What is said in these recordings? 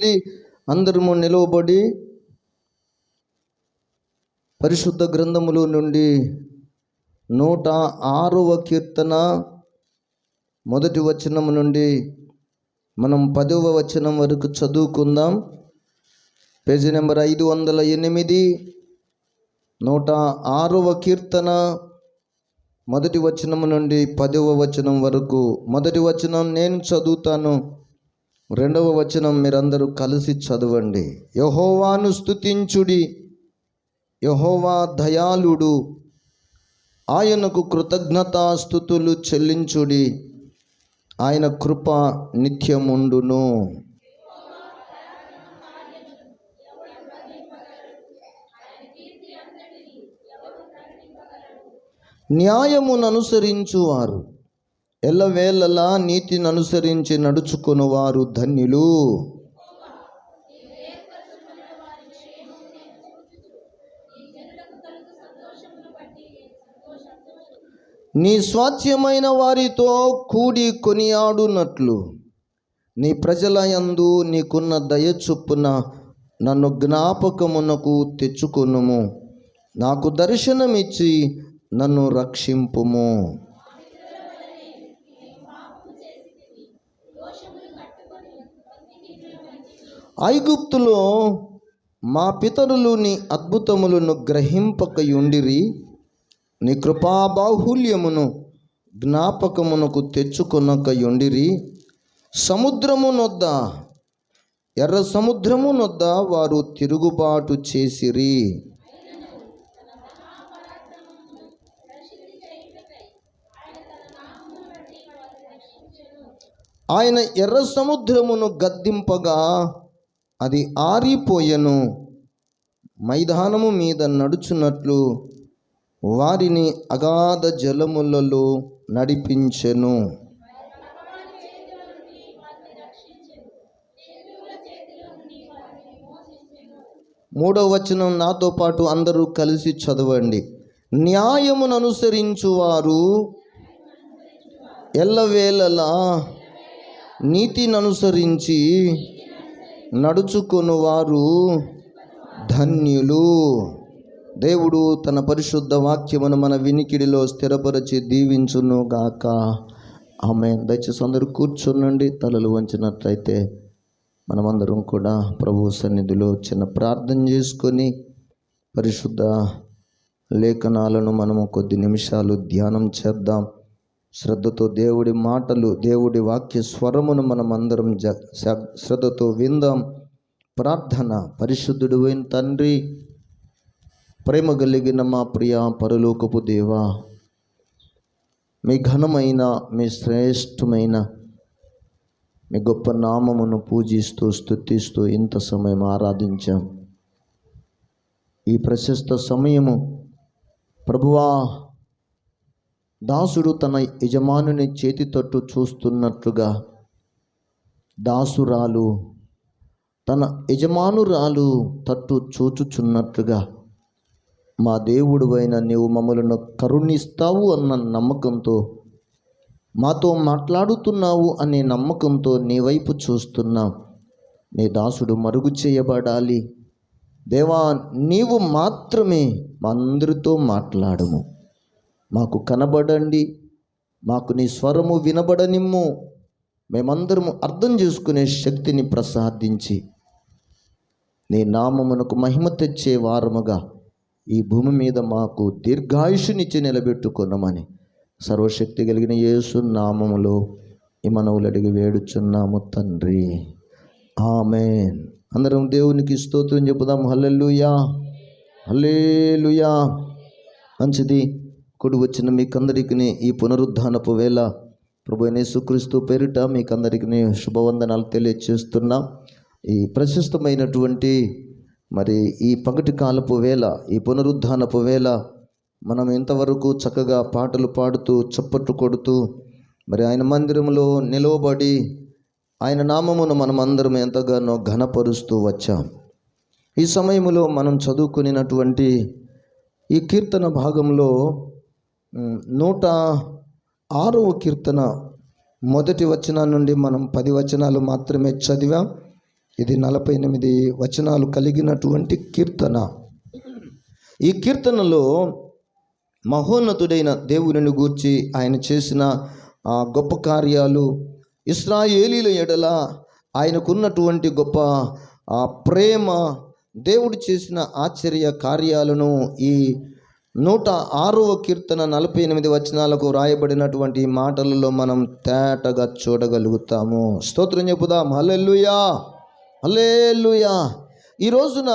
వచ్చింది. అందరము నిలవబడి పరిశుద్ధ గ్రంథములో నుండి 106వ కీర్తన మొదటి వచనం నుండి మనం 10వ వచనం వరకు చదువుకుందాం. పేజీ నెంబర్ 508, 106వ కీర్తన మొదటి వచనం నుండి 10వ వచనం వరకు. మొదటి వచనం నేను చదువుతాను, 2వ వచనం మీరందరూ కలిసి చదవండి. యెహోవాను స్తుతించుడి, యెహోవా దయాళుడు, ఆయనకు కృతజ్ఞతాస్తుతులు చెల్లించుడి, ఆయన కృప నిత్యముండును. న్యాయమును అనుసరించువారు, ఎల్లవేళలా నీతిని అనుసరించి నడుచుకొనువారు ధన్యులు. నీ స్వాస్థ్యమైన వారితో కూడి కొనియాడునట్లు నీ ప్రజల యందు నీకున్న దయ చొప్పున నన్ను జ్ఞాపకమునకు తెచ్చుకొనుము. నాకు దర్శనమిచ్చి నన్ను రక్షింపుము. ఐగుప్తులో మా పితరులు నీ అద్భుతములను గ్రహింపకయుండిరి. నీ కృపాబాహుల్యమును జ్ఞాపకమునకు తెచ్చుకొనకయుండిరి. సముద్రమునొద్ద, ఎర్ర సముద్రమునొద్ద వారు తిరుగుబాటు చేసిరి. ఆయన ఎర్ర సముద్రమును గద్దింపగా అది ఆరిపోయెను. మైదానము మీద నడుచున్నట్లు వారిని అగాధ జలములలో నడిపించెను. 3వ వచనం నాతో పాటు అందరూ కలిసి చదవండి. న్యాయమును అనుసరించువారు, ఎల్లవేళలా నీతిని అనుసరించి నడుచుకొనువారు ధన్యులు. దేవుడు తన పరిశుద్ధ వాక్యమును మన వినికిడిలో స్థిరపరిచి దీవించును గాక. ఆమేన్. దయచేసి అందరూ కూర్చోనండి. తలలు వంచినట్లయితే మనమందరం కూడా ప్రభు సన్నిధిలో చిన్న ప్రార్థన చేసుకొని పరిశుద్ధ లేఖనాలను మనము కొద్ది నిమిషాలు ధ్యానం చేద్దాం. శ్రద్ధతో దేవుడి మాటలు, దేవుడి వాక్య స్వరమును మనం అందరం శ్రద్ధతో విందాం. ప్రార్థన. పరిశుద్ధుడు అయిన తండ్రి, ప్రేమ కలిగిన మా ప్రియ పరలోకపు దేవా, మీ ఘనమైన, మీ శ్రేష్టమైన, మీ గొప్ప నామమును పూజిస్తూ స్తుతిస్తూ ఇంత సమయం ఆరాధించాం. ఈ ప్రశస్త సమయము ప్రభువా, దాసుడు తన యజమానుని చేతి తట్టు చూస్తున్నట్లుగా దాసురాలు తన యజమానురాలు తట్టు చూచుచున్నట్లుగా మా దేవుడువైన నీవు మమ్మలను కరుణిస్తావు అన్న నమ్మకంతో, మాతో మాట్లాడుతున్నావు అనే నమ్మకంతో నీ వైపు చూస్తున్నాం. నీ దాసుడు మరుగు చేయబడాలి. దేవా, నీవు మాత్రమే మా అందరితో మాట్లాడము. మాకు కనబడండి, మాకు నీ స్వరము వినబడనిమ్ము. మేమందరము అర్థం చేసుకునే శక్తిని ప్రసాదించి నీ నామమునకు మహిమ తెచ్చే వారముగా ఈ భూమి మీద మాకు దీర్ఘాయుషునిచ్చి నిలబెట్టుకున్నామని సర్వశక్తి కలిగిన యేసు నామములో ఈ మనవులు అడిగి వేడుచున్నాము తండ్రి. ఆమేన్. అందరం దేవునికి స్తోత్రం చెప్పుదాం. హల్లెలూయా, హల్లెలూయా. మంచిది. కూడి వచ్చిన మీకందరికీ ఈ పునరుద్ధానపు వేళ ప్రభు యేసుక్రీస్తు పేరిట మీకందరికీ శుభవందనాలు తెలియజేస్తున్నాం. ఈ ప్రశస్తమైనటువంటి మరి ఈ పగటి కాలపు వేళ, ఈ పునరుద్ధానపు వేళ మనం ఇంతవరకు చక్కగా పాటలు పాడుతూ చప్పట్లు కొడుతూ మరి ఆయన మందిరంలో నిలవబడి ఆయన నామమును మనం అందరం ఎంతగానో ఘనపరుస్తూ వచ్చాం. ఈ సమయంలో మనం చదువుకునేటువంటి ఈ కీర్తన భాగంలో 106వ కీర్తన మొదటి వచనం నుండి మనం 10 వచనాలు మాత్రమే చదివాం. ఇది 48 వచనాలు కలిగినటువంటి కీర్తన. ఈ కీర్తనలో మహోన్నతుడైన దేవునిని గూర్చి, ఆయన చేసిన గొప్ప కార్యాలు, ఇశ్రాయేలీల ఎడల ఆయనకున్నటువంటి గొప్ప ప్రేమ, దేవుడు చేసిన ఆశ్చర్య కార్యాలను ఈ 106వ కీర్తన 48 వచనాలకు రాయబడినటువంటి మాటలలో మనం తేటగా చూడగలుగుతాము. స్తోత్రం చెప్పుదాం. హల్లెలూయా, హల్లెలూయా. ఈ రోజున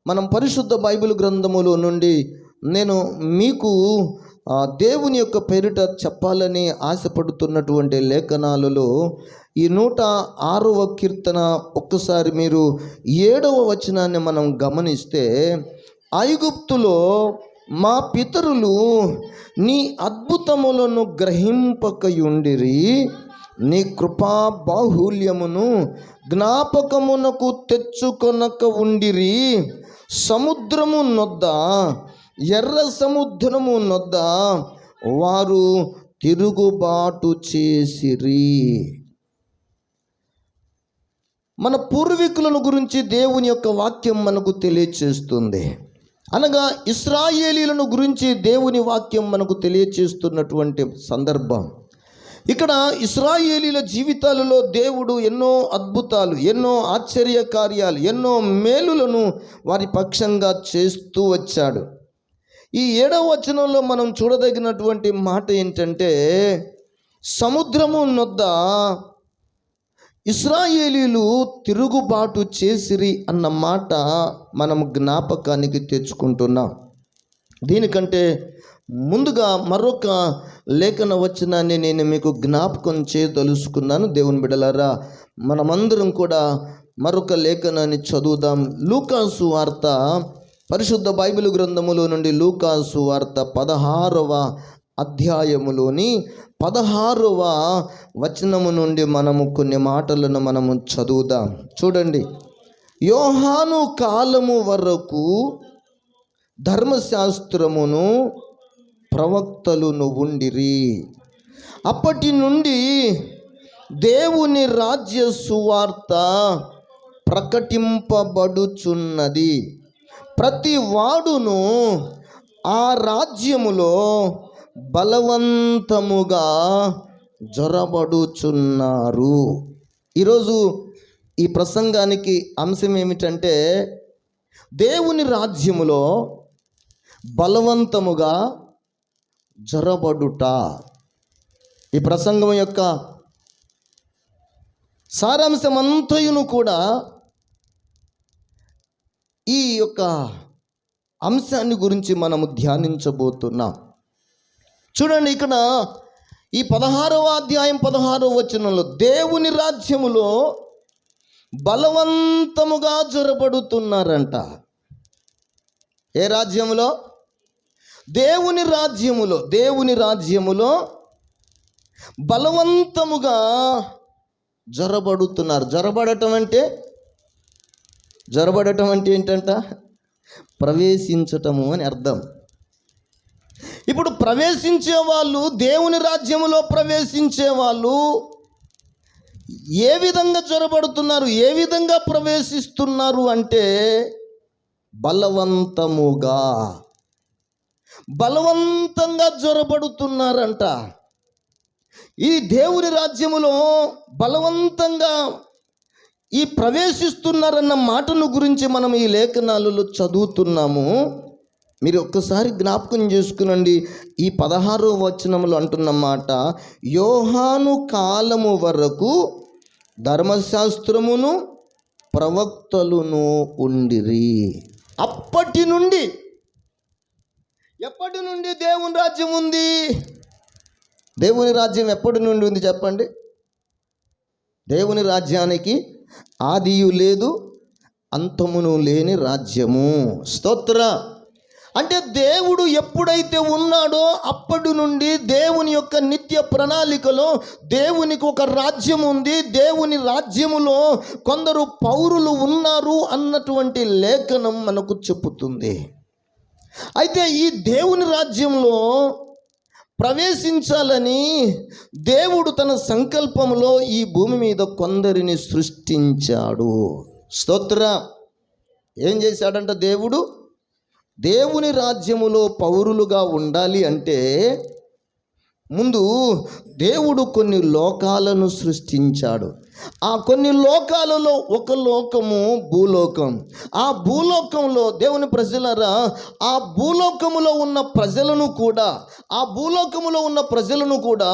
మనం పరిశుద్ధ బైబిల్ గ్రంథములో నుండి నేను మీకు దేవుని యొక్క పేరిట చెప్పాలని ఆశపడుతున్నటువంటి లేఖనాలలో ఈ 106వ కీర్తన ఒక్కసారి మీరు 7వ వచనాన్ని మనం గమనిస్తే, ఐగుప్తులో మా పితరులు నీ అద్భుతములను గ్రహింపకయుండిరి, నీ కృపా బాహుల్యమును జ్ఞాపకమునకు తెచ్చుకొనక ఉండిరి. సముద్రము నొద్ద, ఎర్ర సముద్రము నొద్ద వారు తిరుగుబాటు చేసిరి. మన పూర్వీకులను గురించి దేవుని యొక్క వాక్యం మనకు తెలియచేస్తుంది. అనగా ఇశ్రాయేలీలను గురించి దేవుని వాక్యం మనకు తెలియచేస్తున్నటువంటి సందర్భం. ఇక్కడ ఇశ్రాయేలీల జీవితాలలో దేవుడు ఎన్నో అద్భుతాలు, ఎన్నో ఆశ్చర్య కార్యాలు, ఎన్నో మేలులను వారి పక్షంగా చేస్తూ వచ్చాడు. ఈ 7వ వచనంలో మనం చూడదగినటువంటి మాట ఏంటంటే, సముద్రము నొద్ద ఇశ్రాయేలీలు తిరుగుబాటు చేసిరి అన్న మాట మనం జ్ఞాపకానికి తెచ్చుకుంటున్నాం. దీనికంటే ముందుగా మరొక లేఖన వచనాన్ని నేను మీకు జ్ఞాపకం చేయదలుచుకున్నాను. దేవుని బిడ్డలారా, మనమందరం కూడా మరొక లేఖనాన్ని చదువుదాం. లూకాసు వార్త, పరిశుద్ధ బైబిల్ గ్రంథములో నుండి లూకాసు వార్త 16వ అధ్యాయములోని 16వ వచనము నుండి మనము కొన్ని మాటలను మనము చదువుదాం. చూడండి. యోహాను కాలము వరకు ధర్మశాస్త్రమును ప్రవక్తలును ఉండిరి. అప్పటి నుండి దేవుని రాజ్య సువార్త ప్రకటింపబడుచున్నది. ప్రతి వాడును ఆ రాజ్యములో బలవంతముగా జొరబడుచున్నారు. ఈరోజు ఈ ప్రసంగానికి అంశం ఏమిటంటే, దేవుని రాజ్యములో బలవంతముగా జొరబడుట. ఈ ప్రసంగం యొక్క సారాంశమంతయును కూడా ఈ యొక్క అంశాన్ని గురించి మనము ధ్యానించబోతున్నాం. చూడండి, ఇక్కడ ఈ 16వ అధ్యాయం 16వ వచనంలో దేవుని రాజ్యములో బలవంతముగా జొరబడుతున్నారంట. ఏ రాజ్యములో? దేవుని రాజ్యములో. దేవుని రాజ్యములో బలవంతముగా జొరబడుతున్నారు. జొరబడటం అంటే ఏంటంట? ప్రవేశించటము అని అర్థం. ఇప్పుడు ప్రవేశించే వాళ్ళు, దేవుని రాజ్యములో ప్రవేశించే వాళ్ళు ఏ విధంగా జొరబడుతున్నారు, ఏ విధంగా ప్రవేశిస్తున్నారు అంటే, బలవంతంగా జొరబడుతున్నారంట. ఈ దేవుని రాజ్యములో బలవంతంగా ఈ ప్రవేశిస్తున్నారన్న మాటను గురించి మనం ఈ లేఖనాలలో చదువుతున్నాము. మీరు ఒక్కసారి జ్ఞాపకం చేసుకునండి. ఈ 16వ వచనంలో అంటున్న మాట, యోహాను కాలము వరకు ధర్మశాస్త్రమును ప్రవక్తలును ఉండిరి. అప్పటి నుండి, ఎప్పటి నుండి దేవుని రాజ్యం ఉంది? దేవుని రాజ్యం ఎప్పటి నుండి ఉంది చెప్పండి? దేవుని రాజ్యానికి ఆదియు లేదు, అంతమును లేని రాజ్యము. స్తోత్ర. అంటే దేవుడు ఎప్పుడైతే ఉన్నాడో అప్పటి నుండి దేవుని యొక్క నిత్య ప్రణాళికలో దేవునికి ఒక రాజ్యం ఉంది. దేవుని రాజ్యములో కొందరు పౌరులు ఉన్నారు అన్నటువంటి లేఖనం మనకు చెప్పుతుంది. అయితే ఈ దేవుని రాజ్యంలో ప్రవేశించాలని దేవుడు తన సంకల్పంలో ఈ భూమి మీద కొందరిని సృష్టించాడు. స్తోత్ర. ఏం చేశాడంట దేవుడు? దేవుని రాజ్యములో పౌరులుగా ఉండాలి అంటే ముందు దేవుడు కొన్ని లోకాలను సృష్టించాడు. ఆ కొన్ని లోకాలలో ఒక లోకము భూలోకం. ఆ భూలోకంలో దేవుని ప్రజలరా, ఆ భూలోకములో ఉన్న ప్రజలను కూడా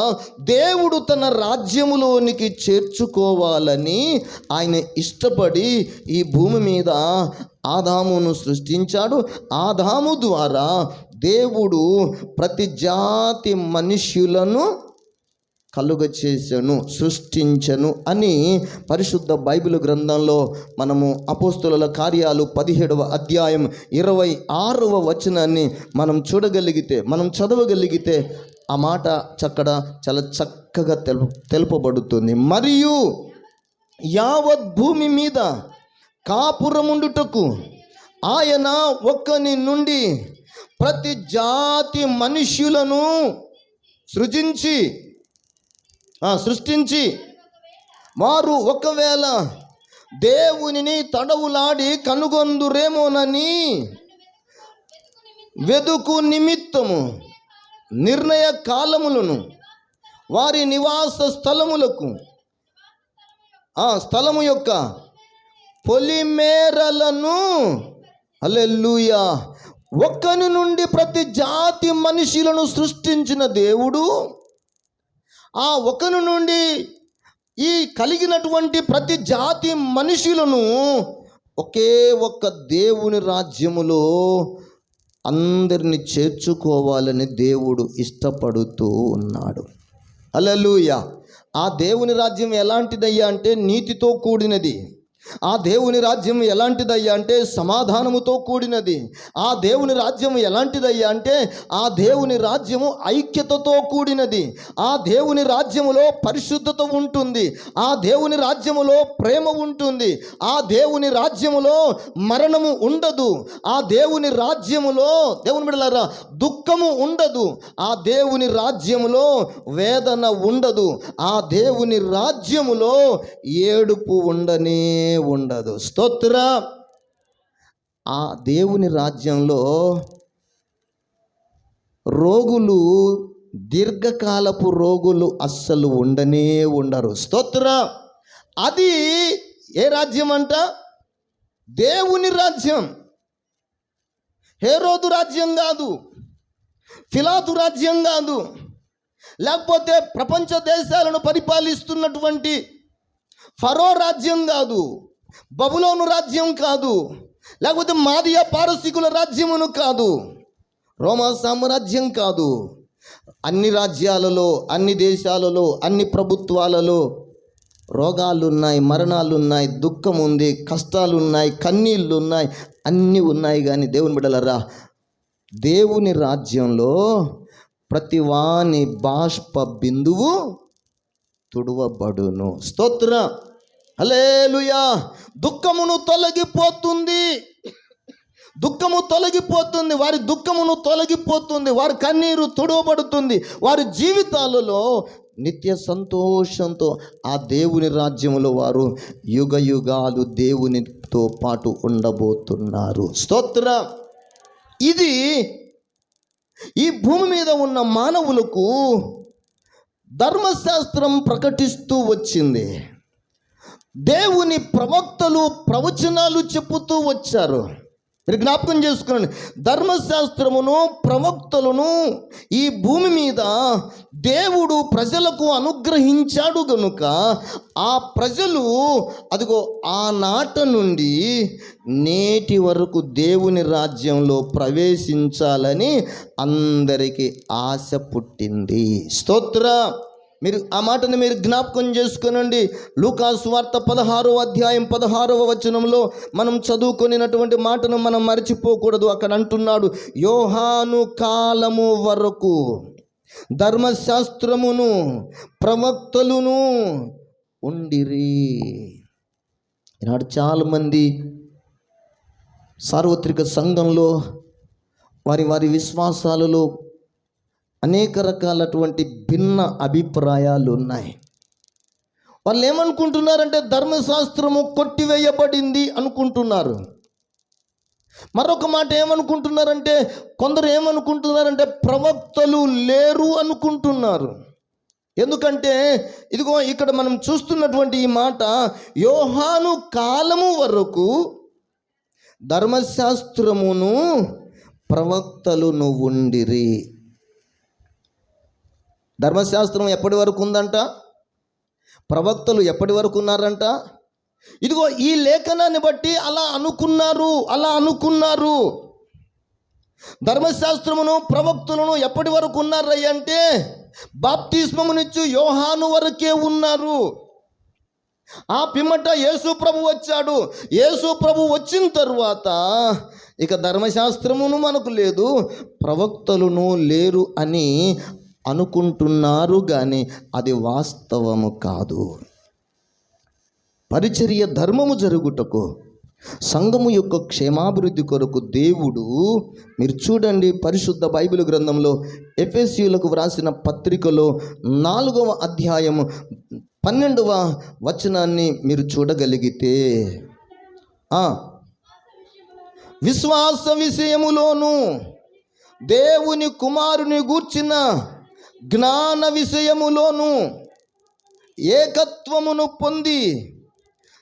దేవుడు తన రాజ్యములోనికి చేర్చుకోవాలని ఆయన ఇష్టపడి ఈ భూమి మీద ఆదామును సృష్టించాడు. ఆదాము ద్వారా దేవుడు ప్రతి జాతి మనుష్యులను కలుగచేసెను, సృష్టించెను అని పరిశుద్ధ బైబిల్ గ్రంథంలో మనము అపోస్తుల కార్యాలు 17వ అధ్యాయం 26వ వచనాన్ని మనం చూడగలిగితే, మనం చదవగలిగితే ఆ మాట చాలా చక్కగా తెలుపబడుతుంది. మరియు యావత్ భూమి మీద కాపురముండుటకు ఆయన ఒక్కని నుండి ప్రతి జాతి మనుష్యులను సృష్టించి వారు ఒకవేళ దేవునిని తడవులాడి కనుగొందురేమోనని వెదుకు నిమిత్తము నిర్ణయ కాలములను వారి నివాస స్థలములకు ఆ స్థలము యొక్క పొలిమేరలను, హల్లెలూయా, ఒక్కని నుండి ప్రతి జాతి మనుషులను సృష్టించిన దేవుడు ఆ ఒకని నుండి ఈ కలిగినటువంటి ప్రతి జాతి మనుషులను ఒకే ఒక్క దేవుని రాజ్యములో అందరిని చేర్చుకోవాలని దేవుడు ఇష్టపడుతూ ఉన్నాడు. హల్లెలూయా. ఆ దేవుని రాజ్యం ఎలాంటిదయ్యా అంటే నీతితో కూడినది. ఆ దేవుని రాజ్యం ఎలాంటిదయ్యా అంటే సమాధానముతో కూడినది. ఆ దేవుని రాజ్యం ఎలాంటిదయ్యా అంటే ఆ దేవుని రాజ్యము ఐక్యతతో కూడినది. ఆ దేవుని రాజ్యములో పరిశుద్ధత ఉంటుంది. ఆ దేవుని రాజ్యములో ప్రేమ ఉంటుంది. ఆ దేవుని రాజ్యములో మరణము ఉండదు. ఆ దేవుని రాజ్యములో, దేవుని బిడ్డలారా, దుఃఖము ఉండదు. ఆ దేవుని రాజ్యములో వేదన ఉండదు. ఆ దేవుని రాజ్యములో ఏడుపు ఉండదు. స్తోత్ర. ఆ దేవుని రాజ్యంలో రోగులు, దీర్ఘకాలపు రోగులు అస్సలు ఉండరు. స్తోత్ర. అది ఏ రాజ్యం అంట? దేవుని రాజ్యం. హేరోదు రాజ్యం కాదు, పిలాతు రాజ్యం కాదు, లేకపోతే ప్రపంచ దేశాలను పరిపాలిస్తున్నటువంటి ఫరో రాజ్యం కాదు, బబులోను రాజ్యం కాదు, లేకపోతే మాదియా పారసీకుల రాజ్యమును కాదు, రోమా సామ్రాజ్యం కాదు. అన్ని రాజ్యాలలో, అన్ని దేశాలలో, అన్ని ప్రభుత్వాలలో రోగాలున్నాయి, మరణాలున్నాయి, దుఃఖం ఉంది, కష్టాలున్నాయి, కన్నీళ్ళు ఉన్నాయి, అన్నీ ఉన్నాయి. కానీ దేవుని బిడ్డలారా, దేవుని రాజ్యంలో ప్రతి వాని బాష్ప బిందువు తుడవబడును. స్తోత్ర. హల్లెలూయా. దుఃఖము తొలగిపోతుంది, వారి దుఃఖమును తొలగిపోతుంది, వారి కన్నీరు తుడవబడుతుంది. వారి జీవితాలలో నిత్య సంతోషంతో ఆ దేవుని రాజ్యములో వారు యుగ యుగాలు దేవునితో పాటు ఉండబోతున్నారు. స్తోత్ర. ఇది ఈ భూమి మీద ఉన్న మానవులకు ధర్మశాస్త్రం ప్రకటిస్తూ వచ్చింది. దేవుని ప్రవక్తలు ప్రవచనాలు చెప్పుతూ వచ్చారు. మీరు జ్ఞాపకం చేసుకోండి, ధర్మశాస్త్రమును, ప్రవక్తలను ఈ భూమి మీద దేవుడు ప్రజలకు అనుగ్రహించాడు గనుక ఆ ప్రజలు అదిగో ఆనాట నుండి నేటి వరకు దేవుని రాజ్యంలో ప్రవేశించాలని అందరికీ ఆశ పుట్టింది. స్తోత్ర. మీరు ఆ మాటను మీరు జ్ఞాపకం చేసుకొనండి. లూకాసు సువార్త 16వ అధ్యాయం 16వ వచనంలో మనం చదువుకొనినటువంటి మాటను మనం మర్చిపోకూడదు. అక్కడ అంటున్నాడు, యోహాను కాలము వరకు ధర్మశాస్త్రమును ప్రవక్తలును ఉండిరి. ఈనాడు చాలామంది సార్వత్రిక సంఘంలో వారి విశ్వాసాలలో అనేక రకాలటువంటి భిన్న అభిప్రాయాలు ఉన్నాయి. వాళ్ళు ఏమనుకుంటున్నారంటే ధర్మశాస్త్రము కొట్టివేయబడింది అనుకుంటున్నారు. మరొక మాట ఏమనుకుంటున్నారంటే, కొందరు ఏమనుకుంటున్నారంటే ప్రవక్తలు లేరు అనుకుంటున్నారు. ఎందుకంటే ఇదిగో ఇక్కడ మనం చూస్తున్నటువంటి ఈ మాట, యోహాను కాలము వరకు ధర్మశాస్త్రమును ప్రవక్తలును ఉండిరి. ధర్మశాస్త్రం ఎప్పటి వరకు ఉందంట? ప్రవక్తలు ఎప్పటి వరకు ఉన్నారంట? ఇదిగో ఈ లేఖనాన్ని బట్టి అలా అనుకున్నారు. ధర్మశాస్త్రమును ప్రవక్తలను ఎప్పటి వరకు ఉన్నారయ్య అంటే, బాప్తిస్మమునిచ్చు యోహాను వరకే ఉన్నారు. ఆ పిమ్మట యేసు ప్రభు వచ్చాడు. యేసు ప్రభు వచ్చిన తరువాత ఇక ధర్మశాస్త్రమును మనకు లేదు, ప్రవక్తలను లేరు అని అనుకుంటున్నారు, కానీ అది వాస్తవము కాదు. పరిచర్య ధర్మము జరుగుటకు, సంఘము యొక్క క్షేమాభివృద్ధి కొరకు దేవుడు, మీరు చూడండి పరిశుద్ధ బైబిల్ గ్రంథంలో ఎఫెసీయులకు వ్రాసిన పత్రికలో 4వ అధ్యాయము 12వ వచనాన్ని మీరు చూడగలిగితే, విశ్వాస విషయములోను దేవుని కుమారుని గూర్చిన జ్ఞాన విషయములోను ఏకత్వమును పొంది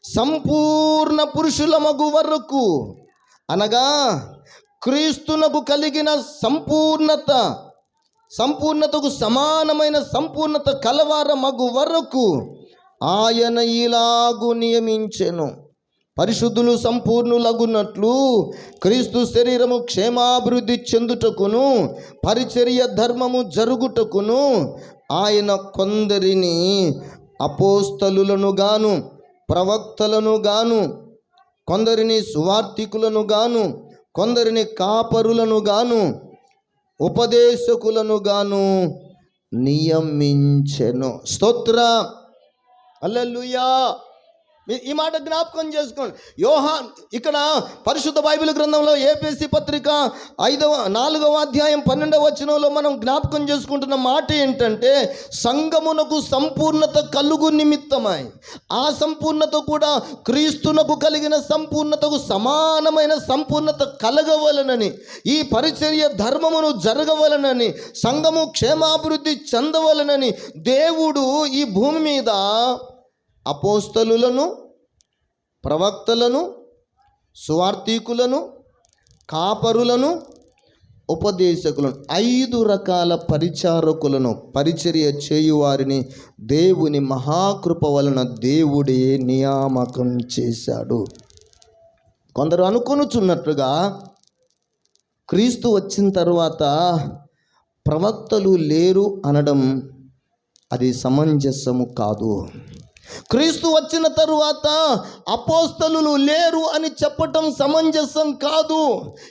సంపూర్ణ పురుషులమగు వరకు, అనగా క్రీస్తునకు కలిగిన సంపూర్ణతకు సమానమైన సంపూర్ణత కలవారమగు వరకు ఆయన ఇలాగు నియమించెను. పరిశుద్ధులు సంపూర్ణులగునట్లు క్రీస్తు శరీరము క్షేమాభివృద్ధి చెందుటకును పరిచర్య ధర్మము జరుగుటకును ఆయన కొందరిని అపోస్తలులను గాను, ప్రవక్తలను గాను, కొందరిని సువార్తికులను గాను, కొందరిని కాపరులను గాను, ఉపదేశకులను గాను నియమించెను. స్తోత్ర, హల్లెలూయా. ఈ మాట జ్ఞాపకం చేసుకోండి. యోహాన్ ఇక్కడ పరిశుద్ధ బైబిల్ గ్రంథంలో ఏపీసీ పత్రిక 4వ అధ్యాయం 12వ వచనంలో మనం జ్ఞాపకం చేసుకుంటున్న మాట ఏంటంటే, సంఘమునకు సంపూర్ణత కలుగు నిమిత్తమై, ఆ సంపూర్ణత కూడా క్రీస్తునకు కలిగిన సంపూర్ణతకు సమానమైన సంపూర్ణత కలగవలనని, ఈ పరిచర్య ధర్మమును జరగవలనని, సంఘము క్షేమాభివృద్ధి చెందవలనని దేవుడు ఈ భూమి మీద అపోస్తలులను, ప్రవక్తలను, సువార్తికులను, కాపరులను, ఉపదేశకులను, 5 రకాల పరిచారకులను, పరిచర్య చేయువారిని దేవుని మహాకృప వలన దేవుడే నియామకం చేశాడు. కొందరు అనుకొనుచున్నట్లుగా క్రీస్తు వచ్చిన తర్వాత ప్రవక్తలు లేరు అనడం అది సమంజసము కాదు. క్రీస్తు వచ్చిన తరువాత అపోస్తలులు లేరు అని చెప్పటం సమంజసం కాదు.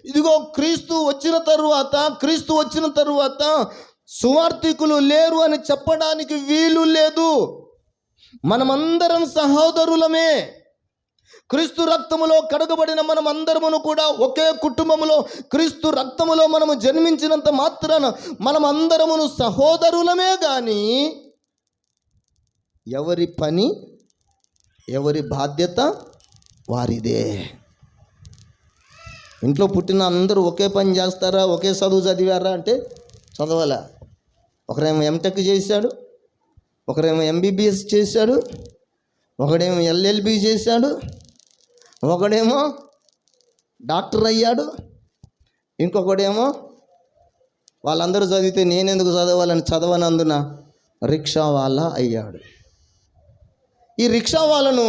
ఇదిగో క్రీస్తు వచ్చిన తరువాత సువార్తికులు లేరు అని చెప్పడానికి వీలు లేదు. మనమందరం సహోదరులమే. క్రీస్తు రక్తములో కడగబడిన మనం అందరమును కూడా ఒకే కుటుంబములో, క్రీస్తు రక్తములో మనము జన్మించినంత మాత్రాన మనం అందరమును సహోదరులమే, కానీ ఎవరి పని, ఎవరి బాధ్యత వారిదే. ఇంట్లో పుట్టిన అందరూ ఒకే పని చేస్తారా? ఒకే చదువు చదివారా అంటే చదవాలా? ఒకరేమో ఎంటెక్ చేశాడు, ఒకరేమో ఎంబీబీఎస్ చేశాడు, ఒకడేమో ఎల్ఎల్బి చేశాడు, ఒకడేమో డాక్టర్ అయ్యాడు, ఇంకొకడేమో వాళ్ళందరూ చదివితే నేనెందుకు చదవాలని చదవనందున రిక్షా వాళ్ళ అయ్యాడు. ఈ రిక్షా వాళ్ళను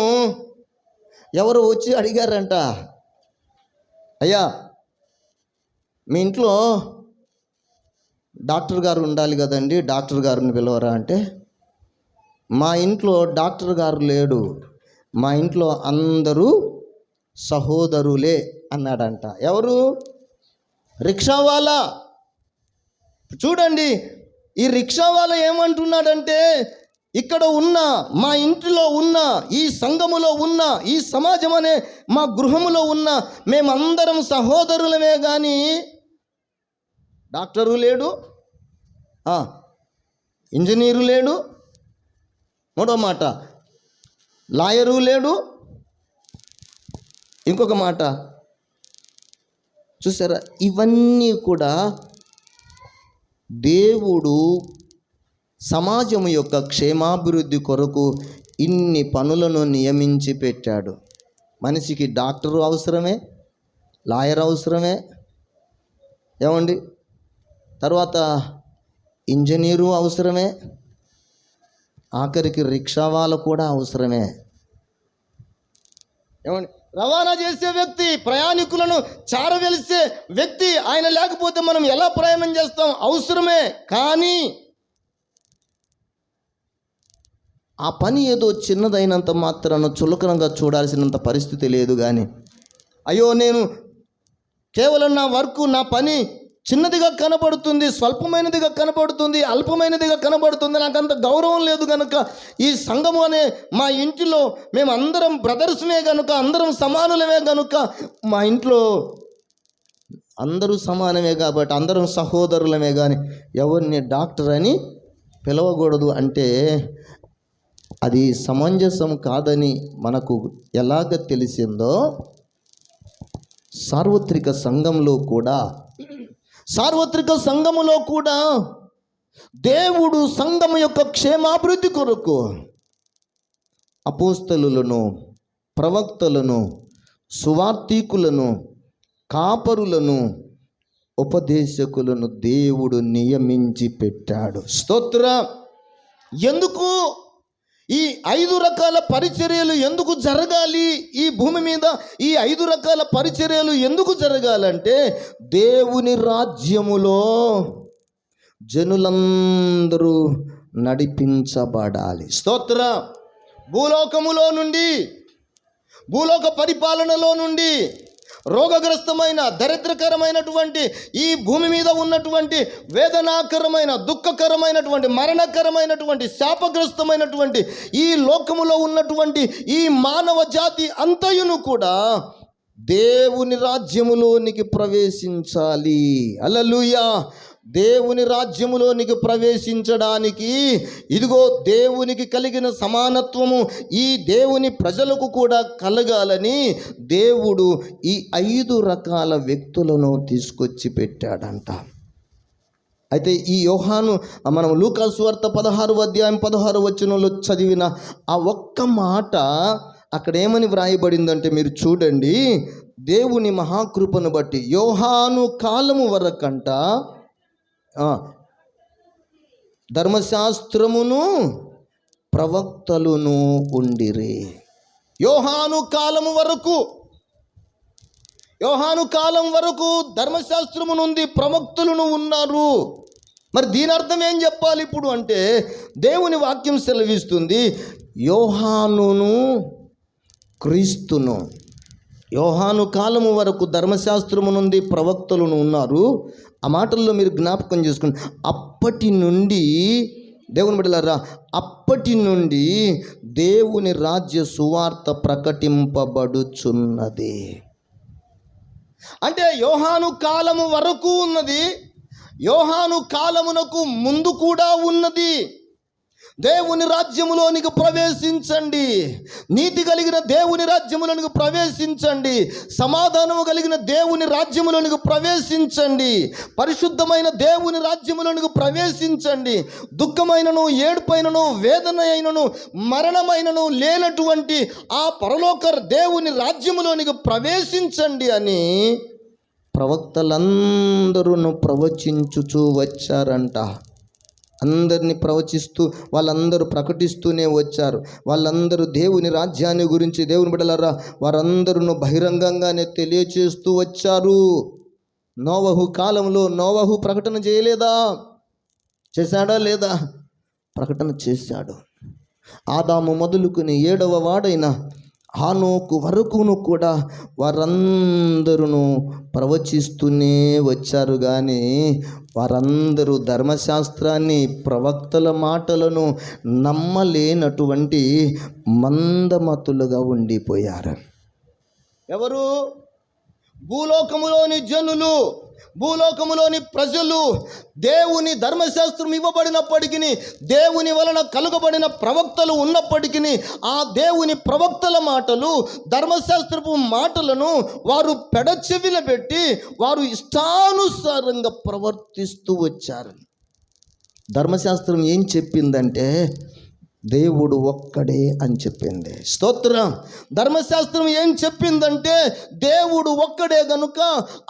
ఎవరు వచ్చి అడిగారంట, అయ్యా మీ ఇంట్లో డాక్టర్ గారు ఉండాలి కదండి, డాక్టర్ గారిని పిలవరా అంటే, మా ఇంట్లో డాక్టర్ గారు లేడు, మా ఇంట్లో అందరూ సహోదరులే అన్నాడంట. ఎవరు? రిక్షా వాళ్ళ. చూడండి, ఈ రిక్షా వాళ్ళ ఏమంటున్నాడంటే, ఇక్కడ ఉన్న, మా ఇంటిలో ఉన్న, ఈ సంఘములో ఉన్న, ఈ సమాజం అనే మా గృహములో ఉన్న మేమందరం సహోదరులమే, కానీ డాక్టరు లేడు, ఇంజనీరు లేడు, మూడో మాట లాయరు లేడు. ఇంకొక మాట చూసారా, ఇవన్నీ కూడా దేవుడు సమాజం యొక్క క్షేమాభివృద్ధి కొరకు ఇన్ని పనులను నియమించి పెట్టాడు. మనిషికి డాక్టరు అవసరమే, లాయర్ అవసరమే, ఏమండి, తర్వాత ఇంజనీరు అవసరమే, ఆఖరికి రిక్షా వాళ్ళు కూడా అవసరమే. ఏమండి, రవాణా చేసే వ్యక్తి, ప్రయాణికులను చారవేల్చే వ్యక్తి, ఆయన లేకపోతే మనం ఎలా ప్రయాణం చేస్తాం? అవసరమే. కానీ ఆ పని ఏదో చిన్నదైనంత మాత్రాన చులకనగా చూడాల్సినంత పరిస్థితి లేదు. కానీ అయ్యో, నేను కేవలం నా వర్క్, నా పని చిన్నదిగా కనబడుతుంది, స్వల్పమైనదిగా కనబడుతుంది, అల్పమైనదిగా కనబడుతుంది, నాకు అంత గౌరవం లేదు కనుక ఈ సంఘము అనే మా ఇంటిలో మేము అందరం బ్రదర్స్మే కనుక, అందరం సమానులమే కనుక, మా ఇంట్లో అందరూ సమానమే కాబట్టి అందరం సహోదరులమే, కానీ ఎవరిని డాక్టర్ అని పిలవకూడదు అంటే అది సమంజసం కాదని మనకు ఎలాగ తెలిసిందో, సార్వత్రిక సంఘములో కూడా దేవుడు సంఘము యొక్క క్షేమాభివృద్ధి కొరకు అపోస్తలులను, ప్రవక్తలను, సువార్తీకులను, కాపరులను, ఉపదేశకులను దేవుడు నియమించి పెట్టాడు. స్తోత్రం. ఎందుకు ఈ 5 రకాల పరిచర్యలు ఎందుకు జరగాలి? ఈ భూమి మీద ఈ 5 రకాల పరిచర్యలు ఎందుకు జరగాలంటే దేవుని రాజ్యములో జనులందరూ నడిపించబడాలి. స్తోత్రం. భూలోక పరిపాలనలో నుండి రోగగ్రస్తమైన, దరిద్రకరమైనటువంటి ఈ భూమి మీద ఉన్నటువంటి వేదనాకరమైన, దుఃఖకరమైనటువంటి, మరణకరమైనటువంటి, శాపగ్రస్తమైనటువంటి ఈ లోకములో ఉన్నటువంటి ఈ మానవ జాతి అంతయును కూడా దేవుని రాజ్యములోనికి ప్రవేశించాలి. హల్లెలూయా. దేవుని రాజ్యములోనికి ప్రవేశించడానికి ఇదిగో దేవునికి కలిగిన సమానత్వము ఈ దేవుని ప్రజలకు కూడా కలగాలని దేవుడు ఈ 5 రకాల వ్యక్తులను తీసుకొచ్చి పెట్టాడంట. అయితే ఈ యోహాను, మనం లూకా సువార్త 16వ అధ్యాయం 16వ వచనంలో చదివిన ఆ ఒక్క మాట అక్కడ ఏమని వ్రాయబడిందంటే మీరు చూడండి. దేవుని మహాకృపను బట్టి యోహాను కాలము వరకంట ధర్మశాస్త్రమును ప్రవక్తలును ఉండిరి. యోహాను కాలం వరకు ధర్మశాస్త్రమునుంది, ప్రవక్తలను ఉన్నారు. మరి దీని అర్థం ఏం చెప్పాలి ఇప్పుడు అంటే, దేవుని వాక్యం సెలవిస్తుంది, యోహానును క్రీస్తును. యోహాను కాలము వరకు ధర్మశాస్త్రము నుండి ప్రవక్తలను ఉన్నారు. ఆ మాటల్లో మీరు జ్ఞాపకం చేసుకోండి. అప్పటి నుండి దేవుని బిడ్డలారా, అప్పటి నుండి దేవుని రాజ్య సువార్త ప్రకటింపబడుచున్నది. అంటే యోహాను కాలము వరకు ఉన్నది, యోహాను కాలమునకు ముందు కూడా ఉన్నది. దేవుని రాజ్యములోనికి ప్రవేశించండి, నీతి కలిగిన దేవుని రాజ్యములోనికి ప్రవేశించండి, సమాధానము కలిగిన దేవుని రాజ్యములోనికి ప్రవేశించండి, పరిశుద్ధమైన దేవుని రాజ్యములోనికి ప్రవేశించండి, దుఃఖమైనను, ఏడుపైనను, వేదన అయినను, మరణమైనను లేనటువంటి ఆ పరలోక దేవుని రాజ్యములోనికి ప్రవేశించండి అని ప్రవక్తలందరూ ప్రవచించుచూ వచ్చారంట. అందరినీ ప్రవచిస్తూ వాళ్ళందరూ ప్రకటిస్తూనే వచ్చారు. వాళ్ళందరూ దేవుని రాజ్యాన్ని గురించి, దేవుని బిడ్డలారా, వారందరూ బహిరంగంగానే తెలియచేస్తూ వచ్చారు. నోవహు కాలంలో నోవహు ప్రకటన చేయలేదా? చేశాడా లేదా? ప్రకటన చేశాడు. ఆదాము మొదలుకుని 7వ వాడైన హానోకు వరకును కూడా వారందరూ ప్రవచిస్తూనే వచ్చారు. కానీ వారందరూ ధర్మశాస్త్రాన్ని, ప్రవక్తల మాటలను నమ్మలేనటువంటి మందమతులుగా ఉండిపోయారు. ఎవరు? భూలోకములోని జనులు. భూలోకములోని ప్రజలు దేవుని ధర్మశాస్త్రం ఇవ్వబడినప్పటికీ, దేవుని వలన కలుగబడిన ప్రవక్తలు ఉన్నప్పటికీ, ఆ దేవుని ప్రవక్తల మాటలు, ధర్మశాస్త్రపు మాటలను వారు పెడచెవిన పెట్టి వారు ఇష్టానుసారంగా ప్రవర్తిస్తూ వచ్చారు. ధర్మశాస్త్రం ఏం చెప్పిందంటే దేవుడు ఒక్కడే అని చెప్పింది. స్తోత్రం. ధర్మశాస్త్రం ఏం చెప్పిందంటే దేవుడు ఒక్కడే గనుక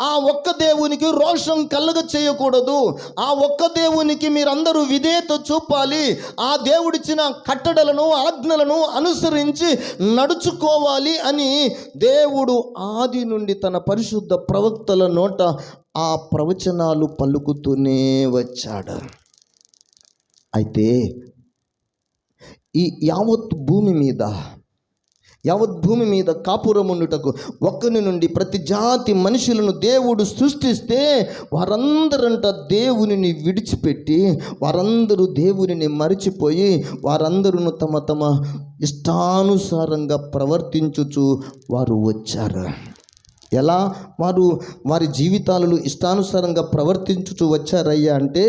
ఆ ఒక్క దేవునికి రోషం కలుగ చేయకూడదు, ఆ ఒక్క దేవునికి మీరందరూ విధేయత చూపాలి, ఆ దేవుడిచ్చిన కట్టడలను ఆజ్ఞలను అనుసరించి నడుచుకోవాలి అని దేవుడు ఆది నుండి తన పరిశుద్ధ ప్రవక్తల నోట ఆ ప్రవచనాలు పలుకుతూనే వచ్చాడు. అయితే ఈ యావత్ భూమి మీద కాపురముండుటకు ఒక్కని నుండి ప్రతి జాతి మనుషులను దేవుడు సృష్టిస్తే వారందరంట దేవునిని విడిచిపెట్టి, వారందరూ దేవునిని మరిచిపోయి, వారందరూ తమ తమ ఇష్టానుసారంగా ప్రవర్తించుచు వారు వచ్చారు. ఎలా వారి జీవితాలలో ఇష్టానుసారంగా ప్రవర్తించుచూ వచ్చారయ్యా అంటే,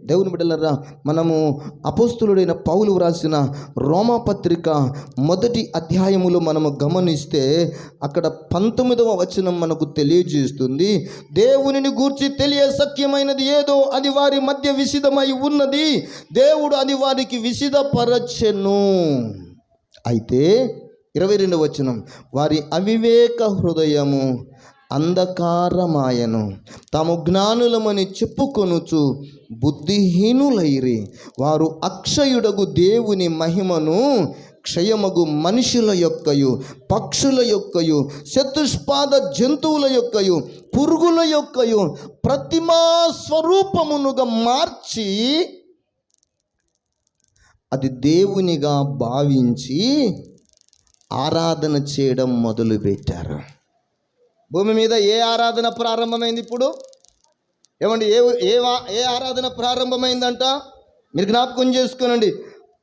దేవుని బిడ్డలారా, మనము అపోస్తులుడైన పౌలు వ్రాసిన రోమాపత్రిక 1వ అధ్యాయములో మనము గమనిస్తే అక్కడ 19వ వచనం మనకు తెలియజేస్తుంది. దేవునిని గూర్చి తెలియశక్యమైనది ఏదో అది వారి మధ్య విసిదమై ఉన్నది, దేవుడు అది వారికి విసిదపరచెను. అయితే 22వ వచనం, వారి అవివేక హృదయము అంధకారమాయను, తాము జ్ఞానులమని చెప్పుకొనుచు బుద్ధిహీనులైరి, వారు అక్షయుడగు దేవుని మహిమను క్షయమగు మనుషుల యొక్కయు, పక్షుల యొక్కయు, చతుష్పాద జంతువుల యొక్కయు, పురుగుల యొక్కయు ప్రతిమా స్వరూపమునుగా మార్చి అది దేవునిగా భావించి ఆరాధన చేయడం మొదలుపెట్టారు. భూమి మీద ఏ ఆరాధన ప్రారంభమైంది? ఇప్పుడు ఏమండి, ఏ ఆరాధన ప్రారంభమైందంట? మీరు జ్ఞాపకం చేసుకోనండి.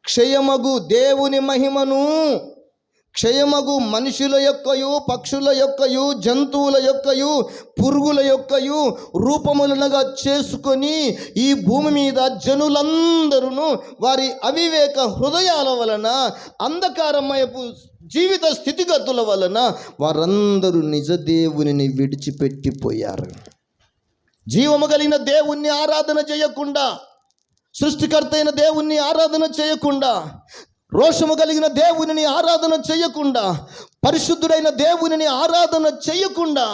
క్షయమగు దేవుని మహిమను క్షయమగు మనుషుల యొక్కయు, పక్షుల యొక్కయు, జంతువుల యొక్కయు, పురుగుల యొక్కయు రూపములనగా చేసుకొని ఈ భూమి మీద జనులందరూ వారి అవివేక హృదయాల వలన, అంధకారమయపు జీవిత స్థితిగతుల వలన వారందరూ నిజ దేవునిని విడిచిపెట్టిపోయారు. జీవము కలిగిన దేవుణ్ణి ఆరాధన చేయకుండా, సృష్టికర్త అయిన దేవుణ్ణి ఆరాధన చేయకుండా, రోషము కలిగిన దేవునిని ఆరాధన చేయకుండా, పరిశుద్ధుడైన దేవునిని ఆరాధన చేయకుండా,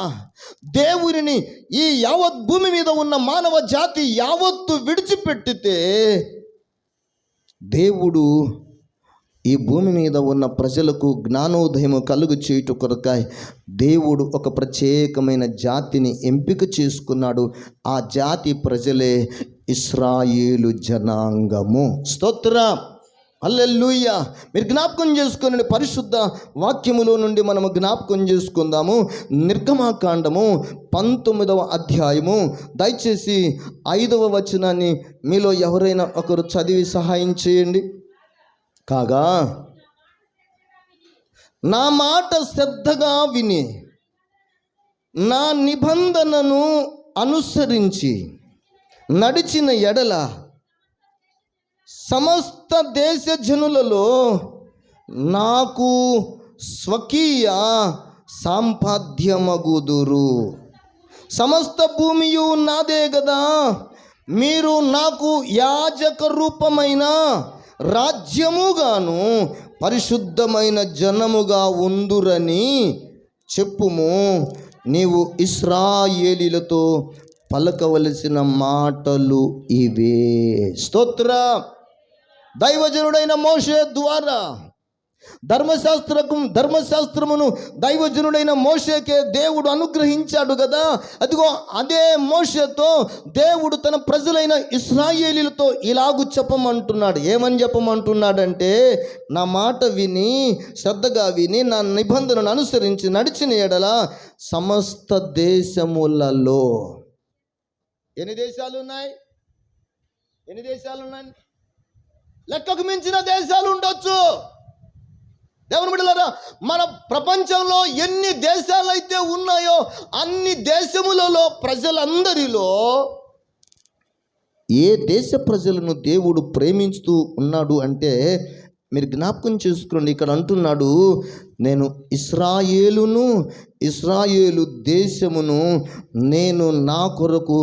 దేవునిని ఈ యావత్ భూమి మీద ఉన్న మానవ జాతి యావత్తు విడిచిపెట్టితే దేవుడు ఈ భూమి మీద ఉన్న ప్రజలకు జ్ఞానోదయము కలుగు చేయుట కొరకాయ దేవుడు ఒక ప్రత్యేకమైన జాతిని ఎంపిక చేసుకున్నాడు. ఆ జాతి ప్రజలే ఇశ్రాయేలు జనాంగము. స్తోత్రం, హల్లెలూయా. మీరు జ్ఞాపకం చేసుకుని పరిశుద్ధ వాక్యములో నుండి మనము జ్ఞాపకం చేసుకుందాము. నిర్గమాకాండము 19వ అధ్యాయము, దయచేసి 5వ వచనాన్ని మీలో ఎవరైనా ఒకరు చదివి సహాయం చేయండి. కాగా నా మాట శ్రద్ధగా విని నా నిబంధనను అనుసరించి నడిచిన ఎడల సమస్త దేశ జనులలో నాకు స్వకీయ సంపాద్యమగుదురు. సమస్త భూమియు నాదే కదా, మీరు నాకు యాజక రూపమైన రాజ్యముగాను పరిశుద్ధమైన జనముగా ఉందురని చెప్పుము. నీవు ఇశ్రాయేలీలతో పలకవలసిన మాటలు ఇవే. స్తోత్రం. దైవజనుడైన మోషే ద్వారా ధర్మశాస్త్రమును దైవజనుడైన మోషేకే దేవుడు అనుగ్రహించాడు కదా. అదిగో అదే మోషేతో దేవుడు తన ప్రజలైన ఇశ్రాయేలీలతో ఇలాగు చెప్పమంటున్నాడు. ఏమని చెప్పమంటున్నాడంటే, నా మాట విని శ్రద్ధగా విని నా నిబంధనను అనుసరించి నడిచిన ఎడల సమస్త దేశములలో ఎన్ని దేశాలు ఉన్నాయి? లెక్కకు మించిన దేశాలు ఉండొచ్చు. దేవుని బిడ్డలారా, మన ప్రపంచంలో ఎన్ని దేశాలైతే ఉన్నాయో అన్ని దేశములలో ప్రజలందరిలో ఏ దేశ ప్రజలను దేవుడు ప్రేమిస్తూ ఉన్నాడు అంటే మీరు జ్ఞాపకం చేసుకోండి. ఇక్కడ అంటున్నాడు, నేను ఇశ్రాయేలు దేశమును నేను నా కొరకు,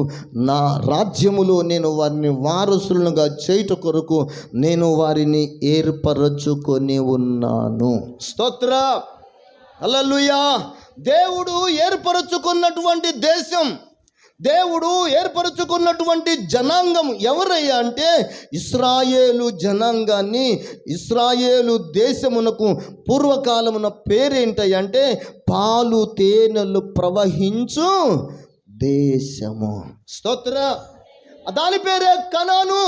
నా రాజ్యములో నేను వారిని వారసులుగా చేయుట కొరకు నేను వారిని ఏర్పరచుకొని ఉన్నాను. స్తోత్ర, హల్లెలూయా. దేవుడు ఏర్పరచుకున్నటువంటి దేశం, దేవుడు ఏర్పరచుకున్నటువంటి జనాంగం ఎవరయ్యా అంటే ఇశ్రాయేలు జనాంగాన్ని. ఇశ్రాయేలు దేశమునకు పూర్వకాలమున పేరేంటయ్యా అంటే పాలు తేనెలు ప్రవహించు దేశము. స్తోత్ర. దాని పేరే కనాను.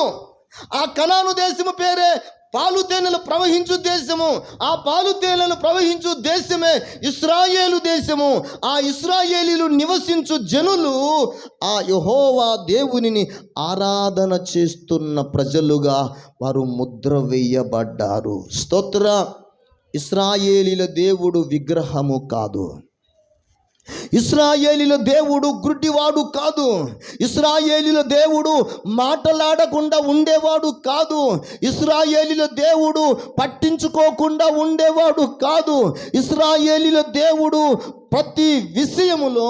ఆ కనాను దేశము పేరే పాలు తేనెలు ప్రవహించు దేశము. ఆ పాలు తేనెలు ప్రవహించు దేశమే ఇశ్రాయేలు దేశము. ఆ ఇశ్రాయేలీలు నివసించు జనులు ఆ యెహోవా దేవునిని ఆరాధన చేస్తున్న ప్రజలుగా వారు ముద్ర వేయబడ్డారు. స్తోత్ర. ఇశ్రాయేలీల దేవుడు విగ్రహము కాదు. ఇశ్రాయేలీల దేవుడు గుడ్డివాడు కాదు. ఇశ్రాయేలీల దేవుడు మాటలాడకుండా ఉండేవాడు కాదు. ఇశ్రాయేలీల దేవుడు పట్టించుకోకుండా ఉండేవాడు కాదు. ఇశ్రాయేలీల దేవుడు ప్రతి విషయములో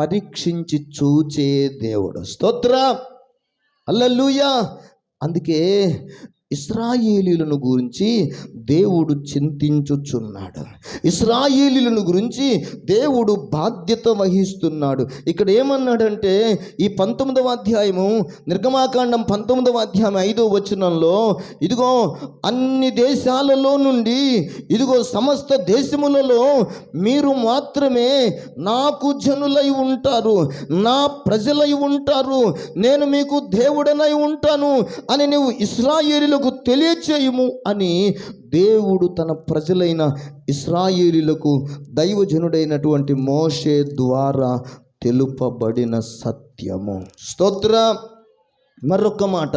పరీక్షించి చూచే దేవుడు. స్తోత్ర, హల్లెలూయా. అందుకే ఇశ్రాయేలీలను గురించి దేవుడు చింతించుచున్నాడు. ఇశ్రాయేలీలను గురించి దేవుడు బాధ్యత వహిస్తున్నాడు. ఇక్కడ ఏమన్నాడంటే ఈ 19వ అధ్యాయము నిర్గమాకాండం 19వ అధ్యాయం 5వ వచనంలో, ఇదిగో అన్ని దేశాలలో నుండి, ఇదిగో సమస్త దేశములలో మీరు మాత్రమే నాకు జనులై ఉంటారు, నా ప్రజలై ఉంటారు, నేను మీకు దేవుడనై ఉంటాను అని నువ్వు ఇశ్రాయేలీలకు తెలియచేయము అని దేవుడు తన ప్రజలైన ఇశ్రాయేలీలకు దైవజనుడైనటువంటి మోషే ద్వారా తెలుపబడిన సత్యము. స్తోత్ర. మరొక మాట,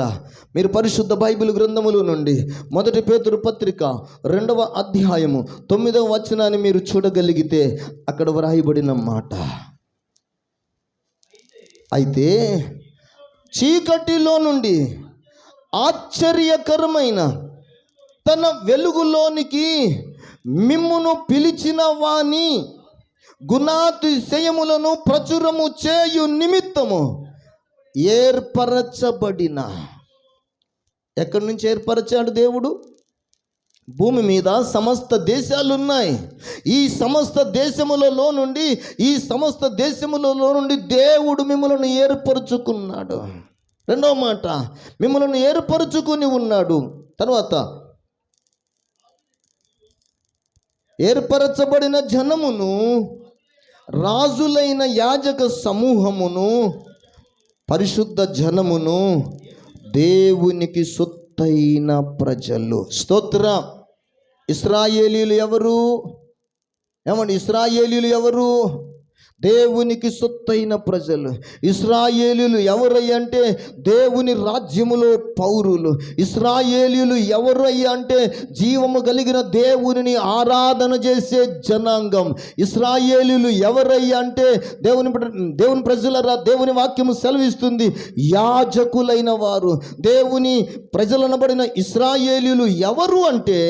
మీరు పరిశుద్ధ బైబిల్ గ్రంథముల నుండి 1 పేతురు పత్రిక 2వ అధ్యాయము 9వ వచనాన్ని మీరు చూడగలిగితే అక్కడ వ్రాయబడిన మాట, అయితే చీకటిలో నుండి ఆశ్చర్యకరమైన తన వెలుగులోనికి మిమ్మును పిలిచిన వాని గుణాతిశయములను ప్రచురము చేయు నిమిత్తము ఏర్పరచబడిన. ఎక్కడి నుంచి ఏర్పరచాడు దేవుడు? భూమి మీద సమస్త దేశాలు ఉన్నాయి. ఈ సమస్త దేశములలో నుండి దేవుడు మిమ్మల్ని ఏర్పరచుకున్నాడు. రెండవ మాట, మిమ్మల్ని ఏర్పరచుకుని ఉన్నాడు. తర్వాత ఏర్పరచబడిన జనమును, రాజులైన యాజక సమూహమును, పరిశుద్ధ జనమును, దేవునికి సొత్తైన ప్రజలు. స్తోత్ర. ఇశ్రాయేలీలు ఎవరు? ఏమండి, ఇశ్రాయేలీలు ఎవరు? దేవునికి సొత్తైన ప్రజలు. ఇశ్రాయేలీలు ఎవరయ్యా అంటే దేవుని రాజ్యములో పౌరులు. ఇశ్రాయేలీలు ఎవరయ్యా అంటే జీవము కలిగిన దేవునిని ఆరాధన చేసే జనాంగం. ఇశ్రాయేలీలు ఎవరయ్యా అంటే దేవుని ప్రజలరా, దేవుని వాక్యము సెలవిస్తుంది, యాజకులైన వారు. దేవుని ప్రజలనబడిన ఇశ్రాయేలీలు ఎవరు అంటే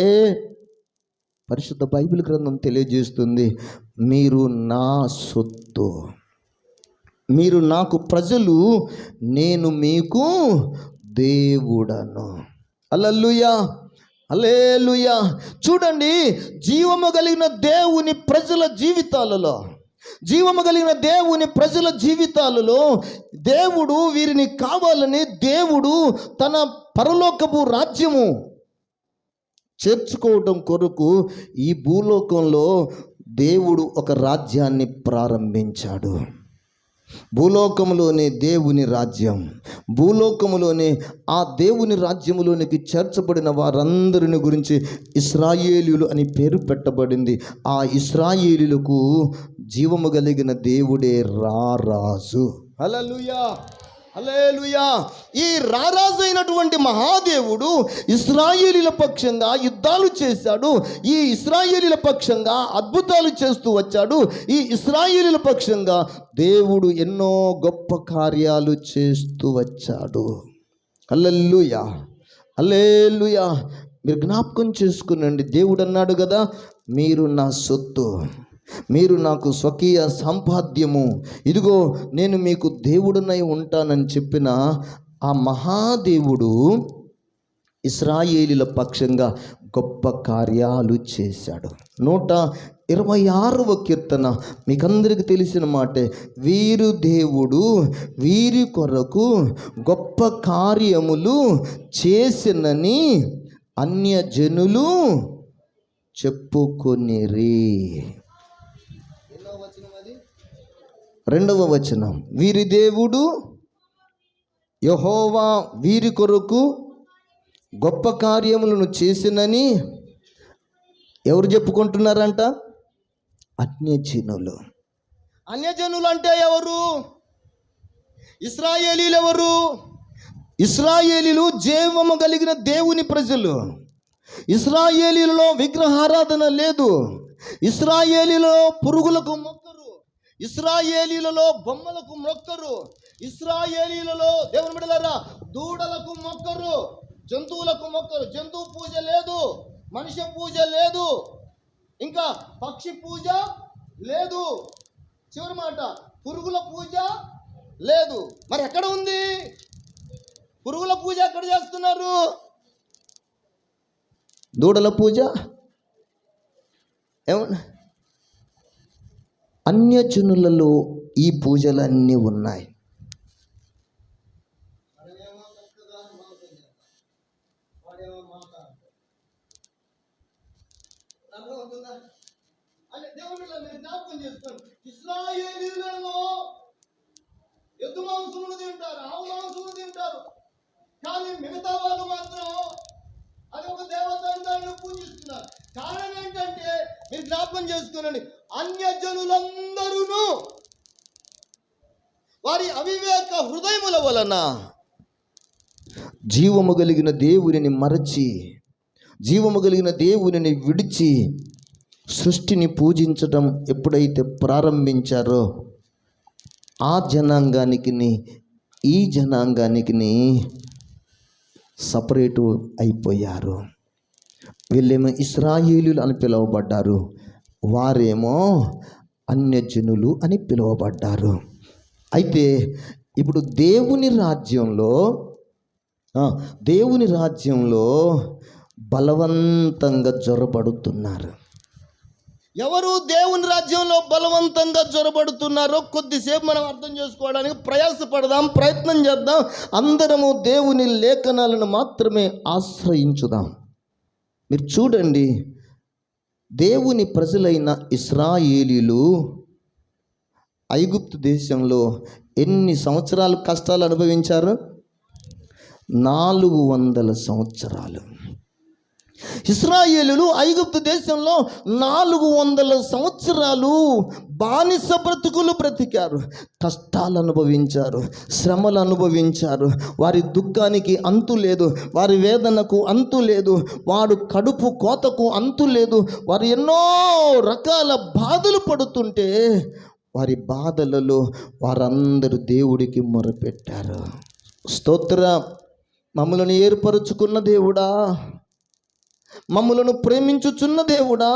పరిశుద్ధ బైబిల్ గ్రంథం తెలియజేస్తుంది, మీరు నా సొత్తు, మీరు నాకు ప్రజలు, నేను మీకు దేవుడను. హల్లెలూయా, హల్లెలూయా. చూడండి, జీవము కలిగిన దేవుని ప్రజల జీవితాలలో దేవుడు వీరిని కావాలని దేవుడు తన పరలోకపు రాజ్యము చేర్చుకోవటం కొరకు ఈ భూలోకంలో దేవుడు ఒక రాజ్యాన్ని ప్రారంభించాడు. భూలోకములోనే దేవుని రాజ్యం, భూలోకములోనే ఆ దేవుని రాజ్యములోనికి చేర్చబడిన వారందరిని గురించి ఇశ్రాయేలీయులు అని పేరు పెట్టబడింది. ఆ ఇశ్రాయేలీయులకు జీవము కలిగిన దేవుడే రారాజు. హల్లెలూయా. హల్లెలూయా. ఈ రారాజు అయినటువంటి మహాదేవుడు ఇశ్రాయేలీల పక్షంగా యుద్ధాలు చేశాడు. ఈ ఇశ్రాయేలీల పక్షంగా అద్భుతాలు చేస్తూ వచ్చాడు. ఈ ఇశ్రాయేలీల పక్షంగా దేవుడు ఎన్నో గొప్ప కార్యాలు చేస్తూ వచ్చాడు. హల్లెలూయా, హల్లెలూయా. మీరు జ్ఞాపకం చేసుకునండి. దేవుడు అన్నాడు కదా, మీరు నా సొత్తు, మీరు నాకు స్వకీయ సంపాద్యము, ఇదిగో నేను మీకు దేవుడునై ఉంటానని చెప్పిన ఆ మహాదేవుడు ఇశ్రాయేలీల పక్షంగా గొప్ప కార్యాలు చేశాడు. 126వ కీర్తన మీకందరికీ తెలిసిన మాటే, వీరు దేవుడు వీరి కొరకు గొప్ప కార్యములు చేసినని అన్యజనులు చెప్పుకొనిరి. 2వ వచనం, వీరి దేవుడు యెహోవా వీరి కొరకు గొప్ప కార్యములను చేసినని ఎవరు చెప్పుకుంటున్నారంట? అన్యజనులు. అన్యజనులు అంటే ఎవరు? ఇశ్రాయేలీలు. ఎవరు? ఇశ్రాయేలీలు జీవము కలిగిన దేవుని ప్రజలు. ఇశ్రాయేలీలలో విగ్రహారాధన లేదు. ఇశ్రాయేలీలో పురుగులకు మొక్కరు. ఇశ్రాయేలీలలో బొమ్మలకు మొక్కరు. ఇశ్రాయేలీలలో దేవుని బిడ్డలారా దూడలకు మొక్కరు, జంతువులకు మొక్కరు. జంతువు పూజ లేదు, మనిషి పూజ లేదు, ఇంకా పక్షి పూజ లేదు, చివరి మాట పురుగుల పూజ లేదు. మరి ఎక్కడ ఉంది పురుగుల పూజ? ఎక్కడ చేస్తున్నారు? దూడల పూజ ఏమన్నా? అన్యజనులలో ఈ పూజలన్నీ ఉన్నాయి. ఇశ్రాయేలీయులలో ఎద్దు మాంసమును తింటారు, ఆవు మాంసమును తింటారు, కానీ మిగతా వాళ్ళు మాత్రం అది ఒక దేవత దాన్ని పూజిస్తున్నారు. కారణం ఏంటంటే మీరు జ్ఞాపకం చేసుకోనండి, అన్యజనులందరూ వారి అవివేక హృదయముల వలన జీవము కలిగిన దేవునిని మరచి, జీవము కలిగిన దేవునిని విడిచి సృష్టిని పూజించడం ఎప్పుడైతే ప్రారంభించారో ఆ జనాంగానికి ఈ జనాంగానికి సపరేటు అయిపోయారు. వీళ్ళేమో ఇశ్రాయేలీయులు అని పిలువబడ్డారు, వారేమో అన్యజనులు అని పిలువబడ్డారు. అయితే ఇప్పుడు దేవుని రాజ్యంలో బలవంతంగా జొరబడుతున్నారు. ఎవరు దేవుని రాజ్యంలో బలవంతంగా జొరబడుతున్నారో కొద్దిసేపు మనం అర్థం చేసుకోవడానికి ప్రయాసపడదాం, ప్రయత్నం చేద్దాం. అందరము దేవుని లేఖనాలను మాత్రమే ఆశ్రయించుదాం. మీరు చూడండి, దేవుని ప్రజలైన ఇశ్రాయేలీలు ఐగుప్తు దేశంలో ఎన్ని సంవత్సరాలు కష్టాలు అనుభవించారు? 400 సంవత్సరాలు. ఇశ్రాయేలీయులు ఐగుప్తు దేశంలో 400 సంవత్సరాలు బానిస బ్రతుకులు బ్రతికారు. కష్టాలు అనుభవించారు, శ్రమలు అనుభవించారు. వారి దుఃఖానికి అంతు లేదు, వారి వేదనకు అంతు లేదు, వాడు కడుపు కోతకు అంతు లేదు. వారు ఎన్నో రకాల బాధలు పడుతుంటే వారి బాధలలో వారందరూ దేవుడికి మొరపెట్టారు. స్తోత్రం. మమ్మలను ఏర్పరచుకున్న దేవుడా, మమ్ములను ప్రేమించుచున్న దేవుడా,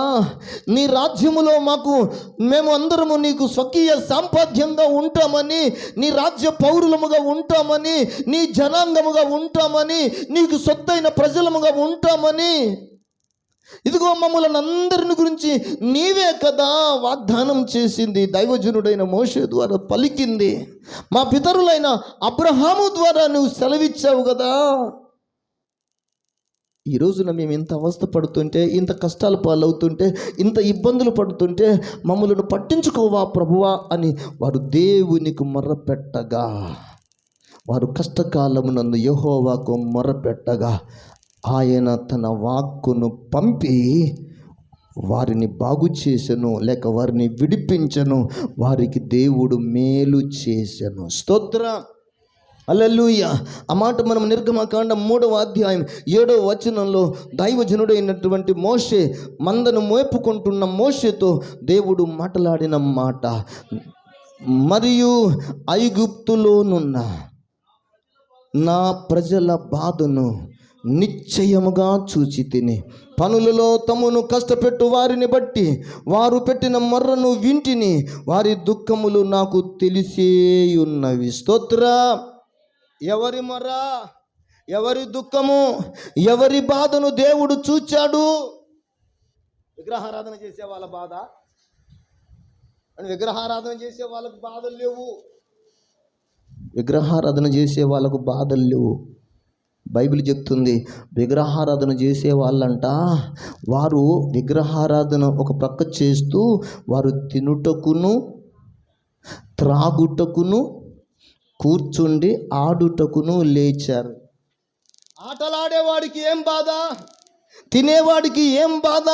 నీ రాజ్యములో మేము అందరము నీకు స్వకీయ సంపాద్యంగా ఉంటామని, నీ రాజ్య పౌరులముగా ఉంటామని, నీ జనాంగముగా ఉంటామని, నీకు సొత్తైన ప్రజలముగా ఉంటామని, ఇదిగో మమ్మలను అందరిని గురించి నీవే కదా వాగ్దానం చేసింది. దైవజనుడైన మోషే ద్వారా పలికింది. మా పితరులైన అబ్రహాము ద్వారా నువ్వు సెలవిచ్చావు కదా. ఈ రోజున మేము ఇంత అవస్థ పడుతుంటే, ఇంత కష్టాలు పాలవుతుంటే, ఇంత ఇబ్బందులు పడుతుంటే మమ్మలను పట్టించుకోవా ప్రభువా అని వారు దేవునికి మొర్రపెట్టగా, వారు కష్టకాలమునందు యెహోవాకు మొర్రపెట్టగా ఆయన తన వాక్కును పంపి వారిని బాగు చేసెను, లేక వారిని విడిపించెను. వారికి దేవుడు మేలు చేసెను. స్తోత్రం. హల్లెలూయా. ఆ మాట మనం నిర్గమకాండం 3వ అధ్యాయం 7వ వచనంలో దైవజనుడైనటువంటి మోషే మందను మోపుకుంటున్న మోషేతో దేవుడు మాట్లాడిన మాట, మరియు ఐగుప్తులోనున్న నా ప్రజల బాధను నిశ్చయముగా చూచి తిని, పనులలో తమను కష్టపెట్టు వారిని బట్టి వారు పెట్టిన మొర్రను వింటిని, వారి దుఃఖములు నాకు తెలిసేయున్నవి. స్తోత్ర. ఎవరి మొర్ర, ఎవరి దుఃఖము, ఎవరి బాధను దేవుడు చూచాడు? విగ్రహారాధన చేసే వాళ్ళ బాధ అని, విగ్రహారాధన చేసే వాళ్ళకు బాధలు లేవు. విగ్రహారాధన చేసే వాళ్ళకు బాధలు లేవు. బైబిల్ చెప్తుంది, విగ్రహారాధన చేసే వాళ్ళంట, వారు విగ్రహారాధన ఒక ప్రక్క చేస్తూ వారు తినుటకును త్రాగుటకును కూర్చుండి ఆడుటకును లేచారు. ఆటలాడేవాడికి ఏం బాధ, తినేవాడికి ఏం బాధ?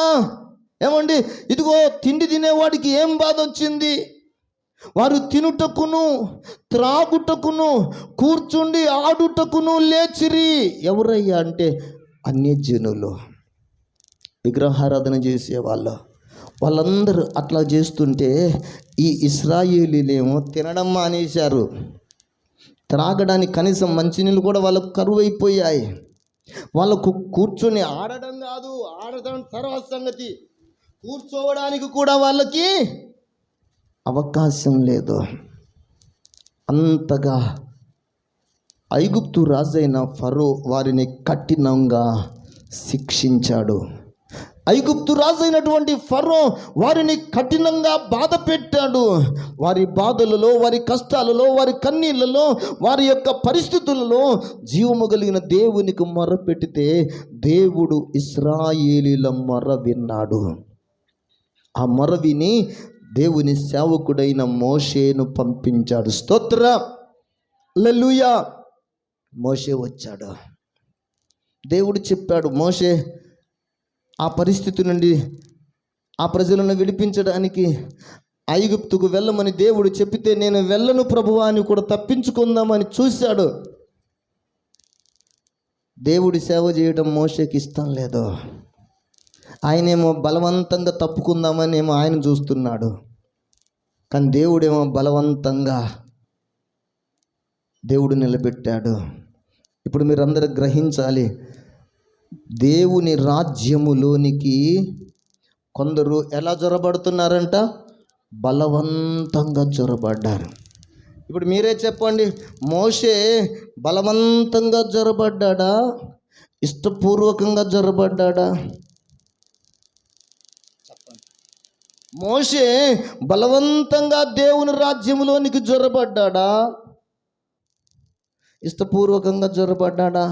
ఏమండి, ఇదిగో తిండి తినేవాడికి ఏం బాధ వచ్చింది? వారు తినుటకును త్రాగుటకును కూర్చుండి ఆడుటకును లేచిరి. ఎవరయ్యా అంటే అన్యజనులు, విగ్రహారాధన చేసేవాళ్ళు. వాళ్ళందరూ అట్లా చేస్తుంటే ఈ ఇశ్రాయేలీలేమో తినడం మానేశారు. త్రాగడానికి కనీసం మంచినీళ్ళు కూడా వాళ్ళకు కరువైపోయాయి. వాళ్ళకు కూర్చొని ఆడడం కాదు, ఆడడం తర్వాత సంగతి, కూర్చోవడానికి కూడా వాళ్ళకి అవకాశం లేదు. అంతగా ఐగుప్తు రాజైన ఫరో వారిని కఠినంగా శిక్షించాడు. ఐగుప్తు రాజైనటువంటి ఫరో వారిని కఠినంగా బాధ పెట్టాడు. వారి బాధలలో, వారి కష్టాలలో, వారి కన్నీళ్లలో, వారి యొక్క పరిస్థితులలో జీవము కలిగిన దేవునికి మొర్ర పెట్టితే దేవుడు ఇశ్రాయేలీల మొర్ర విన్నాడు. ఆ మొర్ర విని దేవుని సేవకుడైన మోషేను పంపించాడు. స్తోత్ర. హల్లెలూయా. మోషే వచ్చాడు. దేవుడు చెప్పాడు, మోషే ఆ పరిస్థితి నుండి ఆ ప్రజలను విడిపించడానికి ఐగుప్తుకు వెళ్ళమని దేవుడు చెప్పితే, నేను వెళ్ళను ప్రభువా అని కూడా తప్పించుకుందామని చూశాడు. దేవుడి సేవ చేయడం మోషేకి ఇష్టం లేదు. ఆయనేమో బలవంతంగా తప్పుకుందామని ఏమో ఆయన చూస్తున్నాడు. కానీ దేవుడేమో బలవంతంగా దేవుడు నిలబెట్టాడు. ఇప్పుడు మీరందరూ గ్రహించాలి, దేవుని రాజ్యములోనికి కొందరు ఎలా జొరబడుతున్నారంట? బలవంతంగా జొరబడ్డారు. ఇప్పుడు మీరే చెప్పండి, మోషే బలవంతంగా జొరబడ్డా, ఇష్టపూర్వకంగా జొరబడ్డా? మోషే బలవంతంగా దేవుని రాజ్యములోనికి జొరబడ్డా, ఇష్టపూర్వకంగా జొరబడ్డా?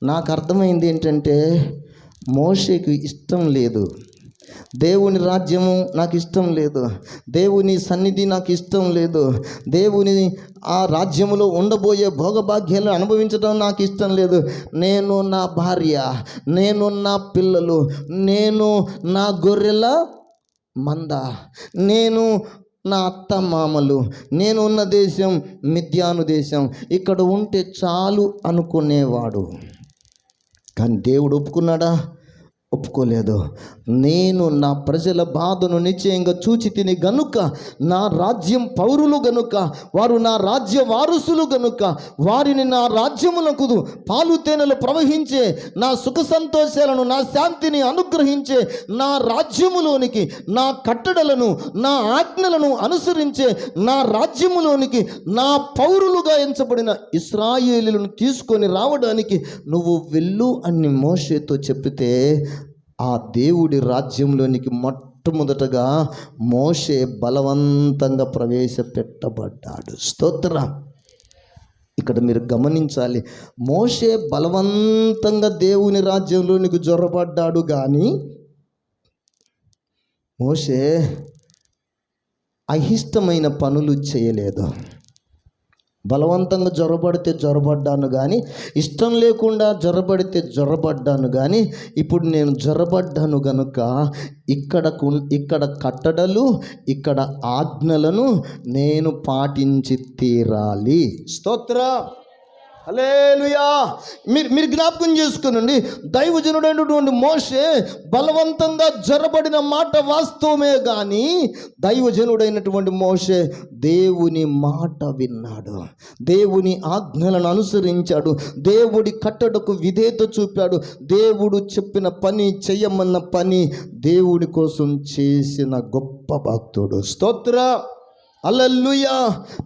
నాకు అర్థమైంది ఏంటంటే, మోషేకి ఇష్టం లేదు. దేవుని రాజ్యము నాకు ఇష్టం లేదు, దేవుని సన్నిధి నాకు ఇష్టం లేదు, దేవుని ఆ రాజ్యములో ఉండబోయే భోగభాగ్యాలను అనుభవించడం నాకు ఇష్టం లేదు. నేను నా భార్య, నేను నా పిల్లలు, నేను నా గొర్రెల మంద, నేను నా అత్త మామలు, నేను ఉన్న దేశం మిద్యాను దేశం, ఇక్కడ ఉంటే చాలు అనుకునేవాడు. కానీ దేవుడు ఒప్పుకున్నాడా? ఒప్పుకోలేదు. నేను నా ప్రజల బాధను నిశ్చయంగా చూచి తిని గనుక, నా రాజ్యం పౌరులు గనుక, వారు నా రాజ్య వారసులు గనుక, వారిని నా రాజ్యములకు పాలు తేనెలు ప్రవహించే నా సుఖ సంతోషాలను, నా శాంతిని అనుగ్రహించే నా రాజ్యములోనికి, నా కట్టడలను, నా ఆజ్ఞలను అనుసరించే నా రాజ్యములోనికి నా పౌరులుగా ఎంచబడిన ఇశ్రాయేలీయులను తీసుకొని రావడానికి నువ్వు వెళ్ళు అని మోషేతో చెప్పితే, ఆ దేవుడి రాజ్యంలోనికి మొట్టమొదటగా మోషే బలవంతంగా ప్రవేశపెట్టబడ్డాడు. స్తోత్ర. ఇక్కడ మీరు గమనించాలి, మోషే బలవంతంగా దేవుని రాజ్యంలోనికి జొరబడ్డాడు, కానీ మోషే అయిష్టమైన పనులు చేయలేదు. బలవంతంగా జ్వరపడితే జ్వరపడ్డాను కానీ, ఇష్టం లేకుండా జ్వరపడితే జ్వరపడ్డాను కానీ, ఇప్పుడు నేను జ్వరపడ్డాను కనుక ఇక్కడ కట్టడలు, ఇక్కడ ఆజ్ఞలను నేను పాటించి తీరాలి. స్తోత్రం, హల్లెలూయా. మీరు జ్ఞాపకం చేసుకునండి, దైవజనుడైనటువంటి మోషే బలవంతంగా జరబడిన మాట వాస్తవమే కానీ, దైవజనుడైనటువంటి మోషే దేవుని మాట విన్నాడు, దేవుని ఆజ్ఞలను అనుసరించాడు, దేవుడి కట్టడకు విధేయత చూపాడు, దేవుడు చెప్పిన పని, చెయ్యమన్న పని దేవుడి కోసం చేసిన గొప్ప భక్తుడు. స్తోత్రం, హల్లెలూయా.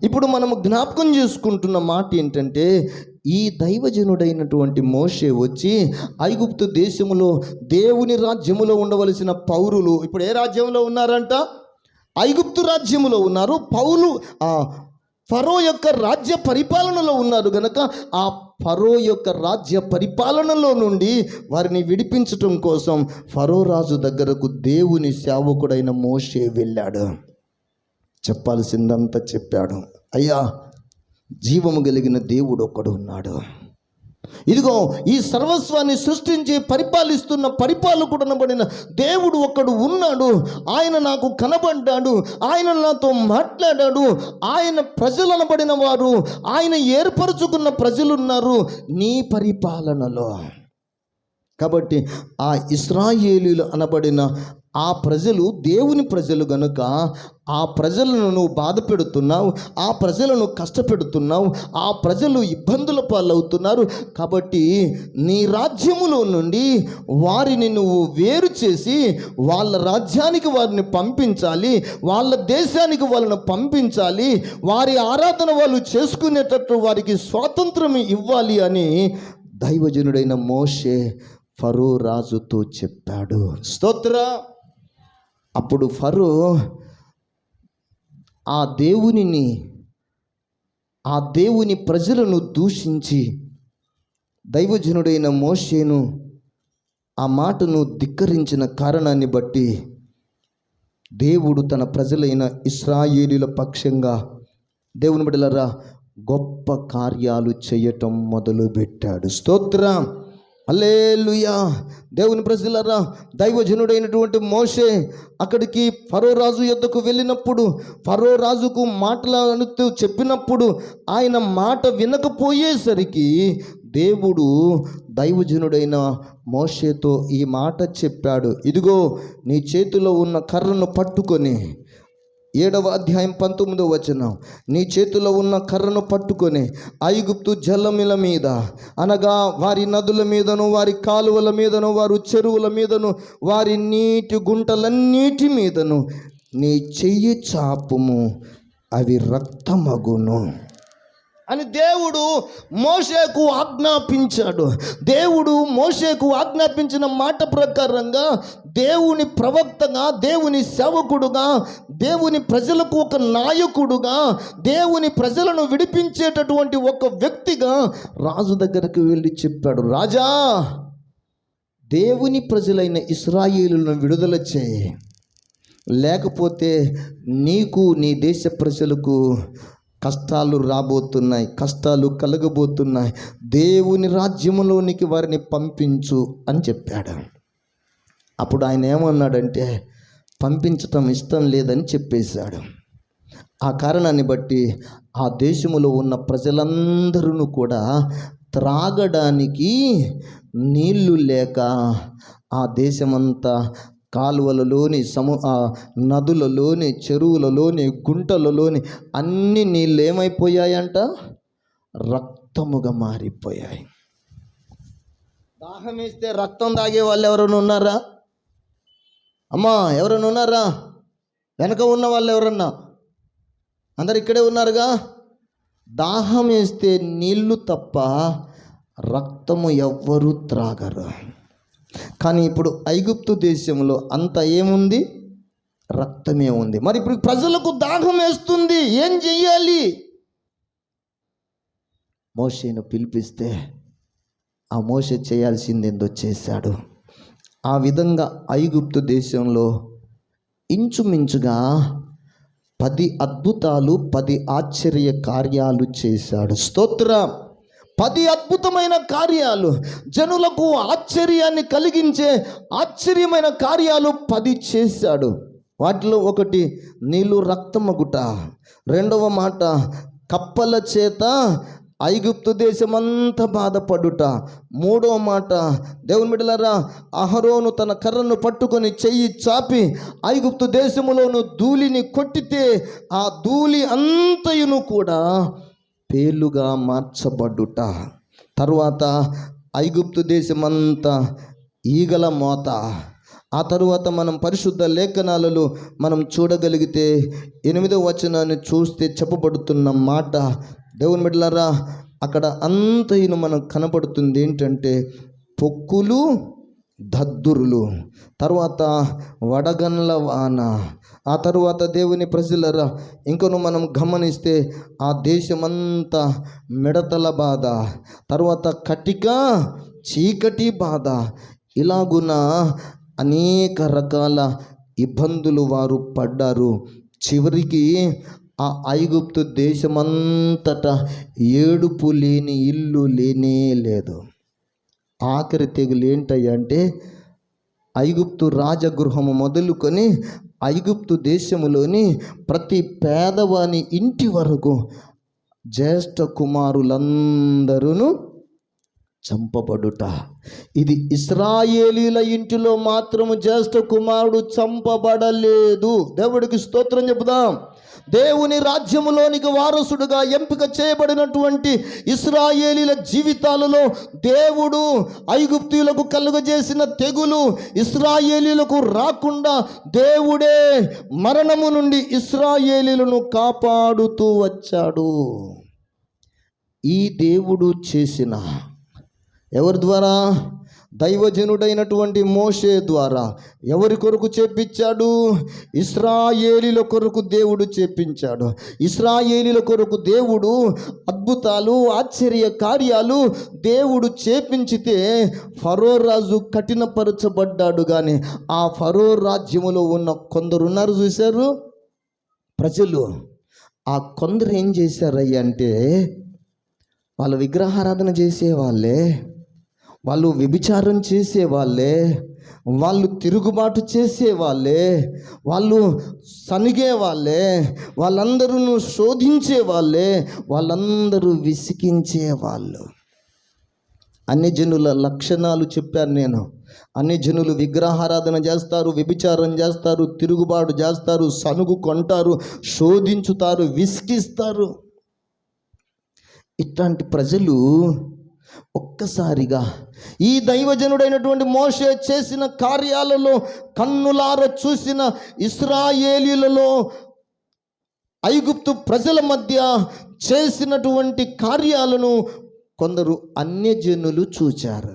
ఇప్పుడు మనము జ్ఞాపకం చేసుకుంటున్న మాట ఏంటంటే, ఈ దైవజనుడైనటువంటి మోషే వచ్చి ఐగుప్తు దేశములో దేవుని రాజ్యములో ఉండవలసిన పౌరులు ఇప్పుడు ఏ రాజ్యంలో ఉన్నారంట? ఐగుప్తు రాజ్యములో ఉన్నారు. ఫరో యొక్క రాజ్య పరిపాలనలో ఉన్నారు గనక ఆ ఫరో యొక్క రాజ్య పరిపాలనలో నుండి వారిని విడిపించటం కోసం ఫరో రాజు దగ్గరకు దేవుని సేవకుడైన మోషే వెళ్ళాడు. చెప్పాల్సిందంతా చెప్పాడు. అయ్యా, జీవము కలిగిన దేవుడు ఒకడు ఉన్నాడు. ఇదిగో ఈ సర్వస్వాన్ని సృష్టించి పరిపాలిస్తున్న పరిపాలకుడు అనబడిన దేవుడు ఒకడు ఉన్నాడు. ఆయన నాకు కనబడ్డాడు, ఆయన నాతో మాట్లాడాడు. ఆయన ప్రజలు అనబడిన వారు, ఆయన ఏర్పరచుకున్న ప్రజలున్నారు నీ పరిపాలనలో. కాబట్టి ఆ ఇశ్రాయేలీయులు అనబడిన ఆ ప్రజలు దేవుని ప్రజలు గనుక ఆ ప్రజలను నువ్వు బాధ పెడుతున్నావు, ఆ ప్రజలను కష్టపెడుతున్నావు, ఆ ప్రజలు ఇబ్బందుల పాలవుతున్నారు. కాబట్టి నీ రాజ్యములో నుండి వారిని నువ్వు వేరు చేసి వాళ్ళ రాజ్యానికి వారిని పంపించాలి, వాళ్ళ దేశానికి వాళ్ళని పంపించాలి, వారి ఆరాధన వాళ్ళు చేసుకునేటట్టు వారికి స్వాతంత్రం ఇవ్వాలి అని దైవజనుడైన మోషే ఫరో రాజుతో చెప్పాడు. స్తోత్ర. అప్పుడు ఫరో ఆ దేవుని ప్రజలను దూషించి దైవజనుడైన మోషేను ఆ మాటను ధిక్కరించిన కారణాన్ని బట్టి దేవుడు తన ప్రజలైన ఇశ్రాయేలీయుల పక్షంగా దేవుని బిడ్డలారా గొప్ప కార్యాలు చేయటం మొదలుపెట్టాడు. స్తోత్రం, హల్లెలూయా. దేవుని ప్రజలారా, దైవజనుడైనటువంటి మోషే అక్కడికి ఫరో రాజు యొద్దకు వెళ్ళినప్పుడు, ఫరో రాజుకు మాట్లాడుతూ చెప్పినప్పుడు ఆయన మాట వినకపోయేసరికి దేవుడు దైవజనుడైన మోషేతో ఈ మాట చెప్పాడు. ఇదిగో నీ చేతిలో ఉన్న కర్రను పట్టుకొని, 7వ అధ్యాయం 19వ వచనం, నీ చేతిలో ఉన్న కర్రను పట్టుకొని ఐగుప్తు జలముల మీద అనగా వారి నదుల మీదను, వారి కాలువల మీదను, వారి చెరువుల మీదను, వారి నీటి గుంటలన్నిటి మీదను నీ చెయ్యి చాపుము, అవి రక్తమగును అని దేవుడు మోషేకు ఆజ్ఞాపించాడు. దేవుడు మోషేకు ఆజ్ఞాపించిన మాట ప్రకారంగా దేవుని ప్రవక్తగా, దేవుని సేవకుడుగా, దేవుని ప్రజలకు ఒక నాయకుడుగా, దేవుని ప్రజలను విడిపించేటటువంటి ఒక వ్యక్తిగా రాజు దగ్గరకు వెళ్ళి చెప్పాడు, రాజా, దేవుని ప్రజలైన ఇశ్రాయేలులను విడుదల చేయి, లేకపోతే నీకు నీ దేశ ప్రజలకు కష్టాలు రాబోతున్నాయి, కష్టాలు కలగబోతున్నాయి, దేవుని రాజ్యములోనికి వారిని పంపించు అని చెప్పాడు. అప్పుడు ఆయన ఏమన్నాడంటే పంపించటం ఇష్టం లేదని చెప్పేశాడు. ఆ కారణాన్ని బట్టి ఆ దేశములో ఉన్న ప్రజలందరూ కూడా త్రాగడానికి నీళ్లు లేక ఆ దేశమంతా కాలువలలోని నదులలోని, చెరువులలోని, గుంటలలోని అన్ని నీళ్ళు ఏమైపోయాయంట? రక్తముగా మారిపోయాయి. దాహం వేస్తే రక్తం తాగే వాళ్ళు ఎవరైనా ఉన్నారా? అమ్మా, ఎవరైనా ఉన్నారా? వెనక ఉన్న వాళ్ళు ఎవరన్నా? అందరు ఇక్కడే ఉన్నారుగా. దాహం వేస్తే నీళ్ళు తప్ప రక్తము ఎవ్వరూ త్రాగరు. కానీ ఇప్పుడు ఐగుప్తు దేశంలో అంత ఏముంది? రక్తమే ఉంది. మరి ఇప్పుడు ప్రజలకు దాహం వేస్తుంది, ఏం చెయ్యాలి? మోషేను పిలిపిస్తే ఆ మోషే చేయాల్సిందేందో చేశాడు. ఆ విధంగా ఐగుప్తు దేశంలో ఇంచుమించుగా 10 అద్భుతాలు 10 ఆశ్చర్య కార్యాలు చేశాడు. స్తోత్రం. 10 అద్భుతమైన కార్యాలు, జనులకు ఆశ్చర్యాన్ని కలిగించే ఆశ్చర్యమైన కార్యాలు 10 చేశాడు. వాటిలో ఒకటి నీళ్ళు రక్తమగుట, రెండవ మాట కప్పల చేత ఐగుప్తు దేశమంతా బాధపడుట, మూడవ మాట దేవుని బిడ్డలారా అహరోను తన కర్రను పట్టుకొని చెయ్యి చాపి ఐగుప్తు దేశములోను ధూళిని కొట్టితే ఆ ధూళి అంతయును కూడా పేలుగా మార్చబడుట, తరువాత ఐగుప్తు దేశమంతా ఈగల మోత. ఆ తరువాత మనం పరిశుద్ధ లేఖనాలలో మనం చూడగలిగితే 8వ వచనాన్ని చూస్తే చెప్పబడుతున్న మాట, దేవుని బిడ్డలారా అక్కడ అంతయును మనకు కనబడుతుంది ఏంటంటే పొక్కులు దద్దురులు, తర్వాత వడగన్ల వాన. ఆ తరువాత దేవుని ప్రజలరా ఇంకను మనం గమనిస్తే ఆ దేశమంతా మిడతల బాధ, తర్వాత కటిక చీకటి బాధ, ఇలాగున అనేక రకాల ఇబ్బందులు వారు పడ్డారు. చివరికి ఆ ఐగుప్తు దేశమంతటా ఏడుపు లేని ఇల్లు లేనే లేదు. ఆఖరి తెగులు ఏంటయ్యా అంటే ఐగుప్తు రాజగృహము మొదలుకొని ఐగుప్తు దేశములోని ప్రతి పేదవాని ఇంటి వరకు జ్యేష్ఠ కుమారులందరూ చంపబడుట. ఇది ఇశ్రాయేలీల ఇంటిలో మాత్రము జ్యేష్ఠ కుమారుడు చంపబడలేదు. దేవుడికి స్తోత్రం చెబుదాం. దేవుని రాజ్యములోనికి వారసుడుగా ఎంపిక చేయబడినటువంటి ఇశ్రాయేలీల జీవితాలలో దేవుడు ఐగుప్తీయులకు కలుగజేసిన తెగులు ఇశ్రాయేలీలకు రాకుండా దేవుడే మరణము నుండి ఇశ్రాయేలీలను కాపాడుతూ వచ్చాడు. ఈ దేవుడు చేసిన ఎవరి ద్వారా? దైవజనుడైనటువంటి మోషే ద్వారా. ఎవరి కొరకు చేపించాడు? ఇశ్రాయేలీల కొరకు దేవుడు చేపించాడు. ఇశ్రాయేలీల కొరకు దేవుడు అద్భుతాలు ఆశ్చర్య కార్యాలు దేవుడు చేపించితే ఫరో రాజు కఠినపరచబడ్డాడు. కానీ ఆ ఫరో రాజ్యములో ఉన్న కొందరు ఉన్నారు చూశారు ప్రజలు. ఆ కొందరు ఏం చేశారయ్య అంటే వాళ్ళు విగ్రహారాధన చేసేవాళ్ళే, వాళ్ళు వ్యభిచారం చేసేవాళ్ళే, వాళ్ళు తిరుగుబాటు చేసేవాళ్ళే, వాళ్ళు సనిగే వాళ్ళే, వాళ్ళందరూ శోధించే వాళ్ళే, వాళ్ళందరూ విసిగించేవాళ్ళు. అన్ని జనుల లక్షణాలు చెప్పాను నేను. అన్ని జనులు విగ్రహారాధన చేస్తారు, వ్యభిచారం చేస్తారు, తిరుగుబాటు చేస్తారు, సనుగు కొంటారు, శోధించుతారు, విసిగిస్తారు. ఇట్లాంటి ప్రజలు ఒక్కసారిగా ఈ దైవజనుడైనటువంటి మోషే చేసిన కార్యాలలో కన్నులార చూసిన ఇశ్రాయేలీలలో ఐగుప్తు ప్రజల మధ్య చేసినటువంటి కార్యాలను కొందరు అన్యజనులు చూచారు.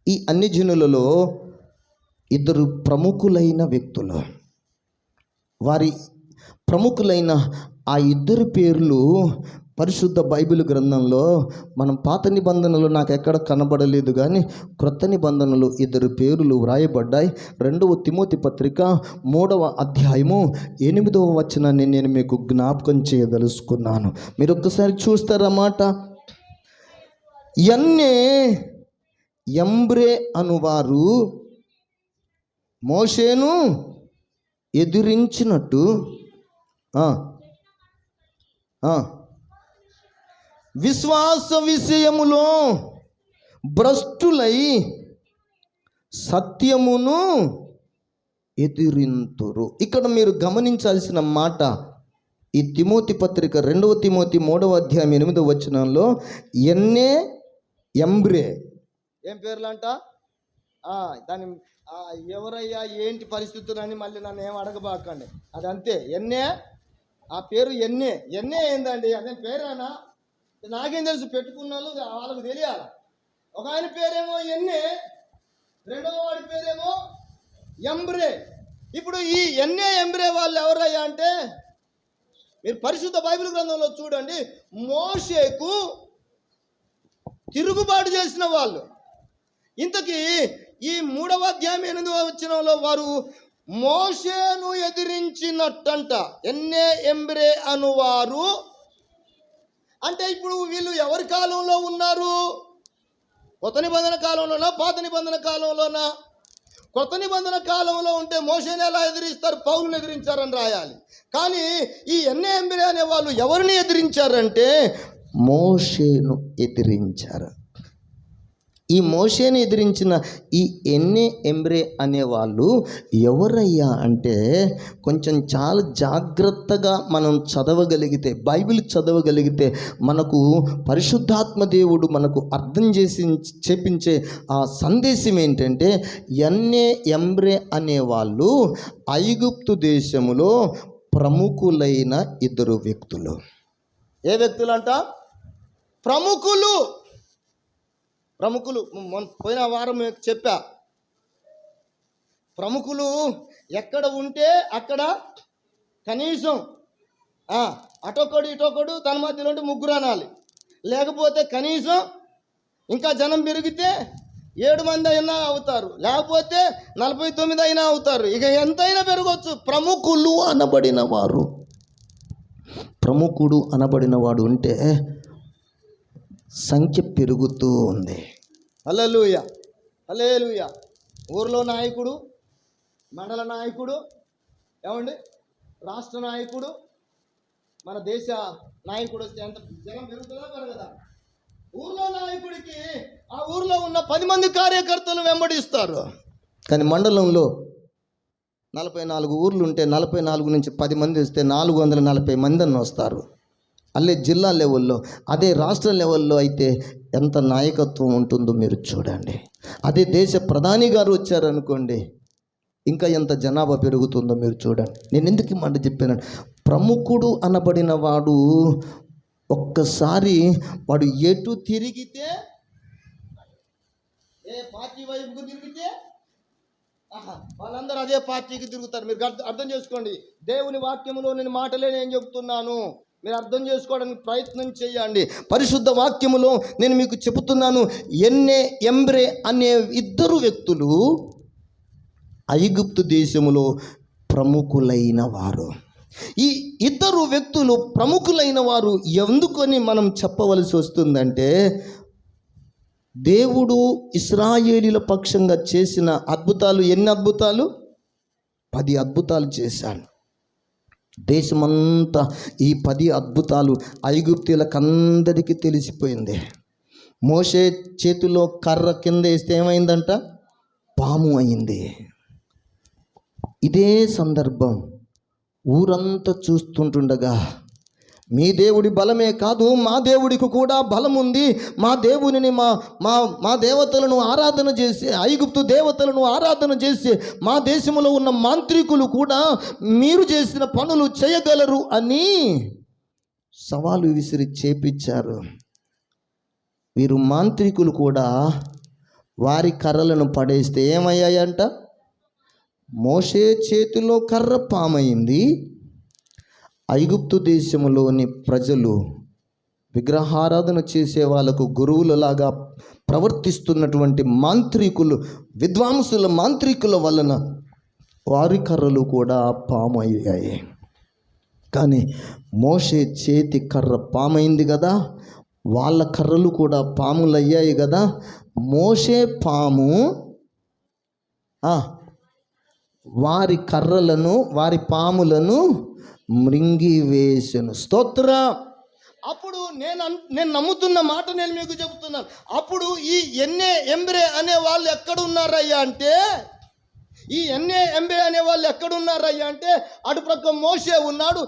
ఈ అన్యజనులలో 2 ప్రముఖులైన వ్యక్తులు, వారి ప్రముఖులైన ఆ 2 పేర్లు పరిశుద్ధ బైబిల్ గ్రంథంలో మనం పాత నిబంధనలు నాకు ఎక్కడ కనబడలేదు, కానీ క్రొత్త నిబంధనలు 2 పేర్లు వ్రాయబడ్డాయి. 2వ తిమోతి పత్రిక 3వ అధ్యాయము 8వ వచనాన్ని నేను మీకు జ్ఞాపకం చేయదలుచుకున్నాను. మీరు ఒక్కసారి చూస్తారన్నమాట. యన్నే యంబ్రే అనువారు మోషేను ఎదిరించినట్టు విశ్వాస విషయములో భ్రష్టులై సత్యమును ఎదిరింతురు. ఇక్కడ మీరు గమనించాల్సిన మాట, ఈ తిమోతి పత్రిక 2వ తిమోతి 3వ అధ్యాయం 8వ వచనంలో యన్నే యంబ్రే ఏం పేర్లంట? దాని ఎవరయ్యా ఏంటి పరిస్థితులని మళ్ళీ నన్ను ఏం అడగబాకండి, అది అంతే. ఎన్నే ఆ పేరు ఎన్నే ఏందండి? అదే పేరేనా? నాకేం తెలుసు, పెట్టుకున్న వాళ్ళకు తెలియాలి. ఒక ఆయన పేరేమో ఎన్నే, రెండవ వాడి పేరేమో ఎంబ్రే. ఇప్పుడు ఈ ఎన్నే ఎంబ్రే వాళ్ళు ఎవరయ్యా అంటే మీరు పరిశుద్ధ బైబిల్ గ్రంథంలో చూడండి, మోషేకు తిరుగుబాటు చేసిన వాళ్ళు. ఇంతకీ ఈ 3వ అధ్యాయం 8వ వచనంలో వారు మోషేను ఎదిరించినట్టంట. ఎన్నే ఎంబ్రే అనువారు అంటే ఇప్పుడు వీళ్ళు ఎవరి కాలంలో ఉన్నారు? కొత్త నిబంధన కాలంలోనా, పాత నిబంధన కాలంలోనా? కొత్త నిబంధన కాలంలో ఉంటే మోషేని ఎలా ఎదిరిస్తారు? పౌలుని ఎదిరించారని రాయాలి. కానీ ఈ ఎన్నే ఎంబ్రే అనే వాళ్ళు ఎవరిని ఎదిరించారంటే మోషేను ఎదిరించారు. ఈ మోషేని ఎదిరించిన ఈ ఎన్నే ఎంబ్రే అనేవాళ్ళు ఎవరయ్యా అంటే, కొంచెం చాలా జాగ్రత్తగా మనం చదవగలిగితే, బైబిల్ చదవగలిగితే మనకు పరిశుద్ధాత్మ దేవుడు మనకు అర్థం చేసి చేపించే ఆ సందేశం ఏంటంటే, ఎన్నే ఎంబ్రే అనేవాళ్ళు ఐగుప్తు దేశములో ప్రముఖులైన ఇద్దరు వ్యక్తులు. ఏ వ్యక్తులు అంట? ప్రముఖులు. పోయిన వారం చెప్పా, ప్రముఖులు ఎక్కడ ఉంటే అక్కడ కనీసం అటొకడు ఇటొకడు తన మధ్యలో ఉంటే ముగ్గురు అనాలి. లేకపోతే కనీసం ఇంకా జనం పెరిగితే 7 మంది అయినా అవుతారు, లేకపోతే 49 అయినా అవుతారు, ఇక ఎంతైనా పెరగవచ్చు. ప్రముఖులు అనబడిన వారు, ప్రముఖుడు అనబడిన వాడు ఉంటే సంఖ్య పెరుగుతూ ఉంది. హల్లెలూయా, హల్లెలూయా. ఊర్లో నాయకుడు, మండల నాయకుడు, ఏమండి రాష్ట్ర నాయకుడు, మన దేశ నాయకుడు వస్తే ఎంత జనం పెరుగుతుందా పెరగదా? ఊర్లో నాయకుడికి ఆ ఊర్లో ఉన్న 10 మంది కార్యకర్తలు వెంబడిస్తారు. కానీ మండలంలో 44 ఊర్లు ఉంటే 44 నుంచి 10 మంది వస్తే 440 మంది అని వస్తారు. అల్లే జిల్లా లెవెల్లో. అదే రాష్ట్ర లెవెల్లో అయితే ఎంత నాయకత్వం ఉంటుందో మీరు చూడండి. అదే దేశ ప్రధాని గారు వచ్చారనుకోండి, ఇంకా ఎంత జనాభా పెరుగుతుందో మీరు చూడండి. నేను ఎందుకు ఈ మాట చెప్పాను? ప్రముఖుడు అనబడిన వాడు ఒక్కసారి వాడు ఎటు తిరిగితే, ఏ పార్టీ వైపుకు తిరిగితే వాళ్ళందరూ అదే పార్టీకి తిరుగుతారు. మీరు అర్థం చేసుకోండి. దేవుని వాక్యములో నేను మాటలే నేను చెబుతున్నాను, మీరు అర్థం చేసుకోవడానికి ప్రయత్నం చేయండి. పరిశుద్ధ వాక్యములో నేను మీకు చెబుతున్నాను. ఎన్నే ఎంబ్రే అనే ఇద్దరు వ్యక్తులు ఐగుప్తు దేశములో ప్రముఖులైన వారు. ఈ ఇద్దరు వ్యక్తులు ప్రముఖులైన వారు ఎందుకని మనం చెప్పవలసి వస్తుందంటే, దేవుడు ఇశ్రాయేలీల పక్షంగా చేసిన అద్భుతాలు ఎన్ని అద్భుతాలు? 10 అద్భుతాలు చేశాడు. దేశమంతా ఈ 10 అద్భుతాలు ఐగుప్తీయులకందరికీ తెలిసిపోయింది. మోషే చేతిలో కర్ర కింద వేస్తే ఏమైందంట? పాము అయింది. ఇదే సందర్భం ఊరంతా చూస్తుంటుండగా, మీ దేవుడి బలమే కాదు, మా దేవుడికి కూడా బలం ఉంది, మా దేవునిని మా దేవతలను ఆరాధన చేసి, ఐగుప్తు దేవతలను ఆరాధన చేసి మా దేశంలో ఉన్న మాంత్రికులు కూడా మీరు చేసిన పనులు చేయగలరు అని సవాలు విసిరి చేపించారు. వీరు మాంత్రికులు కూడా వారి కర్రలను పడేస్తే ఏమయ్యాయంట? మోషే చేతిలో కర్ర పామైంది. ఐగుప్తు దేశంలోని ప్రజలు విగ్రహారాధన చేసే వాళ్ళకు గురువులలాగా ప్రవర్తిస్తున్నటువంటి మాంత్రికులు, విద్వాంసుల మాంత్రికుల వలన వారి కర్రలు కూడా పాము అయ్యాయి. కానీ మోషే చేతి కర్ర పామైంది కదా, వాళ్ళ కర్రలు కూడా పాములు అయ్యాయి కదా. మోషే పాము వారి కర్రలను, వారి పాములను మృంగివేసెను. స్తోత్రం. అప్పుడు నేను నమ్ముతున్న మాట నేను మీకు చెబుతున్నాను. అప్పుడు ఈ ఎన్నే ఎంబ్రే అనే వాళ్ళు ఎక్కడున్నారయ్యా అంటే, ఈ ఎన్నే ఎంబ్రే అనే వాళ్ళు ఎక్కడున్నారయ్యా అంటే, అటు ప్రక్క మోషే ఉన్నాడు,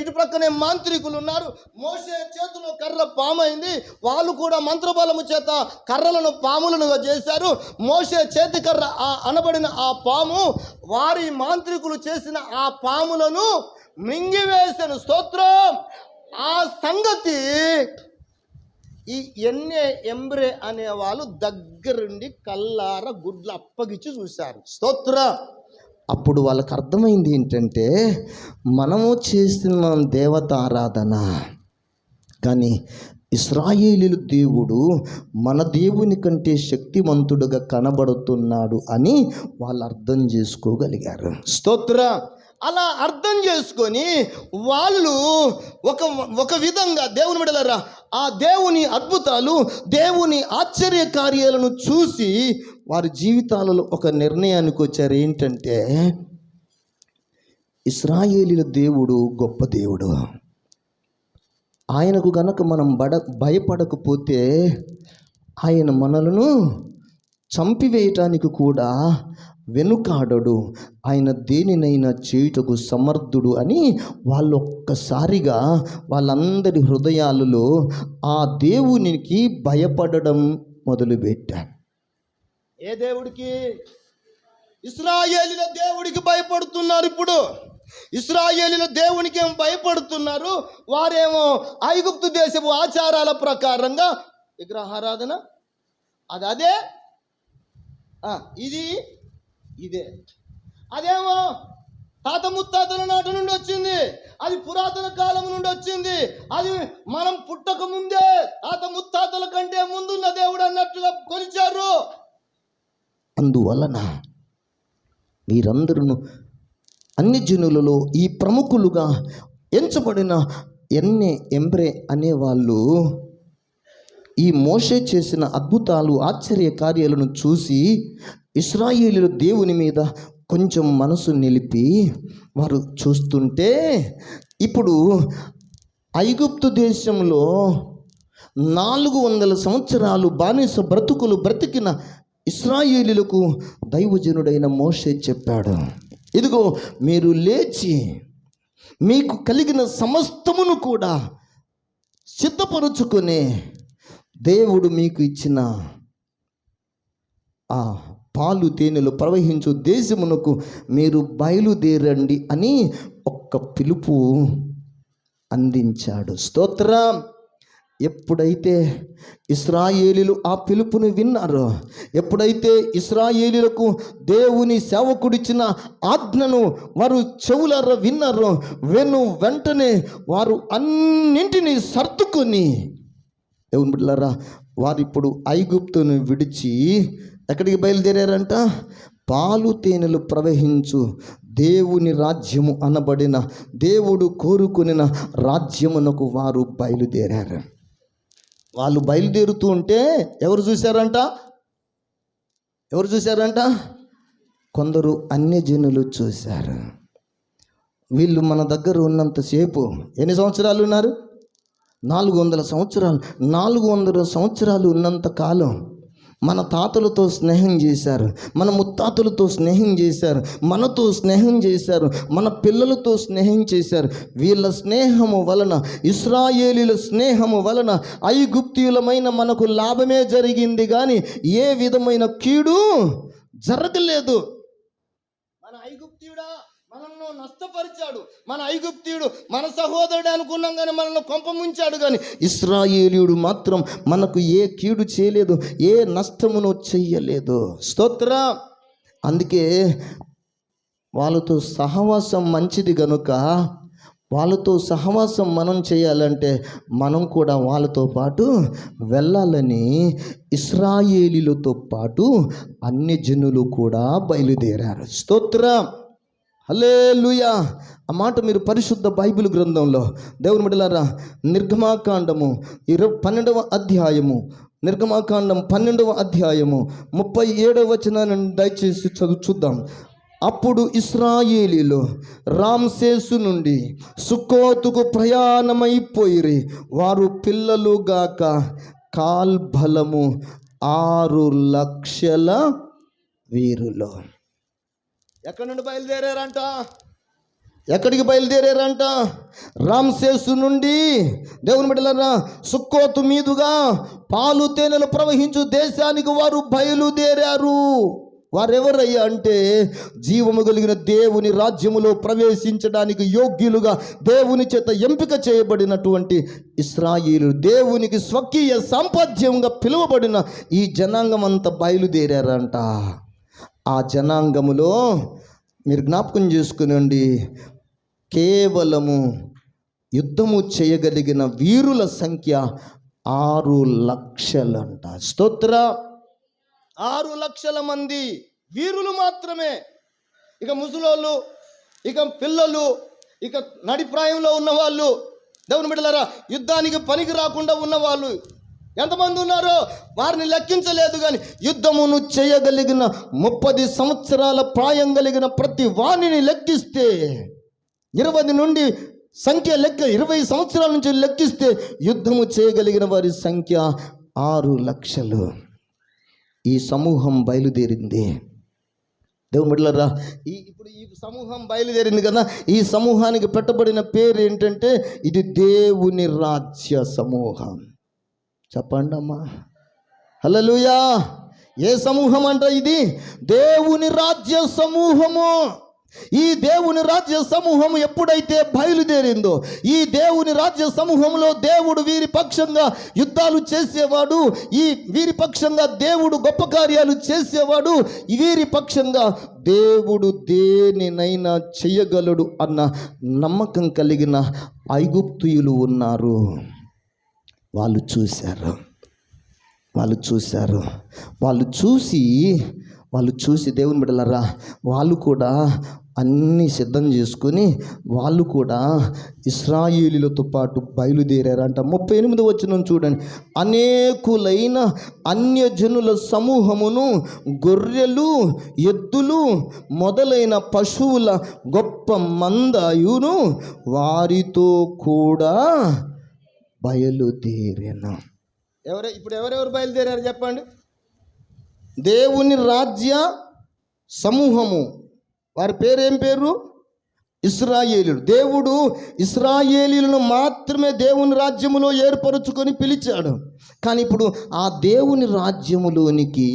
ఇటు ప్రక్కనే మాంత్రికులు ఉన్నారు. మోషే చేతిలో కర్ర పామైంది, వాళ్ళు కూడా మంత్రబలము చేత కర్రలను పాములనుగా చేశారు. మోషే చేతి కర్ర అనబడిన ఆ పాము వారి మాంత్రికులు చేసిన ఆ పాములను మింగివేసెను. స్తోత్రం. ఆ సంగతి ఈ ఎన్నే ఎంబ్రే అనే వాళ్ళు దగ్గరుండి కల్లార గుడ్లు అప్పగిచ్చి చూశారు. స్తోత్ర. అప్పుడు వాళ్ళకి అర్థమైంది ఏంటంటే, మనము చేస్తున్న దేవత ఆరాధన, కానీ ఇశ్రాయేలీయుల దేవుడు మన దేవుని కంటే శక్తివంతుడుగా కనబడుతున్నాడు అని వాళ్ళు అర్థం చేసుకోగలిగారు. స్తోత్ర. అలా అర్థం చేసుకొని వాళ్ళు ఒక విధంగా దేవుని బిడ్డలారా ఆ దేవుని అద్భుతాలు, దేవుని ఆశ్చర్య కార్యాలను చూసి వారి జీవితాలలో ఒక నిర్ణయానికి వచ్చారు. ఏంటంటే ఇశ్రాయేలీయుల దేవుడు గొప్ప దేవుడు, ఆయనకు గనక మనం భయపడకపోతే ఆయన మనలను చంపివేయటానికి కూడా వెనుకాడడు, ఆయన దేనినైనా చేయుటకు సమర్థుడు అని వాళ్ళు ఒక్కసారిగా వాళ్ళందరి హృదయాలలో ఆ దేవునికి భయపడడం మొదలుపెట్టారు. ఏ దేవుడికి? ఇశ్రాయేలీయుల దేవుడికి భయపడుతున్నారు. ఇప్పుడు ఇశ్రాయేలీయుల దేవునికి ఏం భయపడుతున్నారు? వారేమో ఐగుప్తు దేశపు ఆచారాల ప్రకారంగా విగ్రహారాధన, అదే ఇదే అదేమో తాత ముత్తాతల నాటి నుండి వచ్చింది, అది పురాతన కాలం నుండి వచ్చింది, అది మనం పుట్టక ముందే తాత ముత్తాతల కంటే ముందున్న దేవుడు అన్నట్టుగా కొలిచారు. అందువలన వీరందరూ అన్ని జనులలో ఈ ప్రముఖులుగా ఎంచబడిన ఎంబ్రే అనేవాళ్ళు ఈ మోషే చేసిన అద్భుతాలు, ఆశ్చర్య కార్యాలను చూసి ఇశ్రాయేలీయుల దేవుని మీద కొంచెం మనసు నిలిపి వారు చూస్తుంటే, ఇప్పుడు ఐగుప్తు దేశంలో 400 సంవత్సరాలు బానిస బ్రతుకులు బ్రతికిన ఇశ్రాయేలీయులకు దైవజనుడైన మోషే చెప్పాడు, ఇదిగో మీరు లేచి మీకు కలిగిన సమస్తమును కూడా సిద్ధపరుచుకొని దేవుడు మీకు ఇచ్చిన ఆ పాలు తేనెలు ప్రవహించు దేశమునకు మీరు బయలుదేరండి అని ఒక్క పిలుపు అందించాడు. స్తోత్రం. ఎప్పుడైతే ఇశ్రాయేలీయులు ఆ పిలుపుని విన్నారో, ఎప్పుడైతే ఇశ్రాయేలీయులకు దేవుని సేవకుడిచ్చిన ఆజ్ఞను వారు చెవులారా విన్నారో, వెంటనే వారు అన్నింటినీ సర్దుకొని దేవుని బిడ్డలారా వారు ఇప్పుడు ఐగుప్తును విడిచి ఎక్కడికి బయలుదేరారంట? పాలు తేనెలు ప్రవహించు దేవుని రాజ్యము అనబడిన, దేవుడు కోరుకునిన రాజ్యమునకు వారు బయలుదేరారు. వాళ్ళు బయలుదేరుతూ ఉంటే ఎవరు చూశారంట? కొందరు అన్యజనులు చూశారు. వీళ్ళు మన దగ్గర ఉన్నంతసేపు ఎన్ని సంవత్సరాలు ఉన్నారు? 400 సంవత్సరాలు. 400 సంవత్సరాలు ఉన్నంత కాలం మన తాతలతో స్నేహం చేశారు, మన ముత్తాతలతో స్నేహం చేశారు, మనతో స్నేహం చేశారు, మన పిల్లలతో స్నేహం చేశారు. వీళ్ళ స్నేహము వలన, ఇశ్రాయేలీయుల స్నేహము వలన ఐగుప్తీయులమైన మనకు లాభమే జరిగింది, కానీ ఏ విధమైన కీడు జరగలేదు. మన ఐగుప్తీయుడా మనల్ని నష్టపరిచాడు, మన ఐగుప్తీయుడు మన సహోదరుడు అనుకున్నాం కానీ మనల్ని కొంపముంచాడు, కానీ ఇశ్రాయేలీయుడు మాత్రం మనకు ఏ కీడు చేయలేదు, ఏ నష్టమును చెయ్యలేదు. స్తోత్రం. అందుకే వాళ్ళతో సహవాసం మంచిది కనుక వాళ్ళతో సహవాసం మనం చేయాలంటే మనం కూడా వాళ్ళతో పాటు వెళ్ళాలని ఇశ్రాయేలీయులతో పాటు అన్ని జనులు కూడా బయలుదేరారు. స్తోత్రం. హల్లెలూయా. ఆ మాట మీరు పరిశుద్ధ బైబిల్ గ్రంథంలో దేవుని బిడ్డలారా నిర్గమాకాండము 12వ అధ్యాయము, నిర్గమాకాండం 12వ అధ్యాయము 37వ వచనాన్ని దయచేసి చూద్దాం. అప్పుడు ఇశ్రాయేలీయులు రామ్సేసు నుండి సుక్కోతుకు ప్రయాణమైపోయిరి. వారు పిల్లలు గాక కాల్బలము 6 లక్షల వీరులు. ఎక్కడి నుండి బయలుదేరారంట? ఎక్కడికి బయలుదేరారంట? రామ్సేసు నుండి దేవుని బిడ్డలారా సుక్కోతు మీదుగా పాలు తేనెలు ప్రవహించు దేశానికి వారు బయలుదేరారు. వారెవరయ్యా అంటే జీవము కలిగిన దేవుని రాజ్యములో ప్రవేశించడానికి యోగ్యులుగా దేవుని చేత ఎంపిక చేయబడినటువంటి ఇశ్రాయేలీయులు, దేవునికి స్వకీయ సాంపత్యంగా పిలువబడిన ఈ జనాంగం అంతా బయలుదేరారంట. ఆ జనాంగములో మీరు జ్ఞాపకం చేసుకునండి, కేవలము యుద్ధము చేయగలిగిన వీరుల సంఖ్య 6 లక్షలంట. స్తోత్ర. 6 లక్షల మంది వీరులు మాత్రమే. ఇక ముసలోళ్ళు, ఇక పిల్లలు, ఇక నడిప్రాయంలో ఉన్నవాళ్ళు, దేవుని బిడ్డలారా, యుద్ధానికి పనికి రాకుండా ఉన్నవాళ్ళు ఎంతమంది ఉన్నారో వారిని లెక్కించలేదు. కానీ యుద్ధమును చేయగలిగిన 30 సంవత్సరాల ప్రాయం కలిగిన ప్రతి వాణిని లెక్కిస్తే 20 నుండి సంఖ్య 20 సంవత్సరాల నుంచి లెక్కిస్తే యుద్ధము చేయగలిగిన వారి సంఖ్య 6 లక్షలు. ఈ సమూహం బయలుదేరింది. దేవుని బిడ్డలారా, ఇప్పుడు ఈ సమూహం బయలుదేరింది కదా, ఈ సమూహానికి పెట్టబడిన పేరు ఏంటంటే ఇది దేవుని రాజ్య సమూహం. చెప్పండి అమ్మా, హల్లెలూయా. ఏ సమూహం అంట ఇది? దేవుని రాజ్య సమూహము. ఈ దేవుని రాజ్య సమూహం ఎప్పుడైతే బయలుదేరిందో, ఈ దేవుని రాజ్య సమూహంలో దేవుడు వీరి పక్షంగా యుద్ధాలు చేసేవాడు, ఈ వీరి పక్షంగా దేవుడు గొప్ప కార్యాలు చేసేవాడు, వీరి పక్షంగా దేవుడు దేనినైనా చేయగలడు అన్న నమ్మకం కలిగిన ఐగుప్తీయులు ఉన్నారు. వాళ్ళు చూసి దేవుని బిడ్డలారా, వాళ్ళు కూడా అన్నీ సిద్ధం చేసుకొని వాళ్ళు కూడా ఇశ్రాయేలీలతో పాటు బయలుదేరారంట. 38వ వచనం చూడండి. అనేకులైన అన్యజనుల సమూహమును, గొర్రెలు, ఎద్దులు మొదలైన పశువుల గొప్ప మందయును వారితో కూడా బయలుదేరాను. ఇప్పుడు ఎవరెవరు బయలుదేరారు చెప్పండి? దేవుని రాజ్య సమూహము. వారి పేరేం పేరు? ఇశ్రాయేలీయులు. దేవుడు ఇశ్రాయేలీయులను మాత్రమే దేవుని రాజ్యములో ఏర్పరచుకొని పిలిచాడు. కానీ ఇప్పుడు ఆ దేవుని రాజ్యములోనికి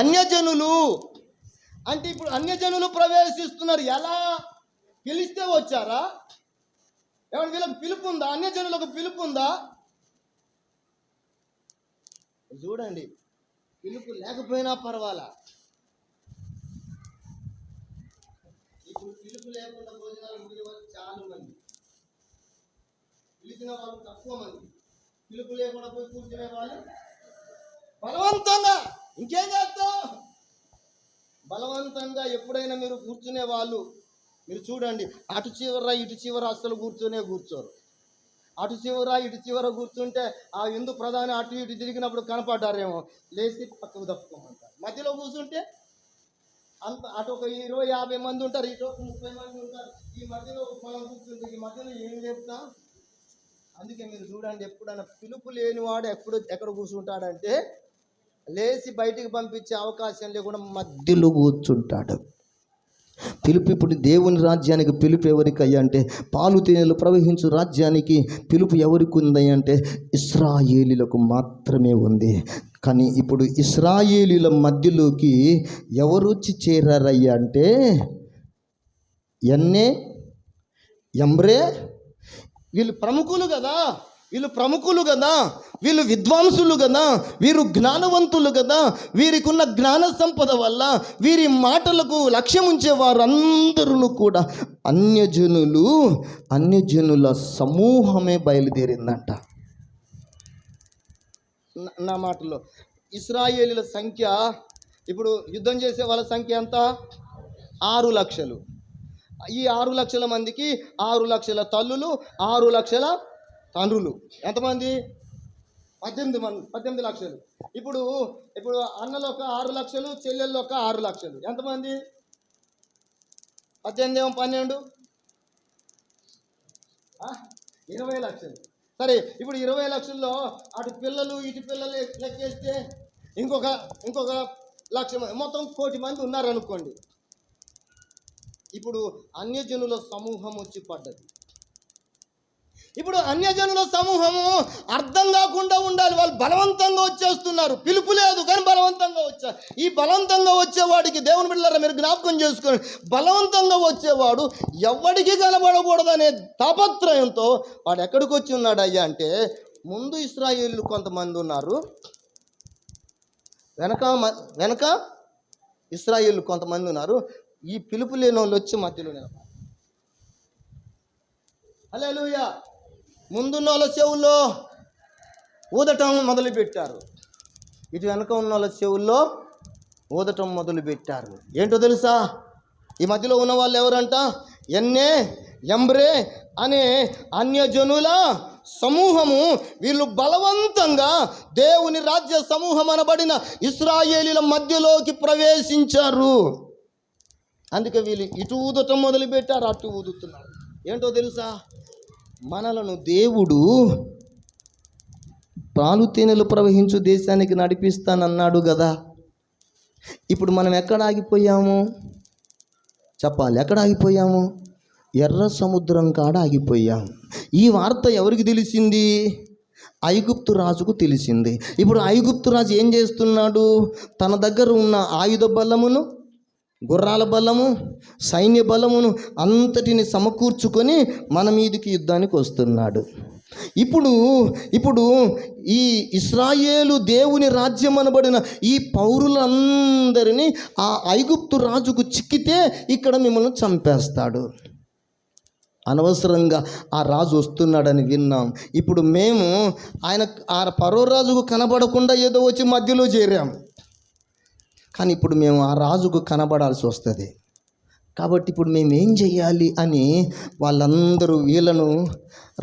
అన్యజనులు, అంటే ఇప్పుడు అన్యజనులు ప్రవేశిస్తున్నారు. ఎలా? పిలిస్తే వచ్చారా? ఏమన్నా వీళ్ళకి పిలుపు ఉందా? అన్యజనులకు పిలుపు ఉందా? చూడండి, పిలుపు లేకపోయినా పర్వాలా. ఇప్పుడు పిలుపు లేకుండా భోజనాలు ఉండే వాళ్ళు చాలా మంది, పిలిచిన వాళ్ళు తక్కువ మంది. పిలుపు లేకుండా పోయి కూర్చునే వాళ్ళు బలవంతంగా. ఇంకేం చేస్తాం? బలవంతంగా ఎప్పుడైనా మీరు కూర్చునే వాళ్ళు మీరు చూడండి, అటు చివర ఇటు చివర అస్సలు కూర్చోరు. అటు చివర ఇటు చివర కూర్చుంటే ఆ హిందూ ప్రధాని అటు ఇటు తిరిగినప్పుడు కనపడ్డారేమో, లేచి పక్కకు తప్పుకోమంటారు. మధ్యలో కూర్చుంటే అంత అటు ఒక 20-50 మంది ఉంటారు, ఇటు ఒక 30 మంది ఉంటారు. ఈ మధ్యలో మనం కూర్చుంటే ఈ మధ్యలో ఏం చెప్తాం? అందుకే మీరు చూడండి, ఎప్పుడైనా పిలుపు లేనివాడు ఎక్కడ కూర్చుంటాడంటే లేచి బయటికి పంపించే అవకాశం లేకుండా మధ్యలో కూర్చుంటాడు. పిలుపు ఇప్పుడు దేవుని రాజ్యానికి పిలుపు ఎవరికి అయ్యా అంటే, పాలు తేనెలు ప్రవహించు రాజ్యానికి పిలుపు ఎవరికి ఉంది అంటే ఇశ్రాయేలీలకు మాత్రమే ఉంది. కానీ ఇప్పుడు ఇశ్రాయేలీల మధ్యలోకి ఎవరు వచ్చి చేరారయ్యా అంటే ఎమ్రే. వీళ్ళు ప్రముఖులు కదా, వీళ్ళు విద్వాంసులు కదా, వీరు జ్ఞానవంతులు కదా, వీరికి ఉన్న జ్ఞాన సంపద వల్ల వీరి మాటలకు లక్ష్యం ఉంచే వారందరూ కూడా అన్యజనుల సమూహమే బయలుదేరిందంట. నా మాటలో ఇశ్రాయేలీల సంఖ్య, ఇప్పుడు యుద్ధం చేసే వాళ్ళ సంఖ్య ఎంత? 6 లక్షలు. ఈ 6 లక్షల మందికి 6 లక్షల తల్లులు, 6 లక్షల తండ్రులు. ఎంతమంది? 18 లక్షలు. ఇప్పుడు అన్నలు ఒక 6 లక్షలు, చెల్లెళ్ళు ఒక 6 లక్షలు. ఎంతమంది? 18 12 20 లక్షలు. సరే, ఇప్పుడు 20 లక్షల్లో అటు పిల్లలు ఇటు పిల్లలు లెక్కేస్తే ఇంకొక 1,00,000 మంది, మొత్తం 1,00,00,000 మంది ఉన్నారనుకోండి. ఇప్పుడు అన్యజనుల సమూహం వచ్చి పడ్డది. ఇప్పుడు అన్యజనుల సమూహము అర్థం కాకుండా ఉండాలి. వాళ్ళు బలవంతంగా వచ్చేస్తున్నారు. పిలుపు లేదు కానీ బలవంతంగా వచ్చారు. ఈ బలవంతంగా వచ్చేవాడికి దేవుని బిడ్డలారా మీరు జ్ఞాపకం చేసుకోండి, బలవంతంగా వచ్చేవాడు ఎవడికి కనబడకూడదనే తాపత్రయంతో వాడు ఎక్కడికి వచ్చి ఉన్నాడు అయ్యా అంటే, ముందు ఇశ్రాయేలీయులు కొంతమంది ఉన్నారు, వెనక ఇశ్రాయేలీయులు కొంతమంది ఉన్నారు. ఈ పిలుపు లేని వాళ్ళు వచ్చి మధ్యలో నిలబడారు. హల్లెలూయా. ముందున్న వాళ్ళ చెవుల్లో ఊదటం మొదలుపెట్టారు. ఇటు వెనక ఉన్న వాళ్ళ చెవుల్లో ఊదటం మొదలుపెట్టారు. ఏంటో తెలుసా? ఈ మధ్యలో ఉన్న వాళ్ళు ఎవరంట? ఎంబ్రే అనే అన్యజనుల సమూహము. వీళ్ళు బలవంతంగా దేవుని రాజ్య సమూహం అనబడిన ఇశ్రాయేలీల మధ్యలోకి ప్రవేశించారు. అందుకే వీళ్ళు ఇటు ఊదటం మొదలుపెట్టారు, అటు ఊదుతున్నారు. ఏంటో తెలుసా? మనలను దేవుడు పాలు తేనెలు ప్రవహించు దేశానికి నడిపిస్తానన్నాడు కదా. ఇప్పుడు మనం ఎక్కడ ఆగిపోయాము? చెప్పాలి, ఎక్కడ ఆగిపోయాము? ఎర్ర సముద్రం కాడ ఆగిపోయాం. ఈ వార్త ఎవరికి తెలిసింది? ఐగుప్తు రాజుకు తెలిసింది. ఇప్పుడు ఐగుప్తు రాజు ఏం చేస్తున్నాడు? తన దగ్గర ఉన్న ఆయుధ బలమును, గుర్రాల బలము, సైన్య బలమును అంతటిని సమకూర్చుకొని మన మీదికి యుద్ధానికి వస్తున్నాడు. ఇప్పుడు ఈ ఇశ్రాయేలు దేవుని రాజ్యం అనబడిన ఈ పౌరులందరినీ ఆ ఐగుప్తు రాజుకు చిక్కితే ఇక్కడ మిమ్మల్ని చంపేస్తాడు. అనవసరంగా ఆ రాజు వస్తున్నాడని విన్నాం. ఇప్పుడు మేము ఆ ఫరో రాజుకు కనబడకుండా ఏదో వచ్చి మధ్యలో చేరాం. కానీ ఇప్పుడు మేము ఆ రాజుకు కనబడాల్సి వస్తుంది. కాబట్టి ఇప్పుడు మేము ఏం చెయ్యాలి అని వాళ్ళందరూ వీళ్ళను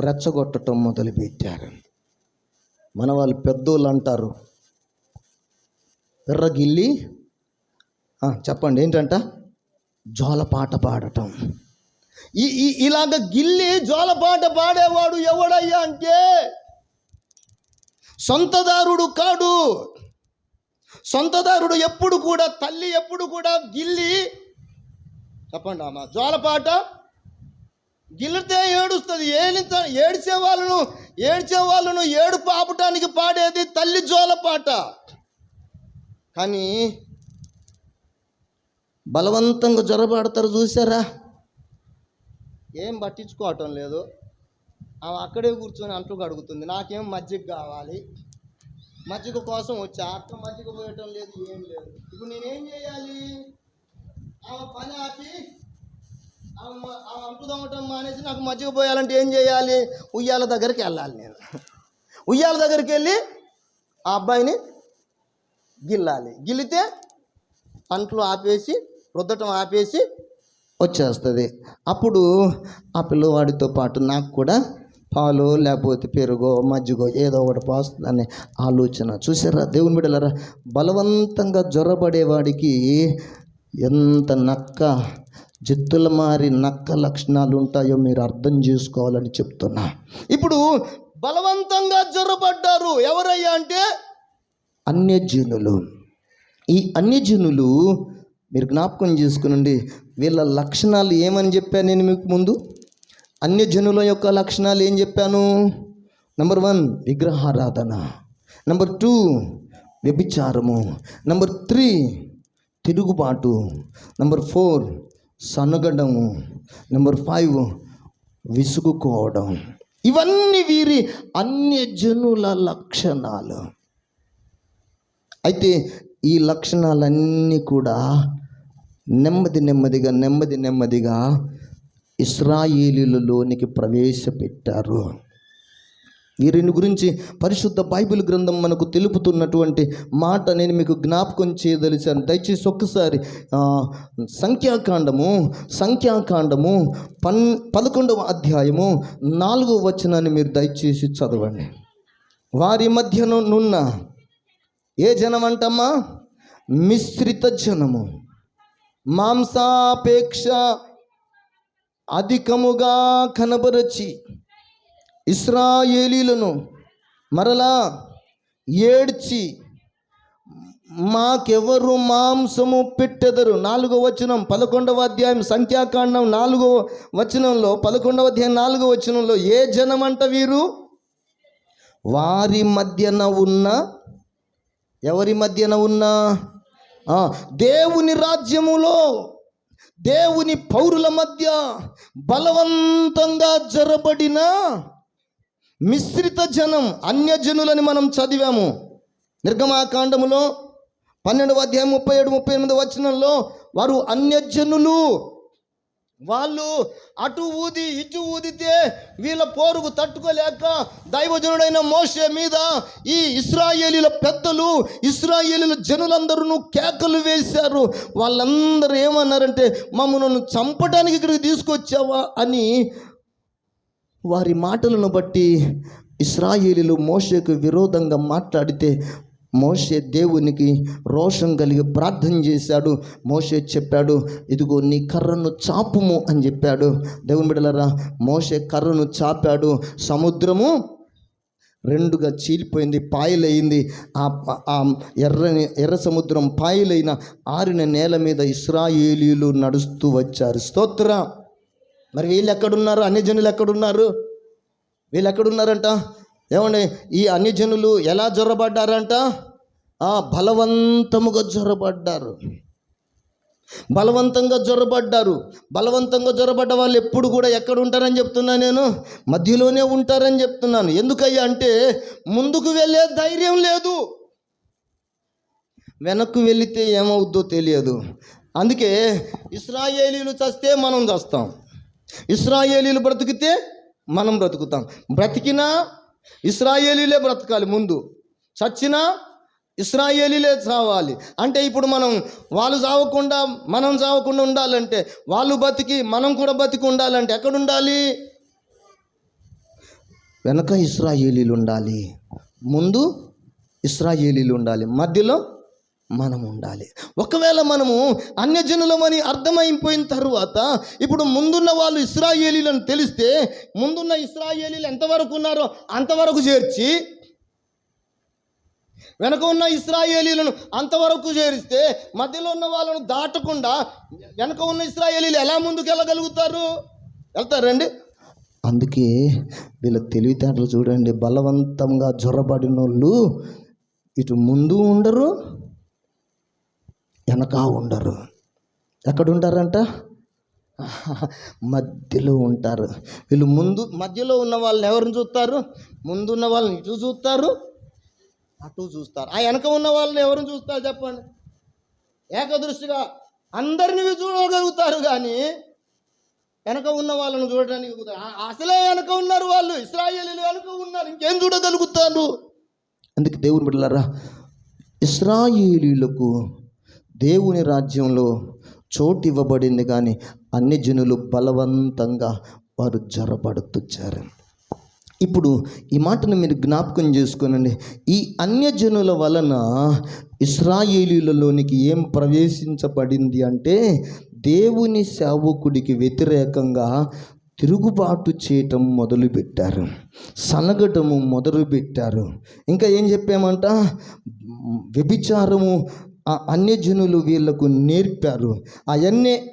రెచ్చగొట్టడం మొదలుపెట్టారు. మన వాళ్ళు పెద్దోళ్ళు అంటారు, ఎర్రగిల్లి చెప్పండి ఏంటంట? జోలపాట పాడటం. ఇలాగ గిల్లి జోలపాట పాడేవాడు ఎవడయ్యా అంటే సొంతదారుడు కాడు. సొంతదారుడు ఎప్పుడు కూడా, తల్లి ఎప్పుడు కూడా గిల్లి, చెప్పండి అమ్మా, జోలపాట గిల్లితే ఏడుస్తుంది. ఏడ్చే వాళ్ళను ఏడుపు ఆపటానికి పాడేది తల్లి జోలపాట. కానీ బలవంతంగా జొరబాడతారు చూసారా? ఏం పట్టించుకోవటం లేదు. ఆమె అక్కడే కూర్చొని అంటూ అడుగుతుంది, నాకేం మజ్జిగ కావాలి, మజ్జిగ కోసం వచ్చా, అక్క మజ్జిగ పోయటం లేదు, ఏం లేదు. ఇప్పుడు నేనేం చేయాలి? ఆమె పని ఆపి ఆమె అంటు దమ్మటం మానేసి నాకు మజ్జిగ పోయాలంటే ఏం చేయాలి? ఉయ్యాల దగ్గరికి వెళ్ళాలి. నేను ఉయ్యాల దగ్గరికి వెళ్ళి ఆ అబ్బాయిని గిల్లాలి. గిల్లితే అంట్లు ఆపేసి, రుద్దటం ఆపేసి వచ్చేస్తుంది. అప్పుడు ఆ పిల్లవాడితో పాటు నాకు కూడా పాలు లేకపోతే పెరుగో మజ్జిగో ఏదో ఒకటి పోస్తుందనే ఆలోచన. చూసారా దేవుని బిడ్డలారా? బలవంతంగా జొరబడేవాడికి ఎంత జిత్తుల మారి నక్క లక్షణాలు ఉంటాయో మీరు అర్థం చేసుకోవాలని చెప్తున్నా. ఇప్పుడు బలవంతంగా జొరబడ్డారు. ఎవరయ్యా అంటే అన్యజనులు. ఈ అన్యజనులు మీరు జ్ఞాపకం చేసుకునండి. వీళ్ళ లక్షణాలు ఏమని చెప్పాను నేను మీకు ముందు? అన్యజనుల యొక్క లక్షణాలు ఏం చెప్పాను? నెంబర్ 1 విగ్రహారాధన, నెంబర్ 2 వ్యభిచారము, నెంబర్ 3 తిరుగుబాటు, నెంబర్ 4 సనగడము, నెంబర్ 5 విసుగుకోవడం. ఇవన్నీ వీరి అన్యజనుల లక్షణాలు. అయితే ఈ లక్షణాలన్నీ కూడా నెమ్మదిగా ఇశ్రాయేలీలలోనికి ప్రవేశపెట్టారు. వీరిని గురించి పరిశుద్ధ బైబిల్ గ్రంథం మనకు తెలుపుతున్నటువంటి మాట నేను మీకు జ్ఞాపకం చేయదలిచాను. దయచేసి ఒక్కసారి సంఖ్యాకాండము 11వ అధ్యాయము 4వ వచనాన్ని మీరు దయచేసి చదవండి. వారి మధ్యనున్న ఏ జనం అంటమ్మా? మిశ్రిత జనము, మాంసాపేక్ష అధికముగా కనబరచి ఇశ్రాయేలీలను మరలా ఏడ్చి మాకెవరు మాంసము పెట్టెదరు. 4వ వచనం 11వ అధ్యాయం సంఖ్యాకాండం 4వ వచనంలో 11వ అధ్యాయం 4వ వచనంలో ఏ జనమంట వీరు? వారి మధ్యన ఉన్న, ఎవరి మధ్యన ఉన్న? దేవుని రాజ్యములో దేవుని పౌరుల మధ్య బలవంతంగా జరబడిన మిశ్రిత జనం, అన్యజనులని మనం చదివాము. నిర్గమాకాండములో 12వ అధ్యాయం 37-38 వచనంలో వారు అన్యజనులు. వాళ్ళు అటు ఊది ఇటు ఊదితే వీళ్ళ పోరుకు తట్టుకోలేక దైవజనుడైన మోషే మీద ఈ ఇశ్రాయేలీల పెద్దలు, ఇశ్రాయేలీల జనులందరూ కేకలు వేశారు. వాళ్ళందరూ ఏమన్నారంటే, మమ్మల్ని చంపడానికి ఇక్కడికి తీసుకొచ్చావా అని. వారి మాటలను బట్టి ఇశ్రాయేలీలు మోషేకు విరోధంగా మాట్లాడితే మోషే దేవునికి రోషం కలిగి ప్రార్థన చేశాడు. మోషే చెప్పాడు, ఇదిగో నీ కర్రను చాపుము అని చెప్పాడు. దేవుని బిడ్డలారా, మోషే కర్రను చాపాడు. సముద్రము రెండుగా చీలిపోయింది, పాయలైంది. ఆ ఎర్ర సముద్రం పాయలైన ఆరిన నేల మీద ఇశ్రాయేలీలు నడుస్తూ వచ్చారు. స్తోత్ర. మరి వీళ్ళు ఎక్కడున్నారు? అన్యజనులు ఎక్కడున్నారు? వీళ్ళు ఎక్కడున్నారంట? ఏమండి, ఈ అన్యజనులు ఎలా జొరబడ్డారంట? బలవంతముగా జొరబడ్డారు. బలవంతంగా జొరబడ్డారు. బలవంతంగా జొరబడ్డ వాళ్ళు ఎప్పుడు కూడా ఎక్కడ ఉంటారని చెప్తున్నాను నేను? మధ్యలోనే ఉంటారని చెప్తున్నాను. ఎందుకయ్యా అంటే, ముందుకు వెళ్ళే ధైర్యం లేదు, వెనక్కు వెళితే ఏమవుద్దో తెలియదు. అందుకే ఇశ్రాయేలీలు చస్తే మనం చస్తాం, ఇశ్రాయేలీలు బ్రతికితే మనం బ్రతుకుతాం. బ్రతికినా ఇశ్రాయేలీలే బ్రతకాలి, ముందు చచ్చినా ఇశ్రాయేలీలే చావాలి. అంటే ఇప్పుడు మనం వాళ్ళు చావకుండా మనం చావకుండా ఉండాలంటే, వాళ్ళు బతికి మనం కూడా బతికి ఉండాలంటే ఎక్కడ ఉండాలి? వెనక ఇశ్రాయేలీలు ఉండాలి, ముందు ఇశ్రాయేలీలు ఉండాలి, మధ్యలో మనం ఉండాలి. ఒకవేళ మనము అన్యజనులమని అర్థమైపోయిన తర్వాత ఇప్పుడు ముందున్న వాళ్ళు ఇశ్రాయేలీలను తెలిస్తే, ముందున్న ఇశ్రాయేలీలు ఎంతవరకు ఉన్నారో అంతవరకు చేర్చి, వెనక ఉన్న ఇశ్రాయేలీలను అంతవరకు చేరిస్తే, మధ్యలో ఉన్న వాళ్ళను దాటకుండా వెనక ఉన్న ఇశ్రాయేలీలు ఎలా ముందుకు వెళ్ళగలుగుతారు? వెళ్తారండి. అందుకే వీళ్ళ తెలివితేటలు చూడండి. బలవంతంగా జొరబడిన వాళ్ళు ఇటు ముందు ఉండరు, వెనక ఉండరు. ఎక్కడుంటారంట? మధ్యలో ఉంటారు. వీళ్ళు మధ్యలో ఉన్న వాళ్ళని ఎవరిని చూస్తారు? ముందున్న వాళ్ళని ఇటు చూస్తారు, అటు చూస్తారు. ఆ వెనక ఉన్న వాళ్ళని ఎవరిని చూస్తారు చెప్పండి? ఏకదృష్టిగా అందరినీ చూడగలుగుతారు, కానీ వెనక ఉన్న వాళ్ళని చూడడానికి అసలే వెనక ఉన్నారు వాళ్ళు. ఇశ్రాయేలీలు వెనక ఉన్నారు, ఇంకేం చూడగలుగుతారు? అందుకే దేవుని బిడ్డలారా, ఇశ్రాయేలీలకు దేవుని రాజ్యంలో చోటు ఇవ్వబడింది, కానీ అన్ని జనులు బలవంతంగా వారు జొరబడుతున్నారు. ఇప్పుడు ఈ మాటను మీరు జ్ఞాపకం చేసుకోనండి. ఈ అన్యజనుల వలన ఇశ్రాయేలీలలోనికి ఏం ప్రవేశించబడింది అంటే, దేవుని సేవకుడికి వ్యతిరేకంగా తిరుగుబాటు చేయటం మొదలుపెట్టారు, సనగటము మొదలుపెట్టారు. ఇంకా ఏం చెప్పామంట? వ్యభిచారము అన్యజనులు వీళ్లకు నేర్పారు. ఆ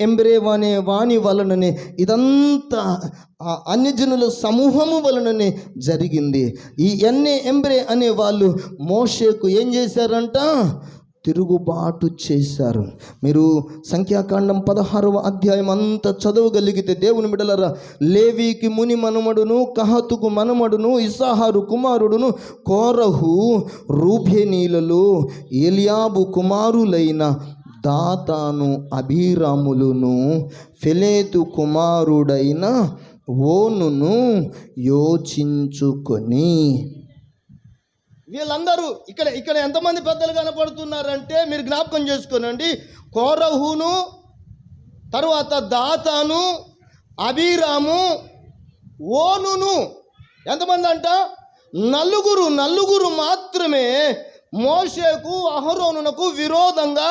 ఎంబ్రే అనే వాణి వలననే ఇదంతా అన్యజనుల సమూహము వలననే జరిగింది. ఈ ఎంబ్రే అనే వాళ్ళు మోషేకు ఏం చేశారంట? తిరుగుబాటు చేశారు. మీరు సంఖ్యాకాండం 16వ అధ్యాయం అంతా చదవగలిగితే, దేవుని బిడ్డలారా, లేవీకి ముని మనమడును, కహతుకు మనమడును, ఇస్సాహారు కుమారుడును కోరహు, రూబేనీలలో ఎలియాబు కుమారులైన దాతాను, అబీరాములును, ఫెలేతు కుమారుడైన ఓనును యోచించుకొని. వీళ్ళందరూ ఇక్కడ ఎంతమంది పెద్దలు కనపడుతున్నారంటే మీరు జ్ఞాపకం చేసుకోనండి. కోరహును, తరువాత దాతాను, అబీరాము, ఓనును. ఎంతమంది అంట? నలుగురు మాత్రమే మోషేకు అహరోనునకు విరోధంగా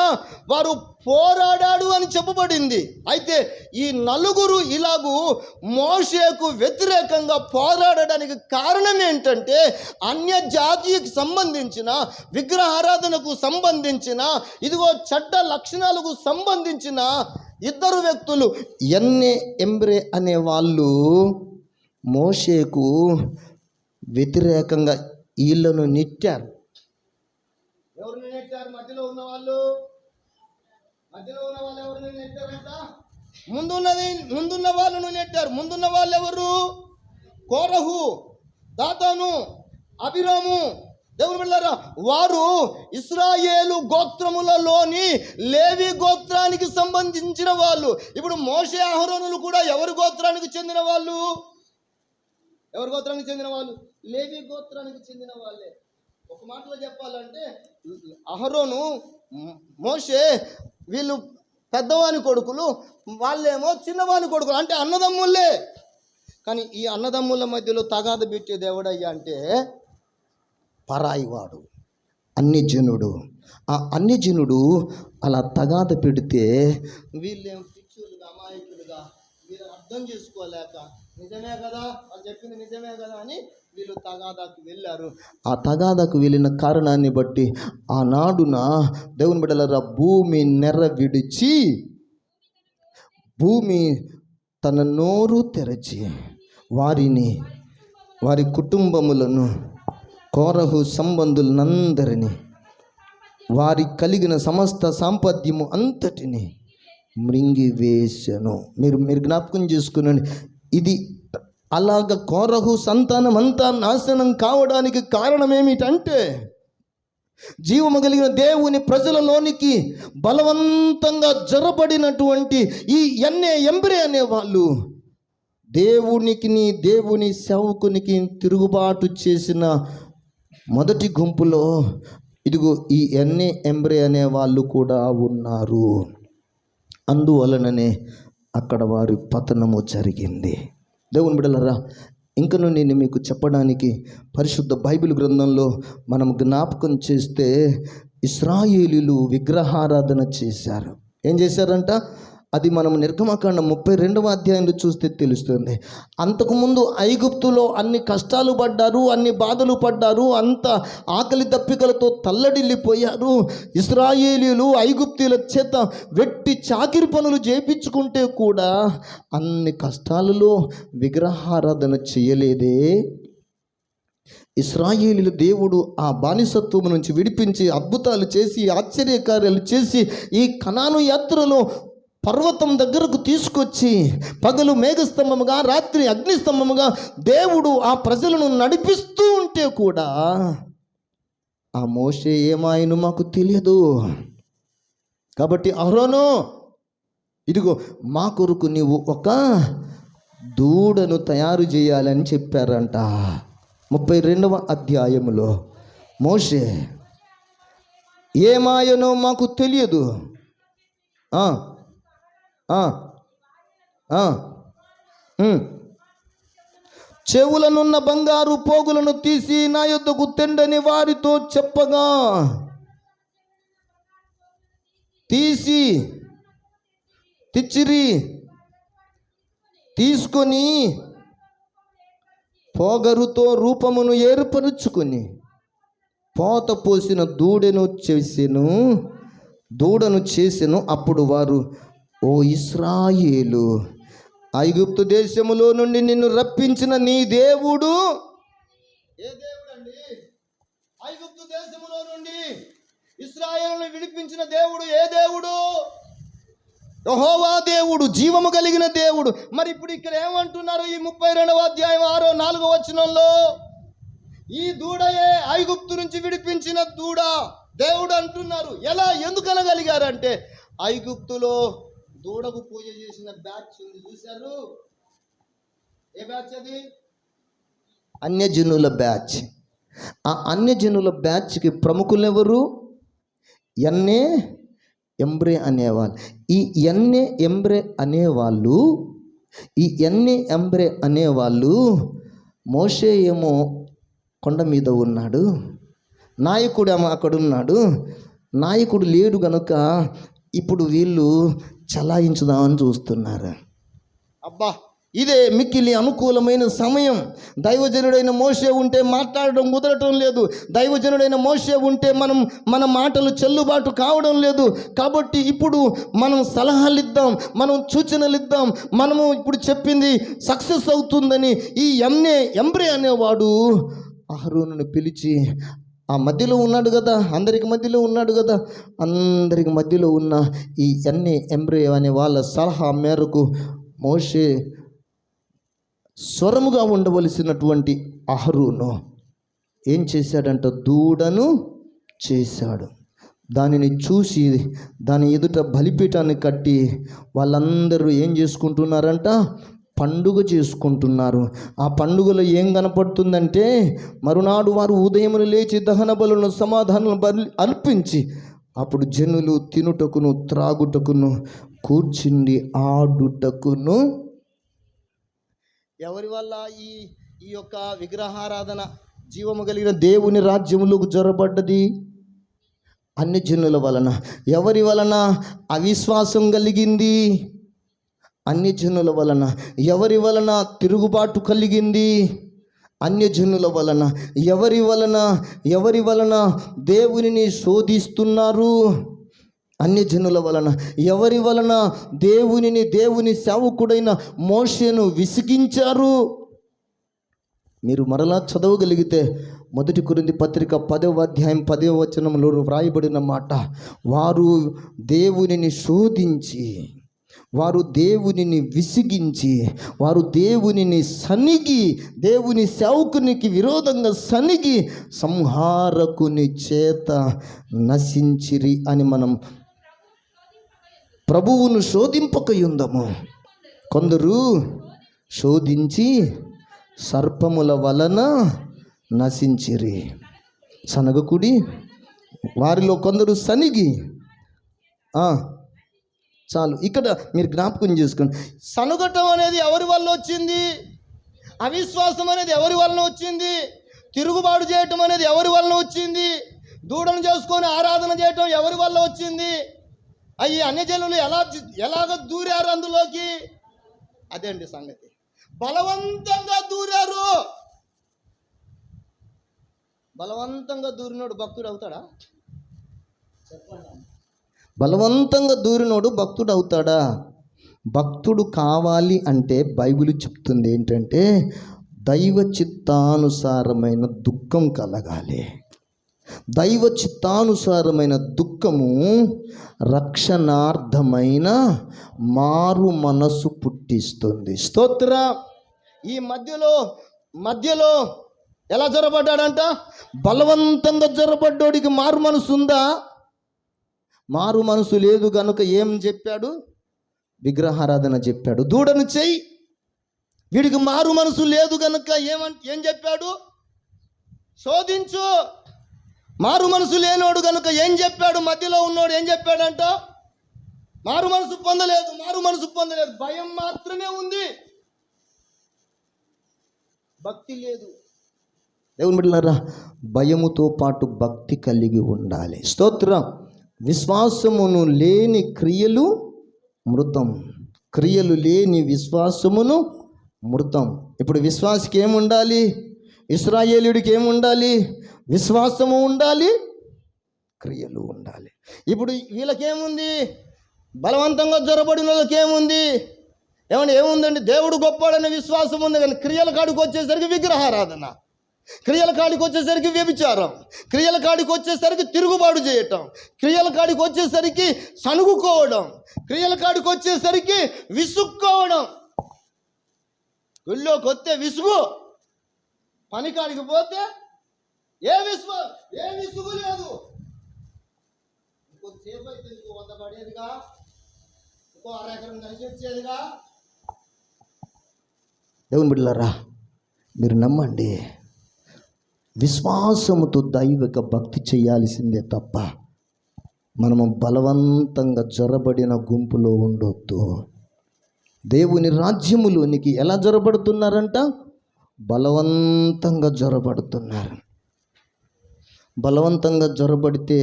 వారు పోరాడాడు అని చెప్పబడింది. అయితే ఈ నలుగురు ఇలాగూ మోషేకు వ్యతిరేకంగా పోరాడడానికి కారణం ఏంటంటే, అన్య జాతికి సంబంధించిన విగ్రహారాధనకు సంబంధించిన ఇదిగో చెడ్డ లక్షణాలకు సంబంధించిన ఇద్దరు వ్యక్తులు ఎంబ్రే అనే వాళ్ళు మోషేకు వ్యతిరేకంగా వీళ్ళను నెట్టారు. ఎవరిని నెట్టారు? మధ్యలో ఉన్న వాళ్ళు ఎవరిని నెట్టారంట? ముందున్న వాళ్ళను నెట్టారు. ముందున్న వాళ్ళు ఎవరు? కోరహు, దాతాను, అబీరాము, దేవుని బిడ్డలారా, వారు ఇశ్రాయేలు గోత్రములలోని లేవి గోత్రానికి సంబంధించిన వాళ్ళు. ఇప్పుడు మోషే అహరోనులు కూడా ఎవరి గోత్రానికి చెందిన వాళ్ళు? ఎవరి గోత్రానికి చెందిన వాళ్ళు? లేవి గోత్రానికి చెందిన వాళ్ళే. ఒక మాటలో చెప్పాలంటే అహరోను, మోషే వీళ్ళు పెద్దవాని కొడుకులు, వాళ్ళేమో చిన్నవాని కొడుకులు, అంటే అన్నదమ్ములే. కానీ ఈ అన్నదమ్ముల మధ్యలో తగాద పెట్టే దేవుడయ్యా అంటే పరాయివాడు, అన్యజనుడు. ఆ అన్యజనుడు అలా తగాద పెడితే వీళ్ళేం పిచ్చులుగా, అమాయకులుగా, వీళ్ళు అర్థం చేసుకోలేక నిజమే కదా వాళ్ళు చెప్పింది నిజమే కదా అని వీళ్ళు తగాదాకు వెళ్ళారు. ఆ తగాదాకు వెళ్ళిన కారణాన్ని బట్టి ఆనాడున దేవుని బిడ్డలారా, భూమి నెర్ర విడిచి, భూమి తన నోరు తెరచి వారిని, వారి కుటుంబములను, కోరహు సంబంధులందరినీ, వారి కలిగిన సమస్త సాంపత్యము అంతటిని మృంగివేసెను. మీరు జ్ఞాపకం చేసుకునండి. ఇది అలాగ కోరహు సంతానం అంతా నాశనం కావడానికి కారణం ఏమిటంటే, జీవము కలిగిన దేవుని ప్రజలలోనికి బలవంతంగా జరబడినటువంటి ఈ ఎంబ్రే అనే వాళ్ళు దేవుని సేవకునికి తిరుగుబాటు చేసిన మొదటి గుంపులో ఇదిగో ఈ ఎంబ్రే అనే వాళ్ళు కూడా ఉన్నారు. అందువలననే అక్కడ వారి పతనము జరిగింది. దేవుని బిడ్డలారా, ఇంకను నేను మీకు చెప్పడానికి పరిశుద్ధ బైబిల్ గ్రంథంలో మనం జ్ఞాపకం చేస్తే ఇశ్రాయేలీయులు విగ్రహారాధన చేశారు. ఏం చేశారంట? అది మనం నిర్గమకాండం 32వ అధ్యాయంలో చూస్తే తెలుస్తుంది. అంతకుముందు ఐగుప్తులో అన్ని కష్టాలు పడ్డారు, అన్ని బాధలు పడ్డారు, అంత ఆకలి దప్పికలతో తల్లడిల్లిపోయారు. ఇశ్రాయేలీయులు ఐగుప్తీయుల చేత వెట్టి చాకిరి పనులు చేయించుకుంటే కూడా అన్ని కష్టాలలో విగ్రహారాధన చేయలేదే. ఇశ్రాయేలీయులు దేవుడు ఆ బానిసత్వం నుంచి విడిపించి అద్భుతాలు చేసి ఆశ్చర్యకార్యాలు చేసి ఈ కనాను యాత్రలో పర్వతం దగ్గరకు తీసుకొచ్చి పగలు మేఘస్తంభముగా, రాత్రి అగ్నిస్తంభముగా దేవుడు ఆ ప్రజలను నడిపిస్తూ ఉంటే కూడా ఆ మోషే ఏమాయను మాకు తెలియదు. కాబట్టి అహరోను, ఇదిగో మా కొరకు నీవు ఒక దూడను తయారు చేయాలని చెప్పారంట. 32వ అధ్యాయములో మోషే ఏమాయనో మాకు తెలియదు, చెవులనున్న బంగారు పోగులను తీసి నా యొద్దకు తెండని వారితో చెప్పగా తెచ్చిరి. తీసుకొని పోగరుతో రూపమును ఏర్పరుచుకొని పోత పోసిన దూడను చేసెను. అప్పుడు వారు, ఓ ఇశ్రాయేలు, ఐగుప్తు దేశములో నుండి నిన్ను రప్పించిన నీ దేవుడు ఏ దేవుడు అండి? ఐగుప్తు దేశములో నుండి ఇశ్రాయేలును విడిపించిన దేవుడు ఏ దేవుడు? యెహోవా దేవుడు, జీవము కలిగిన దేవుడు. మరి ఇప్పుడు ఇక్కడ ఏమంటున్నారు? ఈ 32వ అధ్యాయం 6-4 వచనంలో ఈ దూడయే ఐగుప్తు నుంచి విడిపించిన దూడ దేవుడు అంటున్నారు. ఎలా, ఎందుకు అనగలిగారంటే ఐగుప్తులో దూడకు పూజ చేసిన బ్యాచ్ ఉంది, చూశారు? ఏ బ్యాచ్ అది? అన్యజనుల బ్యాచ్. ఆ అన్యజనుల బ్యాచ్కి ప్రముఖులు ఎవరు? ఎంబ్రే అనేవాళ్ళు. ఈ ఎంబ్రే అనేవాళ్ళు మోషే ఏమో కొండ మీద ఉన్నాడు, నాయకుడు ఏమో అక్కడున్నాడు. నాయకుడు లేడు గనుక ఇప్పుడు వీళ్ళు చలాయించుదామని చూస్తున్నారు. అబ్బా, ఇదే మిక్కిలి అనుకూలమైన సమయం. దైవజనుడైన మోషే ఉంటే మాట్లాడడం కుదరటం లేదు. దైవజనుడైన మోషే ఉంటే మన మాటలు చెల్లుబాటు కావడం లేదు. కాబట్టి ఇప్పుడు మనం సలహాలు ఇద్దాం, మనం సూచనలు ఇద్దాం, మనము ఇప్పుడు చెప్పింది సక్సెస్ అవుతుందని ఈ ఎంబ్రే అనేవాడు అహరోనును పిలిచి, ఆ మధ్యలో ఉన్నాడు కదా, అందరికి మధ్యలో ఉన్నాడు కదా, అందరికి మధ్యలో ఉన్న ఈ ఎంబ్రే అనే వాళ్ళ సలహా మేరకు మోషే స్వరముగా ఉండవలసినటువంటి అహరోను ఏం చేశాడంట? దూడను చేశాడు. దానిని చూసి దాని ఎదుట బలిపీఠాన్ని కట్టి వాళ్ళందరూ ఏం చేసుకుంటున్నారంట? పండుగ చేసుకుంటున్నారు. ఆ పండుగలో ఏం కనపడుతుందంటే, మరునాడు వారు ఉదయమున లేచి దహన బలులను సమాధాన బలి అర్పించి అప్పుడు జనులు తినుటకును త్రాగుటకును కూర్చుండి ఆడుటకును. ఎవరి వల్ల ఈ ఈ యొక్క విగ్రహారాధన జీవము కలిగిన దేవుని రాజ్యములకు జొరబడ్డది? అన్ని జనుల వలన. ఎవరి వలన అవిశ్వాసం కలిగింది? అన్య జనుల వలన. ఎవరి వలన తిరుగుబాటు కలిగింది? అన్యజనుల వలన. ఎవరి వలన దేవునిని శోధిస్తున్నారు? అన్యజనుల వలన. ఎవరి వలన దేవుని సేవకుడైన మోషేను విసిగించారు? మీరు మరలా చదవగలిగితే 1 కొరింథీ పత్రిక 10వ అధ్యాయం 10వ వచనంలో వ్రాయబడిన మాట, వారు దేవునిని శోధించి, వారు దేవునిని విసిగించి, వారు దేవునిని సనిగి, దేవుని సేవకునికి విరోధంగా సనిగి సంహారకుని చేత నశించిరి అని మనం ప్రభువును శోధింపకయుందము. కొందరు శోధించి సర్పముల వలన నశించిరి. సనగకుడి వారిలో కొందరు సనిగి. చాలు, ఇక్కడ మీరు జ్ఞాపకం చేసుకోండి. సనుగటం అనేది ఎవరి వల్ల వచ్చింది? అవిశ్వాసం అనేది ఎవరి వలన వచ్చింది? తిరుగుబాటు చేయటం అనేది ఎవరి వలన వచ్చింది? దూడను చేసుకొని ఆరాధన చేయటం ఎవరి వల్ల వచ్చింది? అవి అన్యజనులు ఎలాగ దూరారు అందులోకి? అదే అండి సంగతి. బలవంతంగా దూరారు. బలవంతంగా దూరినోడు భక్తుడు అవుతాడా? చెప్పండి. బలవంతంగా దూరినోడు భక్తుడు అవుతాడా? భక్తుడు కావాలి అంటే బైబిల్ చెప్తుంది ఏంటంటే, దైవ చిత్తానుసారమైన దుఃఖం కలగాలి. దైవ చిత్తానుసారమైన దుఃఖము రక్షణార్థమైన మారు మనసు పుట్టిస్తుంది. స్తోత్ర. ఈ మధ్యలో ఎలా జొరబడ్డాడంట? బలవంతంగా జొరబడ్డోడికి మారు మనసు ఉందా? మారు మనసు లేదు కనుక ఏం చెప్పాడు? విగ్రహారాధన చెప్పాడు. దూడను చెయ్యి. వీడికి మారు మనసు లేదు కనుక ఏం చెప్పాడు? శోధించు. మారు మనసు లేనోడు కనుక ఏం చెప్పాడు? మధ్యలో ఉన్నోడు ఏం చెప్పాడంట? మారు మనసు పొందలేదు. భయం మాత్రమే ఉంది, భక్తి లేదు. దేవుని బిడ్డలారా, భయముతో పాటు భక్తి కలిగి ఉండాలి. స్తోత్రం. విశ్వాసమును లేని క్రియలు మృతం. క్రియలు లేని విశ్వాసమును మృతం. ఇప్పుడు విశ్వాసికి ఏముండాలి? ఇశ్రాయేలుడికి ఏముండాలి? విశ్వాసము ఉండాలి, క్రియలు ఉండాలి. ఇప్పుడు వీళ్ళకేముంది? బలవంతంగా జొరబడిన వాళ్ళకి ఏముంది? ఏముందండి? దేవుడు గొప్పవాడనే విశ్వాసం ఉంది, కానీ క్రియల కాడికి వచ్చేసరికి విగ్రహారాధన, క్రియల కాడికి వచ్చేసరికి వ్యభిచారం, క్రియల కాడికి వచ్చేసరికి తిరుగుబాటు చేయటం, క్రియల కాడికి వచ్చేసరికి సనుగుకోవడం, క్రియల కాడికి వచ్చేసరికి విసుక్కోవడం. గుళ్ళోకి వస్తే విసుగు, పని కాడికి పోతే ఏ విసుగు లేదు. ఇంకొద్దిసేపు అయితే ఇంకో 100 పడేదిగా, ఇంకో 1/2 ఎకరం కలిసి వచ్చేదిగా. దేవుని బిడ్డలారా, మీరు నమ్మండి, విశ్వాసముతో దైవిక భక్తి చేయాల్సిందే తప్ప మనము బలవంతంగా జొరబడిన గుంపులో ఉండొద్దు. దేవుని రాజ్యములోనికి ఎలా జొరబడుతున్నారంట? బలవంతంగా జొరబడుతున్నారు. బలవంతంగా జొరబడితే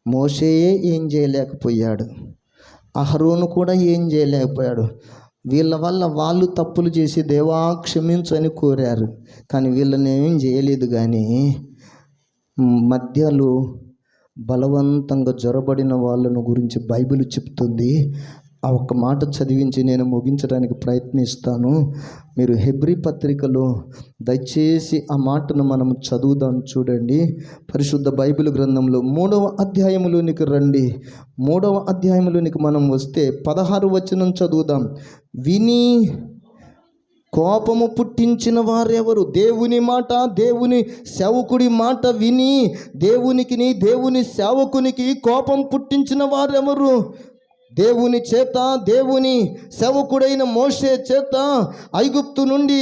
మోషేయే ఏం చేయలేకపోయాడు, అహరోను కూడా ఏం చేయలేకపోయాడు. వీళ్ళ వల్ల వాళ్ళు తప్పులు చేసి దేవా క్షమించని కోరారు, కానీ వీళ్ళని ఏం చేయలేదు. కానీ మధ్యలో బలవంతంగా జొరబడిన వాళ్ళను గురించి బైబిల్ చెప్తుంది. ఆ ఒక్క మాట చదివించి నేను ముగించడానికి ప్రయత్నిస్తాను. మీరు హెబ్రీ పత్రికలో దయచేసి ఆ మాటను మనం చదువుదాం. చూడండి, పరిశుద్ధ బైబిల్ గ్రంథంలో 3వ అధ్యాయంలోనికి రండి. 3వ అధ్యాయంలోనికి మనం వస్తే 16వ వచనం చదువుదాం. విని కోపము పుట్టించిన వారెవరు? దేవుని మాట, దేవుని సేవకుడి మాట విని దేవుని సేవకునికి కోపం పుట్టించిన వారెవరు? దేవుని చేత, దేవుని సేవకుడైన మోషే చేత ఐగుప్తు నుండి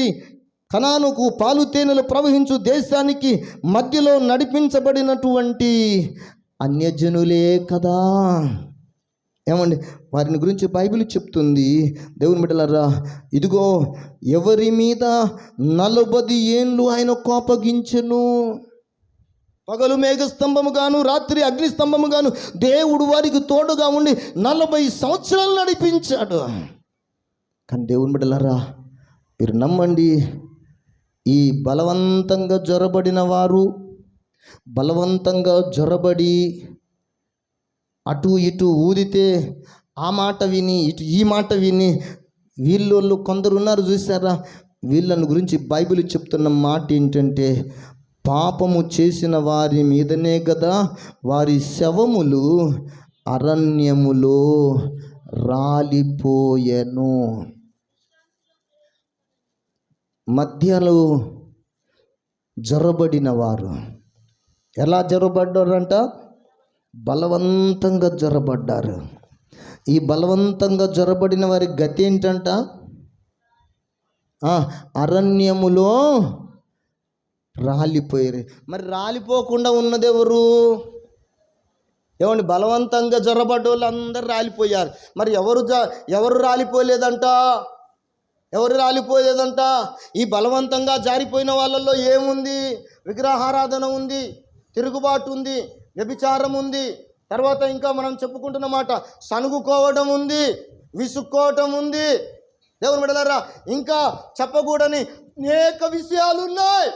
కనానుకు పాలు తేనెలు ప్రవహించు దేశానికి మధ్యలో నడిపించబడినటువంటి అన్యజనులే కదా. ఏమండి, వారిని గురించి బైబిల్ చెప్తుంది. దేవుని బిడ్డలారా, ఇదిగో ఎవరి మీద 40 ఏండ్లు ఆయన కోపగించెను. పగలు మేఘస్తంభము గాను, రాత్రి అగ్నిస్తంభము గాను దేవుడు వారికి తోడుగా ఉండి 40 సంవత్సరాలు నడిపించాడు. కానీ దేవుని బిడ్డలారా, మీరు నమ్మండి, ఈ బలవంతంగా జొరబడిన వారు, బలవంతంగా జొరబడి అటు ఇటు ఊదితే ఆ మాట విని ఇటు ఈ మాట విని వీళ్ళు కొందరు ఉన్నారు చూసారా, వీళ్ళని గురించి బైబిల్ చెప్తున్న మాట ఏంటంటే, పాపము చేసిన వారి మీదనే కదా వారి శవములు అరణ్యములో రాలిపోయెను. మధ్యలో జొరబడిన వారు ఎలా జొరబడ్డారంట? బలవంతంగా జొరబడ్డారు. ఈ బలవంతంగా జొరబడిన వారి గతి ఏంటంట? అరణ్యములో రాలిపోయారు. మరి రాలిపోకుండా ఉన్నదెవరు? ఏమండి, బలవంతంగా జొరబడ్డ వాళ్ళు అందరూ రాలిపోయారు. మరి ఎవరు రాలిపోలేదంట? ఎవరు రాలిపోలేదంట? ఈ బలవంతంగా జారిపోయిన వాళ్ళల్లో ఏముంది? విగ్రహారాధన ఉంది, తిరుగుబాటు ఉంది, వ్యభిచారం ఉంది, తర్వాత ఇంకా మనం చెప్పుకుంటున్న మాట సనుగుకోవడం ఉంది, విసుక్కోవటం ఉంది. దేవుని బిడ్డలారా, ఇంకా చెప్పకూడని అనేక విషయాలు ఉన్నాయి.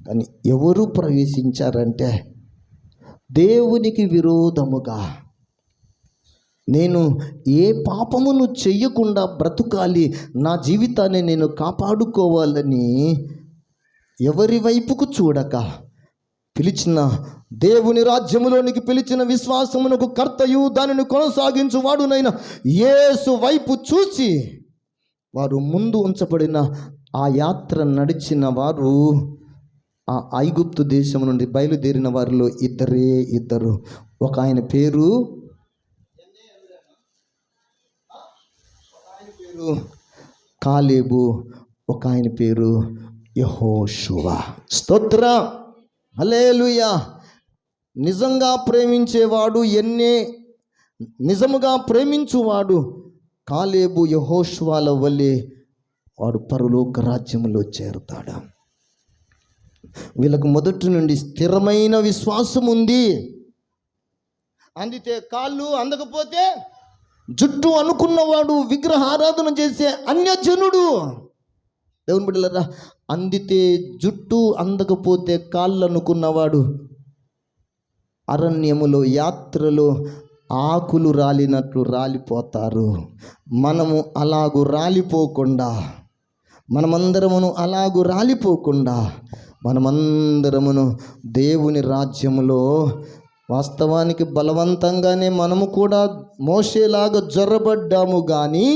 కానీ ఎవరు ప్రవేశించారంటే దేవునికి విరోధముగా, నేను ఏ పాపమును చెయ్యకుండా బ్రతుకాలి, నా జీవితాన్ని నేను కాపాడుకోవాలని ఎవరి వైపుకు చూడక పిలిచిన దేవుని రాజ్యములోనికి పిలిచిన విశ్వాసమునకు కర్తయు దానిని కొనసాగించువాడునైన యేసు వైపు చూసి వారు ముందు ఉంచబడిన ఆ యాత్ర నడిచిన వారు, ఆ ఐగుప్తు దేశం నుండి బయలుదేరిన వారిలో ఇద్దరు. ఒక ఆయన పేరు కాలేబు, ఒక ఆయన పేరు యెహోషువ. స్తోత్రం, హల్లెలూయా. నిజంగా ప్రేమించేవాడు, నిజముగా ప్రేమించువాడు కాలేబు యెహోషువల వలె వాడు పరలోక రాజ్యంలో చేరుతాడు. వీళ్ళకు మొదటి నుండి స్థిరమైన విశ్వాసం ఉంది. అందితే కాళ్ళు, అందకపోతే జుట్టు అనుకున్నవాడు విగ్రహారాధన చేసే అన్యజనుడు. దేవుని బిడ్డలారా, అందితే జుట్టు, అందకపోతే కాళ్ళు అనుకున్నవాడు అరణ్యములో యాత్రలో ఆకులు రాలినట్లు రాలిపోతారు. మనము అలాగూ రాలిపోకుండా, మనమందరమును దేవుని రాజ్యములో వాస్తవానికి బలవంతంగానే మనము కూడా మోషేలాగా జొరబడ్డాము. కానీ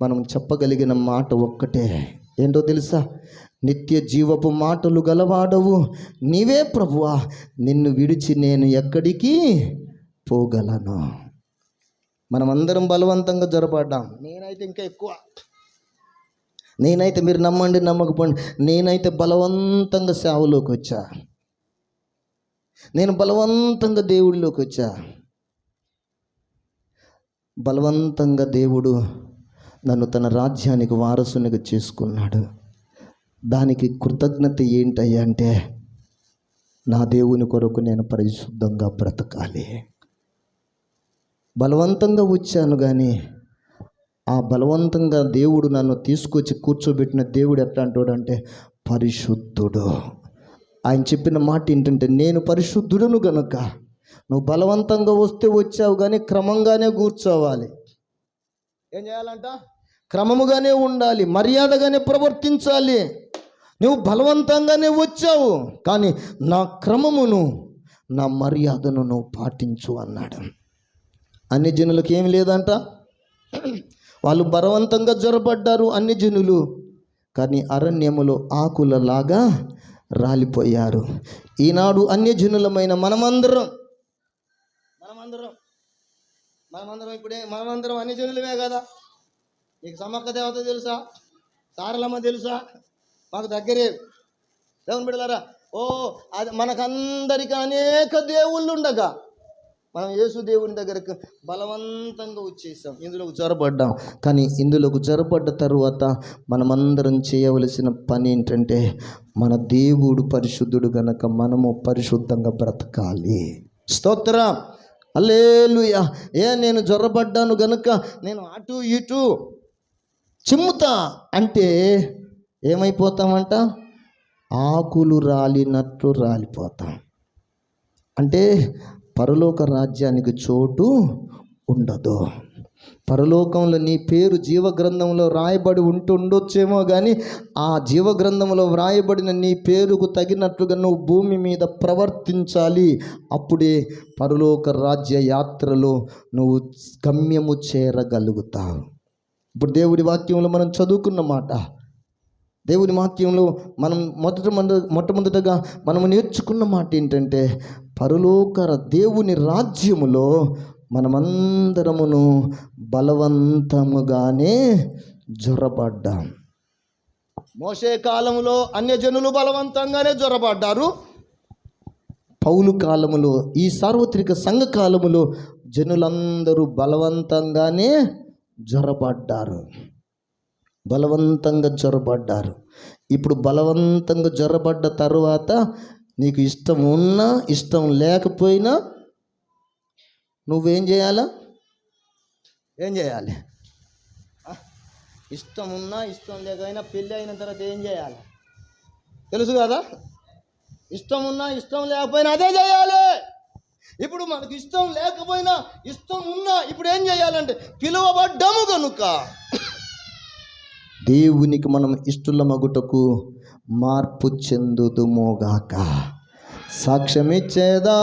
మనం చెప్పగలిగిన మాట ఒక్కటే, ఏంటో తెలుసా? నిత్య జీవపు మాటలు గలవాడవు నీవే ప్రభువా, నిన్ను విడిచి నేను ఎక్కడికి పోగలను. మనమందరం బలవంతంగా జొరబడ్డాం. నేనైతే ఇంకా ఎక్కువ, నేనైతే మీరు నమ్మండి నమ్మకపోండి, నేనైతే బలవంతంగా సేవలోకి వచ్చా, నేను బలవంతంగా దేవుడిలోకి వచ్చా. బలవంతంగా దేవుడు నన్ను తన రాజ్యానికి వారసునిగా చేసుకున్నాడు. దానికి కృతజ్ఞత ఏంటయ్యా అంటే, నా దేవుని కొరకు నేను పరిశుద్ధంగా బ్రతకాలి. బలవంతంగా వచ్చాను, కానీ ఆ బలవంతంగా దేవుడు నన్ను తీసుకొచ్చి కూర్చోబెట్టిన దేవుడు ఎట్లా అంటాడంటే పరిశుద్ధుడు. ఆయన చెప్పిన మాట ఏంటంటే, నేను పరిశుద్ధుడును గనుక నువ్వు బలవంతంగా వస్తే వచ్చావు, కానీ క్రమంగానే కూర్చోవాలి. ఏం చేయాలంట? క్రమముగానే ఉండాలి, మర్యాదగానే ప్రవర్తించాలి. నువ్వు బలవంతంగానే వచ్చావు, కానీ నా క్రమమును, నా మర్యాదను నువ్వు పాటించు అన్నాడు. అన్ని జనులకు ఏమి లేదంట. వాళ్ళు బలవంతంగా జొరబడ్డారు అన్ని జనులు, కానీ అరణ్యములో ఆకులలాగా రాలిపోయారు. ఈనాడు అన్యజనులమైన మనమందరం మనమందరం అన్యజనులమే కదా. నీకు సమ్మక్క దేవత తెలుసా? సారలమ్మ తెలుసా? మాకు దగ్గరే దేవుని బిడ్డలారా. అది మనకందరికీ అనేక దేవుళ్ళు ఉండగా మనం యేసు దేవుని దగ్గరకు బలవంతంగా వచ్చేసాం, ఇందులోకి జొరబడ్డాం. కానీ ఇందులోకి జొరబడ్డ తరువాత మనమందరం చేయవలసిన పని ఏంటంటే, మన దేవుడు పరిశుద్ధుడు గనక మనము పరిశుద్ధంగా బ్రతకాలి. స్తోత్రం, హల్లెలూయా. నేను జొరబడ్డాను గనుక నేను అటు ఇటు చిమ్ముతా అంటే ఏమైపోతామంట? ఆకులు రాలినట్లు రాలిపోతాం. అంటే పరలోక రాజ్యానికి చోటు ఉండదు. పరలోకంలో నీ పేరు జీవగ్రంథంలో వ్రాయబడి ఉండొచ్చేమో, కానీ ఆ జీవగ్రంథంలో వ్రాయబడిన నీ పేరుకు తగినట్లుగా నువ్వు భూమి మీద ప్రవర్తించాలి. అప్పుడే పరలోక రాజ్య యాత్రలో నువ్వు గమ్యము చేరగలుగుతావు. ఇప్పుడు దేవుడి వాక్యంలో మనం చదువుకున్న మాట, దేవుని వాక్యంలో మనం మొట్టమొదటగా మనము నేర్చుకున్న మాట ఏంటంటే, పరలోక దేవుని రాజ్యములో మనమందరమును బలవంతముగానే జొరబడ్డాం. మోషే కాలములో అన్యజనులు బలవంతంగానే జొరబడ్డారు. పౌలు కాలములో, ఈ సార్వత్రిక సంఘ కాలములో జనులందరూ బలవంతంగానే జొరబడ్డారు. ఇప్పుడు బలవంతంగా జొరబడ్డ తరువాత నీకు ఇష్టం ఉన్నా ఇష్టం లేకపోయినా నువ్వేం చేయాలి? ఇష్టం ఉన్నా ఇష్టం లేకపోయినా పెళ్ళి అయిన తర్వాత ఏం చేయాలి తెలుసు కదా? ఇష్టం ఉన్నా ఇష్టం లేకపోయినా అదే చేయాలి. ఇప్పుడు మనకు ఇష్టం లేకపోయినా ఇష్టం ఉన్నా ఇప్పుడు ఏం చేయాలంటే, పిలువబడ్డాము కనుక దేవునికి మనం ఇష్టల మగుటకు మార్పు చెందుదుమోగాక. సాక్ష్యమిచ్చేదా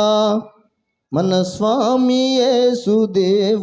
మన స్వామి యేసు దేవుడు.